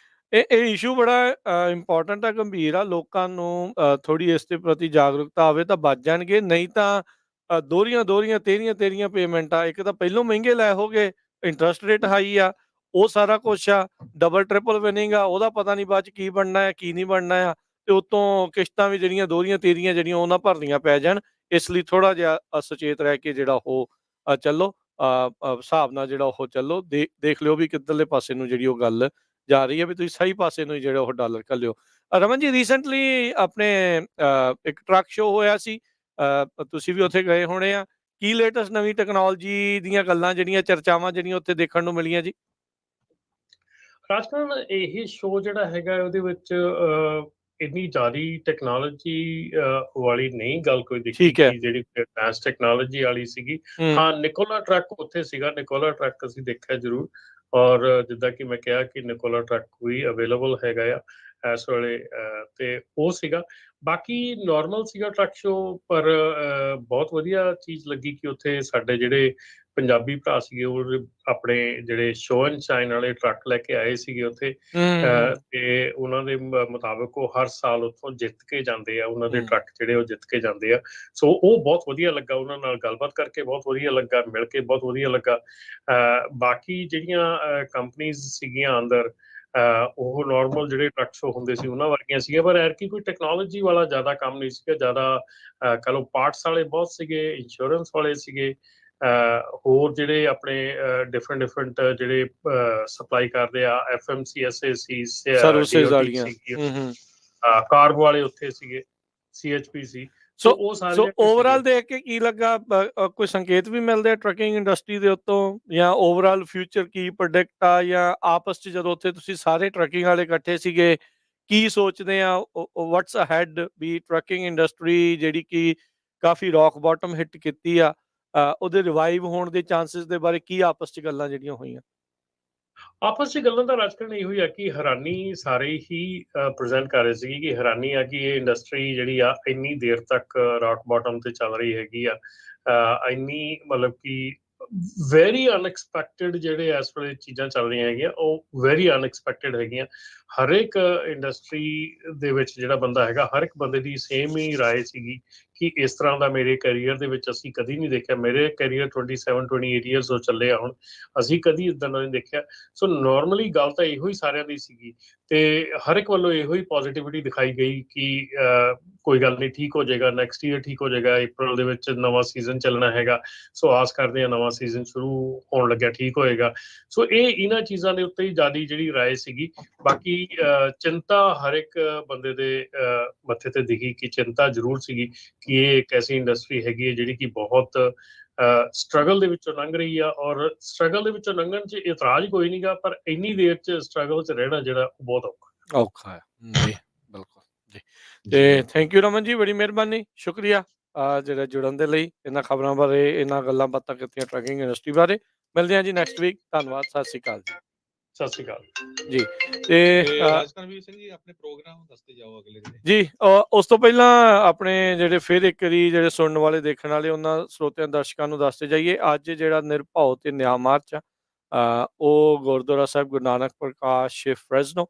ਇਹ ਇਸ਼ੂ ਬੜਾ ਇੰਪੋਰਟੈਂਟ ਆ, ਗੰਭੀਰ ਆ, ਲੋਕਾਂ ਨੂੰ ਥੋੜੀ ਇਸ ਦੇ ਪ੍ਰਤੀ ਜਾਗਰੂਕਤਾ ਆਵੇ ਤਾਂ ਬਚ ਜਾਣਗੇ, ਨਹੀਂ ਤਾਂ ਦੋਹਰੀਆਂ ਤੇਰੀਆਂ ਪੇਮੈਂਟਾਂ, ਇੱਕ ਤਾਂ ਪਹਿਲੋਂ ਮਹਿੰਗੇ ਲੈ ਹੋਗੇ, ਇੰਟਰਸਟ ਰੇਟ ਹਾਈ ਆ, ਉਹ ਸਾਰਾ ਕੁਛ ਆ, ਡਬਲ ਟ੍ਰਿਪਲ ਵਿਨਿੰਗ ਆ, ਉਹਦਾ ਪਤਾ ਨਹੀਂ ਬਾਅਦ 'ਚ ਕੀ ਬਣਨਾ ਹੈ ਕੀ ਨਹੀਂ ਬਣਨਾ ਆ, ਤੇ ਉਤੋਂ ਕਿਸ਼ਤਾਂ ਵੀ ਜਿਹੜੀਆਂ ਦੋਹਰੀਆਂ ਤੇਰੀਆਂ ਜਿਹੜੀਆਂ ਉਹਨਾਂ ਭਰਨੀਆਂ ਪੈ ਜਾਣ। ਇਸ ਲਈ ਥੋੜਾ ਜਿਹਾ ਸੁਚੇਤ ਰਹਿ ਕੇ ਜਿਹੜਾ ਉਹ ਚੱਲੋ, ਹਿਸਾਬ ਨਾਲ ਜਿਹੜਾ ਉਹ ਚੱਲੋ, ਦੇਖ ਲਿਓ ਵੀ ਕਿੱਧਰਲੇ ਪਾਸੇ ਨੂੰ ਜਿਹੜੀ ਉਹ ਗੱਲ ਜਾ ਰਹੀ ਹੈ, ਵੀ ਤੁਸੀਂ ਸਹੀ ਪਾਸੇ ਨੂੰ ਜਿਹੜਾ ਉਹ ਡਾਲਰ ਘੱਲਿਓ। ਰਮਨ ਜੀ, ਰੀਸੈਂਟਲੀ ਆਪਣੇ ਇੱਕ ਟਰੱਕ ਸ਼ੋਅ ਹੋਇਆ ਸੀ, ਤੁਸੀਂ ਵੀ ਉੱਥੇ ਗਏ ਹੋਣੇ ਆ, ਕੀ ਲੇਟੈਸਟ ਨਵੀਂ ਟੈਕਨੋਲੋਜੀ ਦੀਆਂ ਗੱਲਾਂ ਜਿਹੜੀਆਂ ਚਰਚਾਵਾਂ ਜਿਹੜੀਆਂ ਉੱਥੇ ਦੇਖਣ ਨੂੰ ਮਿਲੀਆਂ ਜੀ? ਰਾਜਕਰਨ, ਇਹ ਸ਼ੋਅ ਜਿਹੜਾ ਹੈਗਾ ਉਹਦੇ ਵਿੱਚ ਇੰਨੀ ਜ਼ਿਆਦਾ ਟੈਕਨੋਲੋਜੀ ਵਾਲੀ ਨਹੀਂ ਗੱਲ ਕੋਈ ਦੇਖੀ ਠੀਕ ਹੈ। ਕਿ ਜਿਹੜੀ ਐਡਵਾਂਸ ਟੈਕਨੋਲੋਜੀ ਵਾਲੀ ਸੀਗੀ। ਹਾਂ, ਨਿਕੋਲਾ ਟਰੱਕ ਉੱਥੇ ਸੀਗਾ, ਨਿਕੋਲਾ ਟਰੱਕ ਅਸੀਂ ਦੇਖਿਆ ਜ਼ਰੂਰ, ਔਰ ਜਿੱਦਾਂ ਕਿ ਮੈਂ ਕਿਹਾ ਕਿ ਨਿਕੋਲਾ ਟਰੱਕ ਵੀ ਅਵੇਲੇਬਲ ਹੈਗਾ ਆ ਇਸ ਵੇਲੇ, ਤੇ ਉਹ ਸੀਗਾ। ਬਾਕੀ ਨਾਰਮਲ ਸੀਗਾ ਟਰੱਕ ਸ਼ੋਅ, ਪਰ ਬਹੁਤ ਵਧੀਆ ਚੀਜ਼ ਲੱਗੀ ਕਿ ਉੱਥੇ ਸਾਡੇ ਜਿਹੜੇ ਪੰਜਾਬੀ ਭਰਾ ਸੀਗੇ ਉਹ ਆਪਣੇ ਜਿਹੜੇ ਸ਼ੋਅ ਐਂਡ ਸ਼ਾਈਨ ਵਾਲੇ ਟਰੱਕ ਲੈ ਕੇ ਆਏ ਸੀਗੇ ਉੱਥੇ, ਤੇ ਉਹਨਾਂ ਦੇ ਮੁਤਾਬਕ ਉਹ ਹਰ ਸਾਲ ਉੱਥੋਂ ਜਿੱਤ ਕੇ ਜਾਂਦੇ ਆ, ਉਹਨਾਂ ਦੇ ਟਰੱਕ ਜਿਹੜੇ ਉਹ ਜਿੱਤ ਕੇ ਜਾਂਦੇ ਆ। ਸੋ ਉਹ ਬਹੁਤ ਵਧੀਆ ਲੱਗਾ, ਉਹਨਾਂ ਨਾਲ ਗੱਲਬਾਤ ਕਰਕੇ ਬਹੁਤ ਵਧੀਆ ਲੱਗਾ, ਮਿਲ ਕੇ ਬਹੁਤ ਵਧੀਆ ਲੱਗਾ। ਬਾਕੀ ਜਿਹੜੀਆਂ ਕੰਪਨੀਜ਼ ਸੀਗੀਆਂ ਅੰਦਰ, ਉਹ ਨਾਰਮਲ ਜਿਹੜੇ ਟਰੱਕ ਸ਼ੋਅ ਹੁੰਦੇ ਸੀ ਉਹਨਾਂ ਵਰਗੀਆਂ ਸੀਗੀਆਂ, ਪਰ ਐਤਕੀ ਕੋਈ ਟੈਕਨੋਲੋਜੀ ਵਾਲਾ ਜ਼ਿਆਦਾ ਕੰਮ ਨਹੀਂ ਸੀਗਾ। ਜ਼ਿਆਦਾ ਕਹ ਲਓ ਪਾਰਟਸ ਵਾਲੇ ਬਹੁਤ ਸੀਗੇ, ਇੰਸ਼ੋਰੈਂਸ ਵਾਲੇ ਸੀਗੇ, ਹੋਰ ਜਿਹੜੇ ਆਪਣੇ ਡਿਫਰੈਂਟ ਜਿਹੜੇ ਸਪਲਾਈ ਕਰਦੇ ਆ, FMCSA ਸਰਵਿਸਿਜ਼ DOT ਵਾਲੀਆਂ। ਸੀਗੀ, ਕਾਰਗੋ ਵਾਲੇ ਉੱਥੇ ਸੀਗੇ, CHP ਸੀ। ਸੋ ਉਹ ਸਾਰੇ ਓਵਰਆਲ ਦੇਖ ਕੇ ਕੀ ਲੱਗਾ, ਕੋਈ ਸੰਕੇਤ ਵੀ ਮਿਲਦੇ ਆ ਟਰੱਕਿੰਗ ਇੰਡਸਟਰੀ ਦੇ ਉੱਤੋਂ, ਜਾਂ ਓਵਰਆਲ ਫਿਊਚਰ ਕੀ ਪ੍ਰੋਡਕਟ ਆ, ਜਾਂ ਆਪਸ 'ਚ ਜਦੋਂ ਉੱਥੇ ਤੁਸੀਂ ਸਾਰੇ ਟਰੱਕਿੰਗ ਵਾਲੇ ਇਕੱਠੇ ਸੀਗੇ, ਕੀ ਸੋਚਦੇ ਆ ਵਾਟਸ ਅਹੈਡ ਵੀ ਟਰੱਕਿੰਗ ਇੰਡਸਟਰੀ ਜਿਹੜੀ ਕਿ ਕਾਫੀ ਰੌਕ ਬਾਟਮ ਹਿੱਟ ਕੀਤੀ ਆ, ਉਹਦੇ ਰਿਵਾਈਵ ਹੋਣ ਦੇ ਚਾਂਸਸ ਦੇ ਬਾਰੇ ਕੀ ਆਪਸ 'ਚ ਗੱਲਾਂ ਜਿਹੜੀਆਂ ਹੋਈਆਂ? ਆਪਸ 'ਚ ਗੱਲਾਂ ਦਾ ਰਾਜਕਰਨ ਇਹੋ ਹੀ ਆ ਕਿ ਹੈਰਾਨੀ ਸਾਰੇ ਹੀ ਪ੍ਰੈਜ਼ੈਂਟ ਕਰ ਰਹੇ ਸੀਗੇ ਕਿ ਹੈਰਾਨੀ ਆ ਕਿ ਇਹ ਇੰਡਸਟਰੀ ਜਿਹੜੀ ਆ ਇੰਨੀ ਦੇਰ ਤੱਕ ਰੌਕ ਬਾਟਮ ਤੇ ਚੱਲ ਰਹੀ ਹੈਗੀ ਆ, ਇੰਨੀ ਮਤਲਬ ਕਿ ਵੈਰੀ ਅਨਐਕਸਪੈਕਟਡ ਜਿਹੜੇ ਇਸ ਵੇਲੇ ਚੀਜ਼ਾਂ ਚੱਲ ਰਹੀਆਂ ਹੈਗੀਆਂ, ਉਹ ਵੈਰੀ ਅਨਐਕਸਪੈਕਟਡ ਹੈਗੀਆਂ। ਹਰ ਇੱਕ ਇੰਡਸਟਰੀ ਦੇ ਵਿੱਚ ਜਿਹੜਾ ਬੰਦਾ ਹੈਗਾ, ਹਰ ਇੱਕ ਬੰਦੇ ਦੀ ਸੇਮ ਹੀ ਰਾਏ ਸੀਗੀ ਕਿ ਇਸ ਤਰ੍ਹਾਂ ਦਾ ਮੇਰੇ ਕੈਰੀਅਰ ਦੇ ਵਿੱਚ ਅਸੀਂ ਕਦੀ ਨਹੀਂ ਦੇਖਿਆ। ਮੇਰੇ ਕੈਰੀਅਰ 27-28 ਈਅਰਸ ਹੋ ਚੱਲੇ ਆ ਹੁਣ, ਅਸੀਂ ਕਦੀ ਇੱਦਾਂ ਦਾ ਨਹੀਂ ਦੇਖਿਆ। ਸੋ ਨਾਰਮਲੀ ਗੱਲ ਤਾਂ ਇਹੋ ਹੀ ਸਾਰਿਆਂ ਦੀ ਸੀਗੀ, ਤੇ ਹਰ ਇੱਕ ਵੱਲੋਂ ਇਹੋ ਹੀ ਪੋਜ਼ਿਟਿਵਿਟੀ ਦਿਖਾਈ ਗਈ ਕਿ ਕੋਈ ਗੱਲ ਨਹੀਂ, ਠੀਕ ਹੋ ਜਾਏਗਾ, ਨੈਕਸਟ ਈਅਰ ਠੀਕ ਹੋ ਜਾਏਗਾ, ਅਪ੍ਰੈਲ ਦੇ ਵਿੱਚ ਨਵਾਂ ਸੀਜ਼ਨ ਚੱਲਣਾ ਹੈਗਾ। ਸੋ ਆਸ ਕਰਦੇ ਹਾਂ ਨਵਾਂ ਸੀਜ਼ਨ ਸ਼ੁਰੂ ਹੋਣ ਲੱਗਿਆ ਠੀਕ ਹੋਏਗਾ। ਸੋ ਇਹਨਾਂ ਚੀਜ਼ਾਂ ਦੇ ਉੱਤੇ ਹੀ ਜ਼ਿਆਦਾ ਜਿਹੜੀ ਰਾਏ ਸੀਗੀ। ਬਾਕੀ ਚਿੰਤਾ ਹਰ ਇੱਕ ਬੰਦੇ ਦੇ ਮੱਥੇ ਤੇ ਦਿਖੀ ਕਿ ਚਿੰਤਾ ਜ਼ਰੂਰ ਸੀਗੀ ਕਿ ਇਹ ਇੱਕ ਐਸੀ ਇੰਡਸਟਰੀ ਹੈਗੀ ਹੈ ਜਿਹੜੀ ਕਿ ਬਹੁਤ ਸਟਰਗਲ ਦੇ ਵਿੱਚੋਂ ਲੰਘ ਰਹੀ ਆ, ਔਰ ਸਟਰਗਲ ਦੇ ਵਿੱਚੋਂ ਲੰਘਣ 'ਚ ਇਤਰਾਜ਼ ਕੋਈ ਨਹੀਂਗਾ, ਪਰ ਇੰਨੀ ਦੇਰ 'ਚ ਸਟਰਗਲ 'ਚ ਰਹਿਣਾ ਜਿਹੜਾ ਉਹ ਬਹੁਤ ਔਖਾ ਹੈ ਜੀ, ਬਿਲਕੁਲ ਜੀ। ਤੇ ਥੈਂਕ ਯੂ ਰਮਨ ਜੀ, ਬੜੀ ਮਿਹਰਬਾਨੀ, ਸ਼ੁਕਰੀਆ ਜਿਹੜਾ ਜੁੜਨ ਦੇ ਲਈ, ਇਹਨਾਂ ਖਬਰਾਂ ਬਾਰੇ, ਇਹਨਾਂ ਗੱਲਾਂ ਬਾਤਾਂ ਕੀਤੀਆਂ ਟਰੱਕਿੰਗ ਇੰਡਸਟਰੀ ਬਾਰੇ। ਮਿਲਦੇ ਹਾਂ ਜੀ ਨੈਕਸਟ ਵੀਕ, ਧੰਨਵਾਦ, ਸਤਿ ਸ਼੍ਰੀ ਅਕਾਲ ਜੀ। ਸਤਿ ਸ਼੍ਰੀ ਅਕਾਲ ਜੀ। ਤੇ ਰਾਜਕਰਨਵੀਰ ਸਿੰਘ ਜੀ, ਆਪਣੇ ਪ੍ਰੋਗਰਾਮ ਦੱਸਦੇ ਜਾਓ ਅਗਲੇ ਦਿਨ ਜੀ। ਉਸ ਤੋਂ ਪਹਿਲਾਂ ਆਪਣੇ ਜਿਹੜੇ ਫਿਰ ਇੱਕ ਵਾਰੀ ਜਿਹੜੇ ਸੁਣਨ ਵਾਲੇ ਦੇਖਣ ਵਾਲੇ ਉਹਨਾਂ ਸਰੋਤਿਆਂ ਦਰਸ਼ਕਾਂ ਨੂੰ ਦੱਸਦੇ ਜਾਈਏ, ਅੱਜ ਜਿਹੜਾ ਨਿਰਭਉ ਤੇ ਨਿਆਂ ਮਾਰਚ ਆ, ਉਹ ਗੁਰਦੁਆਰਾ ਸਾਹਿਬ ਗੁਰੂ ਨਾਨਕ ਪ੍ਰਕਾਸ਼ ਫਰੈਜ਼ਨੋ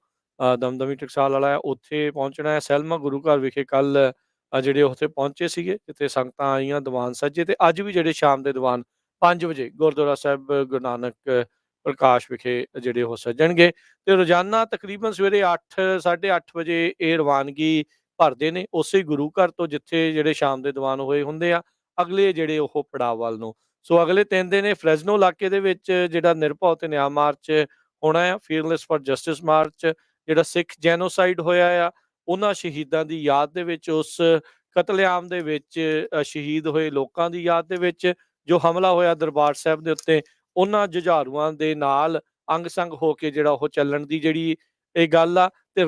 ਦਮਦਮੀ ਟਕਸਾਲ ਵਾਲਾ ਹੈ, ਉੱਥੇ ਪਹੁੰਚਣਾ ਹੈ। ਸੈਲਮਾ ਗੁਰੂ ਘਰ ਵਿਖੇ ਕੱਲ ਜਿਹੜੇ ਉੱਥੇ ਪਹੁੰਚੇ ਸੀਗੇ, ਜਿੱਥੇ ਸੰਗਤਾਂ ਆਈਆਂ ਦੀਵਾਨ ਸੱਜੇ, ਤੇ ਅੱਜ ਵੀ ਜਿਹੜੇ ਸ਼ਾਮ ਦੇ ਦੀਵਾਨ 5 ਵਜੇ ਗੁਰਦੁਆਰਾ ਸਾਹਿਬ ਗੁਰੂ ਨਾਨਕ ਪ੍ਰਕਾਸ਼ ਵਿਖੇ ਜਿਹੜੇ ਉਹ ਸੱਜਣਗੇ, ਤੇ ਰੋਜ਼ਾਨਾ ਤਕਰੀਬਨ ਸਵੇਰੇ 8 8:30 ਵਜੇ ਇਹ ਰਵਾਨਗੀ ਭਰਦੇ ਨੇ ਉਸੇ ਗੁਰੂ ਘਰ ਤੋਂ ਜਿੱਥੇ ਜਿਹੜੇ ਸ਼ਾਮ ਦੇ ਦੀਵਾਨ ਹੋਏ ਹੁੰਦੇ ਆ, ਅਗਲੇ ਜਿਹੜੇ ਉਹ ਪੜਾਅ ਵੱਲ ਨੂੰ। ਸੋ ਅਗਲੇ 3 ਦਿਨ ਇਹ ਫਰੈਜ਼ਨੋ ਇਲਾਕੇ ਦੇ ਵਿੱਚ ਜਿਹੜਾ ਨਿਰਭਉ ਤੇ ਨਿਆਂ ਮਾਰਚ ਹੋਣਾ ਆ, ਫੀਅਰਲੈਸ ਫॉर ਜਸਟਿਸ ਮਾਰਚ, ਜਿਹੜਾ ਸਿੱਖ ਜੈਨੋਸਾਈਡ ਹੋਇਆ ਆ, ਉਹਨਾਂ ਸ਼ਹੀਦਾਂ ਦੀ ਯਾਦ ਦੇ ਵਿੱਚ, ਉਸ ਕਤਲੇਆਮ ਦੇ ਵਿੱਚ ਸ਼ਹੀਦ ਹੋਏ ਲੋਕਾਂ ਦੀ ਯਾਦ ਦੇ ਵਿੱਚ, ਜੋ ਹਮਲਾ ਹੋਇਆ ਦਰਬਾਰ ਸਾਹਿਬ ਦੇ ਉੱਤੇ, ਉਹਨਾਂ ਜੁਝਾਰੂਆਂ ਦੇ ਨਾਲ ਅੰਗ ਸੰਗ ਹੋ ਕੇ ਜਿਹੜਾ ਉਹ ਚੱਲਣ ਦੀ ਜਿਹੜੀ ਇਹ ਗੱਲ ਆ। ਤੇ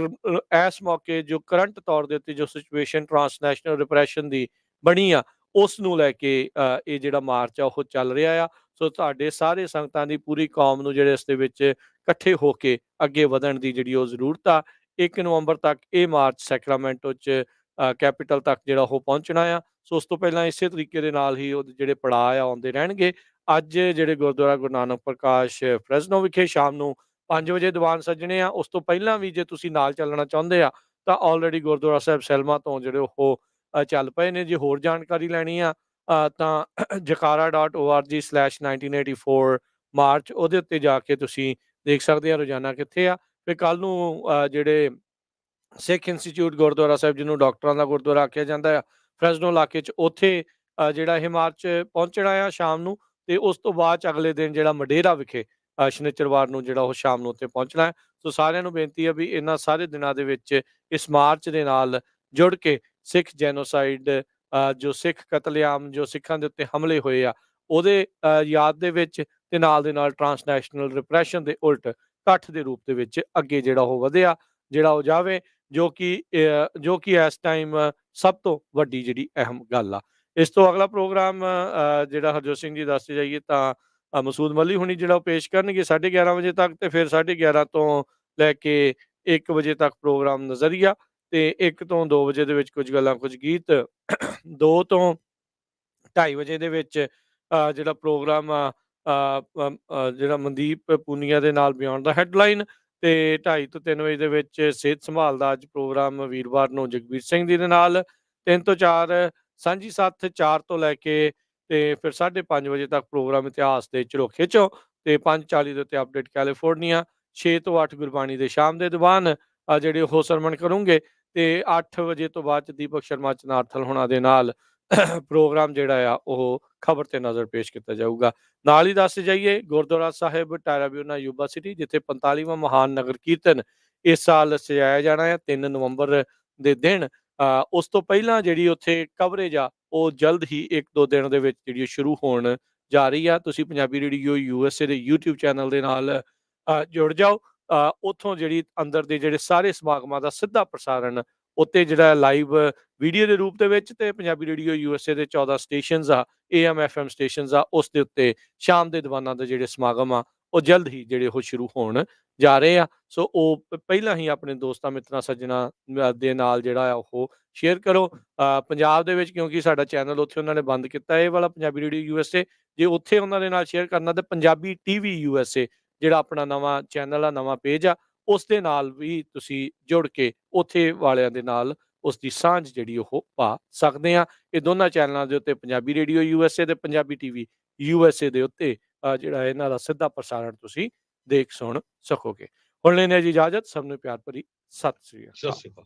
ਇਸ ਮੌਕੇ ਜੋ ਕਰੰਟ ਤੌਰ ਦੇ ਉੱਤੇ ਜੋ ਸਿਚੁਏਸ਼ਨ ਟਰਾਂਸਨੈਸ਼ਨਲ ਰਿਪਰੈਸ਼ਨ ਦੀ ਬਣੀ ਆ, ਉਸ ਨੂੰ ਲੈ ਕੇ ਇਹ ਜਿਹੜਾ ਮਾਰਚ ਆ ਉਹ ਚੱਲ ਰਿਹਾ ਆ। ਸੋ ਤੁਹਾਡੇ ਸਾਰੇ ਸੰਗਤਾਂ ਦੀ, ਪੂਰੀ ਕੌਮ ਨੂੰ ਜਿਹੜੇ ਇਸ ਦੇ ਵਿੱਚ ਇਕੱਠੇ ਹੋ ਕੇ ਅੱਗੇ ਵਧਣ ਦੀ ਜਿਹੜੀ ਉਹ ਜ਼ਰੂਰਤ ਆ। 1 ਨਵੰਬਰ ਤੱਕ ਇਹ ਮਾਰਚ ਸੈਕਰਾਮੈਂਟੋ 'ਚ ਕੈਪੀਟਲ ਤੱਕ ਜਿਹੜਾ ਉਹ ਪਹੁੰਚਣਾ ਆ। ਸੋ ਉਸ ਤੋਂ ਪਹਿਲਾਂ ਇਸੇ ਤਰੀਕੇ ਦੇ ਨਾਲ ਹੀ ਉਹਦੇ ਜਿਹੜੇ ਪੜਾਅ ਆ ਆਉਂਦੇ ਰਹਿਣਗੇ। ਅੱਜ ਜਿਹੜੇ ਗੁਰਦੁਆਰਾ ਗੁਰੂ ਨਾਨਕ ਪ੍ਰਕਾਸ਼ ਫਰੈਜ਼ਨੋ ਵਿਖੇ ਸ਼ਾਮ ਨੂੰ 5 ਵਜੇ ਦੀਵਾਨ ਸੱਜਣੇ ਆ। ਉਸ ਤੋਂ ਪਹਿਲਾਂ ਵੀ ਜੇ ਤੁਸੀਂ ਨਾਲ ਚੱਲਣਾ ਚਾਹੁੰਦੇ ਆ ਤਾਂ ਆਲਰੇਡੀ ਗੁਰਦੁਆਰਾ ਸਾਹਿਬ ਸੈਲਮਾ ਤੋਂ ਜਿਹੜੇ ਉਹ ਚੱਲ ਪਏ ਨੇ। ਜੇ ਹੋਰ ਜਾਣਕਾਰੀ ਲੈਣੀ ਆ ਤਾਂ jakara.org/1984 ਮਾਰਚ, ਉਹਦੇ ਉੱਤੇ ਜਾ ਕੇ ਤੁਸੀਂ ਦੇਖ ਸਕਦੇ ਆ ਰੋਜ਼ਾਨਾ ਕਿੱਥੇ ਆ। ਫਿਰ ਕੱਲ੍ਹ ਨੂੰ ਜਿਹੜੇ ਸਿੱਖ ਇੰਸਟੀਚਿਊਟ ਗੁਰਦੁਆਰਾ ਸਾਹਿਬ, ਜਿਹਨੂੰ ਡਾਕਟਰਾਂ ਦਾ ਗੁਰਦੁਆਰਾ ਆਖਿਆ ਜਾਂਦਾ ਆ, ਫਰੈਜ਼ਨੋ ਇਲਾਕੇ 'ਚ, ਉੱਥੇ ਜਿਹੜਾ ਇਹ ਮਾਰਚ ਪਹੁੰਚਣਾ ਆ ਸ਼ਾਮ ਨੂੰ। ਤੇ ਉਸ ਤੋਂ ਬਾਅਦ 'ਚ ਅਗਲੇ ਦਿਨ ਜਿਹੜਾ ਮਡੇਰਾ ਵਿਖੇ ਸ਼ਨਿਚਰਵਾਰ ਨੂੰ ਜਿਹੜਾ ਉਹ ਸ਼ਾਮ ਨੂੰ ਉੱਥੇ ਪਹੁੰਚਣਾ ਹੈ। ਸੋ ਸਾਰਿਆਂ ਨੂੰ ਬੇਨਤੀ ਹੈ ਵੀ ਇਹਨਾਂ ਸਾਰੇ ਦਿਨਾਂ ਦੇ ਵਿੱਚ ਇਸ ਮਾਰਚ ਦੇ ਨਾਲ ਜੁੜ ਕੇ ਸਿੱਖ ਜੈਨੋਸਾਈਡ, ਜੋ ਸਿੱਖ ਕਤਲੇਆਮ, ਜੋ ਸਿੱਖਾਂ ਦੇ ਉੱਤੇ ਹਮਲੇ ਹੋਏ ਆ, ਉਹਦੇ ਯਾਦ ਦੇ ਵਿੱਚ ਤੇ ਨਾਲ ਦੇ ਨਾਲ ਟਰਾਂਸਨੈਸ਼ਨਲ ਰਿਪਰੈਸ਼ਨ ਦੇ ਉਲਟ ਇਕੱਠ ਦੇ ਰੂਪ ਦੇ ਵਿੱਚ ਅੱਗੇ ਜਿਹੜਾ ਉਹ ਵਧਿਆ, ਜਿਹੜਾ ਉਹ ਜਾਵੇ, ਜੋ ਕਿ ਇਸ ਟਾਈਮ ਸਭ ਤੋਂ ਵੱਡੀ ਜਿਹੜੀ ਅਹਿਮ ਗੱਲ ਆ। ਇਸ ਤੋਂ ਅਗਲਾ ਪ੍ਰੋਗਰਾਮ ਜਿਹੜਾ ਹਰਜੋਤ ਸਿੰਘ ਜੀ ਦੱਸਦੇ ਜਾਈਏ ਤਾਂ ਮਸੂਦ ਮੱਲੀ ਹੁਣੀ ਜਿਹੜਾ ਉਹ ਪੇਸ਼ ਕਰਨਗੇ 11:30 ਵਜੇ ਤੱਕ, ਤੇ ਫਿਰ 11:30 ਤੋਂ ਲੈ ਕੇ 1 ਵਜੇ ਤੱਕ ਪ੍ਰੋਗਰਾਮ ਨਜ਼ਰੀਆ, ਤੇ 1 ਤੋਂ 2 ਵਜੇ ਦੇ ਵਿੱਚ ਕੁਝ ਗੱਲਾਂ ਕੁਝ ਗੀਤ, 2 ਤੋਂ 2:30 ਵਜੇ ਦੇ ਵਿੱਚ ਜਿਹੜਾ ਪ੍ਰੋਗਰਾਮ ਜਿਹੜਾ ਮਨਦੀਪ ਪੂਨੀਆ ਦੇ ਨਾਲ ਬਿਯੋਂਡ ਦਾ ਹੈਡਲਾਈਨ, ਤੇ 2:30 ਤੋਂ 3 ਵਜੇ ਦੇ ਵਿੱਚ ਸਿਹਤ ਸੰਭਾਲ ਦਾ ਅੱਜ ਪ੍ਰੋਗਰਾਮ ਵੀਰਵਾਰ ਨੂੰ ਜਗਬੀਰ ਸਿੰਘ ਜੀ ਦੇ ਨਾਲ, 3 ਤੋਂ 4 ਸਾਂਝੀ ਸਾਥ, 4 ਤੋਂ ਲੈ ਕੇ ਤੇ ਫਿਰ 5:30 ਵਜੇ ਤੱਕ ਪ੍ਰੋਗਰਾਮ ਇਤਿਹਾਸ ਦੇ ਝਰੋਖੇ 'ਚੋਂ, ਤੇ 5:40 ਦੇ ਉੱਤੇ ਅਪਡੇਟ ਕੈਲੀਫੋਰਨੀਆ, 6 ਤੋਂ 8 ਗੁਰਬਾਣੀ ਦੇ ਸ਼ਾਮ ਦੇ ਦੀਵਾਨ ਜਿਹੜੇ ਉਹ ਸਰਵਣ ਕਰੂੰਗੇ, ਤੇ 8 ਵਜੇ ਤੋਂ ਬਾਅਦ 'ਚ ਦੀਪਕ ਸ਼ਰਮਾ ਚਨਾਰਥਲ ਹੋਣਾ ਦੇ ਨਾਲ ਪ੍ਰੋਗਰਾਮ ਜਿਹੜਾ ਆ ਉਹ ਖਬਰ ਤੇ ਨਜ਼ਰ ਪੇਸ਼ ਕੀਤਾ ਜਾਊਗਾ। ਨਾਲ ਹੀ ਦੱਸ ਜਾਈਏ ਗੁਰਦੁਆਰਾ ਸਾਹਿਬ ਟੈਰਾਬਿਊਨਾ ਯੂਬਾ ਸਿਟੀ, ਜਿੱਥੇ 45ਵਾਂ ਮਹਾਨ ਨਗਰ ਕੀਰਤਨ ਇਸ ਸਾਲ ਸਜਾਇਆ ਜਾਣਾ ਹੈ 3 ਨਵੰਬਰ ਦੇ ਦਿਨ। ਉਸ ਤੋਂ ਪਹਿਲਾਂ ਜਿਹੜੀ ਉੱਥੇ ਕਵਰੇਜ ਆ ਉਹ ਜਲਦ ਹੀ 1-2 ਦਿਨ ਦੇ ਵਿੱਚ ਜਿਹੜੀ ਸ਼ੁਰੂ ਹੋਣ ਜਾ ਰਹੀ ਆ। ਤੁਸੀਂ ਪੰਜਾਬੀ ਰੇਡੀਓ USA ਦੇ YouTube ਚੈਨਲ ਦੇ ਨਾਲ ਜੁੜ ਜਾਓ। ਉੱਥੋਂ ਜਿਹੜੀ ਅੰਦਰ ਦੇ ਜਿਹੜੇ ਸਾਰੇ ਸਮਾਗਮਾਂ ਦਾ ਸਿੱਧਾ ਪ੍ਰਸਾਰਣ ਉੱਤੇ ਜਿਹੜਾ ਲਾਈਵ ਵੀਡੀਓ ਦੇ ਰੂਪ ਦੇ ਵਿੱਚ, ਤੇ ਪੰਜਾਬੀ ਰੇਡੀਓ USA ਦੇ 14 ਸਟੇਸ਼ਨਸ ਆ, AM FM ਸਟੇਸ਼ਨਸ ਆ, ਉਸ ਦੇ ਉੱਤੇ ਸ਼ਾਮ ਦੇ ਦੀਵਾਨਾਂ ਦੇ ਜਿਹੜੇ ਸਮਾਗਮ ਆ ਉਹ ਜਲਦ ਹੀ ਜਿਹੜੇ ਉਹ ਸ਼ੁਰੂ ਹੋਣ ਜਾ ਰਹੇ ਆ। ਸੋ ਉਹ ਪਹਿਲਾਂ ਹੀ ਆਪਣੇ ਦੋਸਤਾਂ ਮਿੱਤਰਾਂ ਸੱਜਣਾ ਦੇ ਨਾਲ ਜਿਹੜਾ ਆ ਉਹ ਸ਼ੇਅਰ ਕਰੋ। ਪੰਜਾਬ ਦੇ ਵਿੱਚ ਕਿਉਂਕਿ ਸਾਡਾ ਚੈਨਲ ਉੱਥੇ ਉਹਨਾਂ ਨੇ ਬੰਦ ਕੀਤਾ ਇਹ ਵਾਲਾ ਪੰਜਾਬੀ ਰੇਡੀਓ USA, ਜੇ ਉੱਥੇ ਉਹਨਾਂ ਦੇ ਨਾਲ ਸ਼ੇਅਰ ਕਰਨਾ ਤਾਂ ਪੰਜਾਬੀ TV USA ਜਿਹੜਾ ਆਪਣਾ ਨਵਾਂ ਚੈਨਲ ਆ, ਨਵਾਂ ਪੇਜ ਆ, ਉਸ ਦੇ ਨਾਲ ਵੀ ਤੁਸੀਂ ਜੁੜ ਕੇ ਉੱਥੇ ਵਾਲਿਆਂ ਦੇ ਨਾਲ ਉਸ ਦੀ ਸਾਂਝ ਜਿਹੜੀ ਉਹ ਪਾ ਸਕਦੇ ਆ। ਇਹ ਦੋਨਾਂ ਚੈਨਲਾਂ ਦੇ ਉੱਤੇ ਪੰਜਾਬੀ ਰੇਡੀਓ USA ਤੇ ਪੰਜਾਬੀ TV USA ਦੇ ਉੱਤੇ ਜਿਹੜਾ ਇਹਨਾਂ ਦਾ ਸਿੱਧਾ ਪ੍ਰਸਾਰਣ ਤੁਸੀਂ ਦੇਖ ਸੁਣ ਸਕੋਗੇ। ਹੁਣ ਲੈਣੇ ਜੀ ਇਜਾਜ਼ਤ, ਸਭ ਨੂੰ ਪਿਆਰ ਭਰੀ ਸਤਿ ਸ੍ਰੀ ਅਕਾਲ। ਸਤਿ ਸ਼੍ਰੀ ਅਕਾਲ।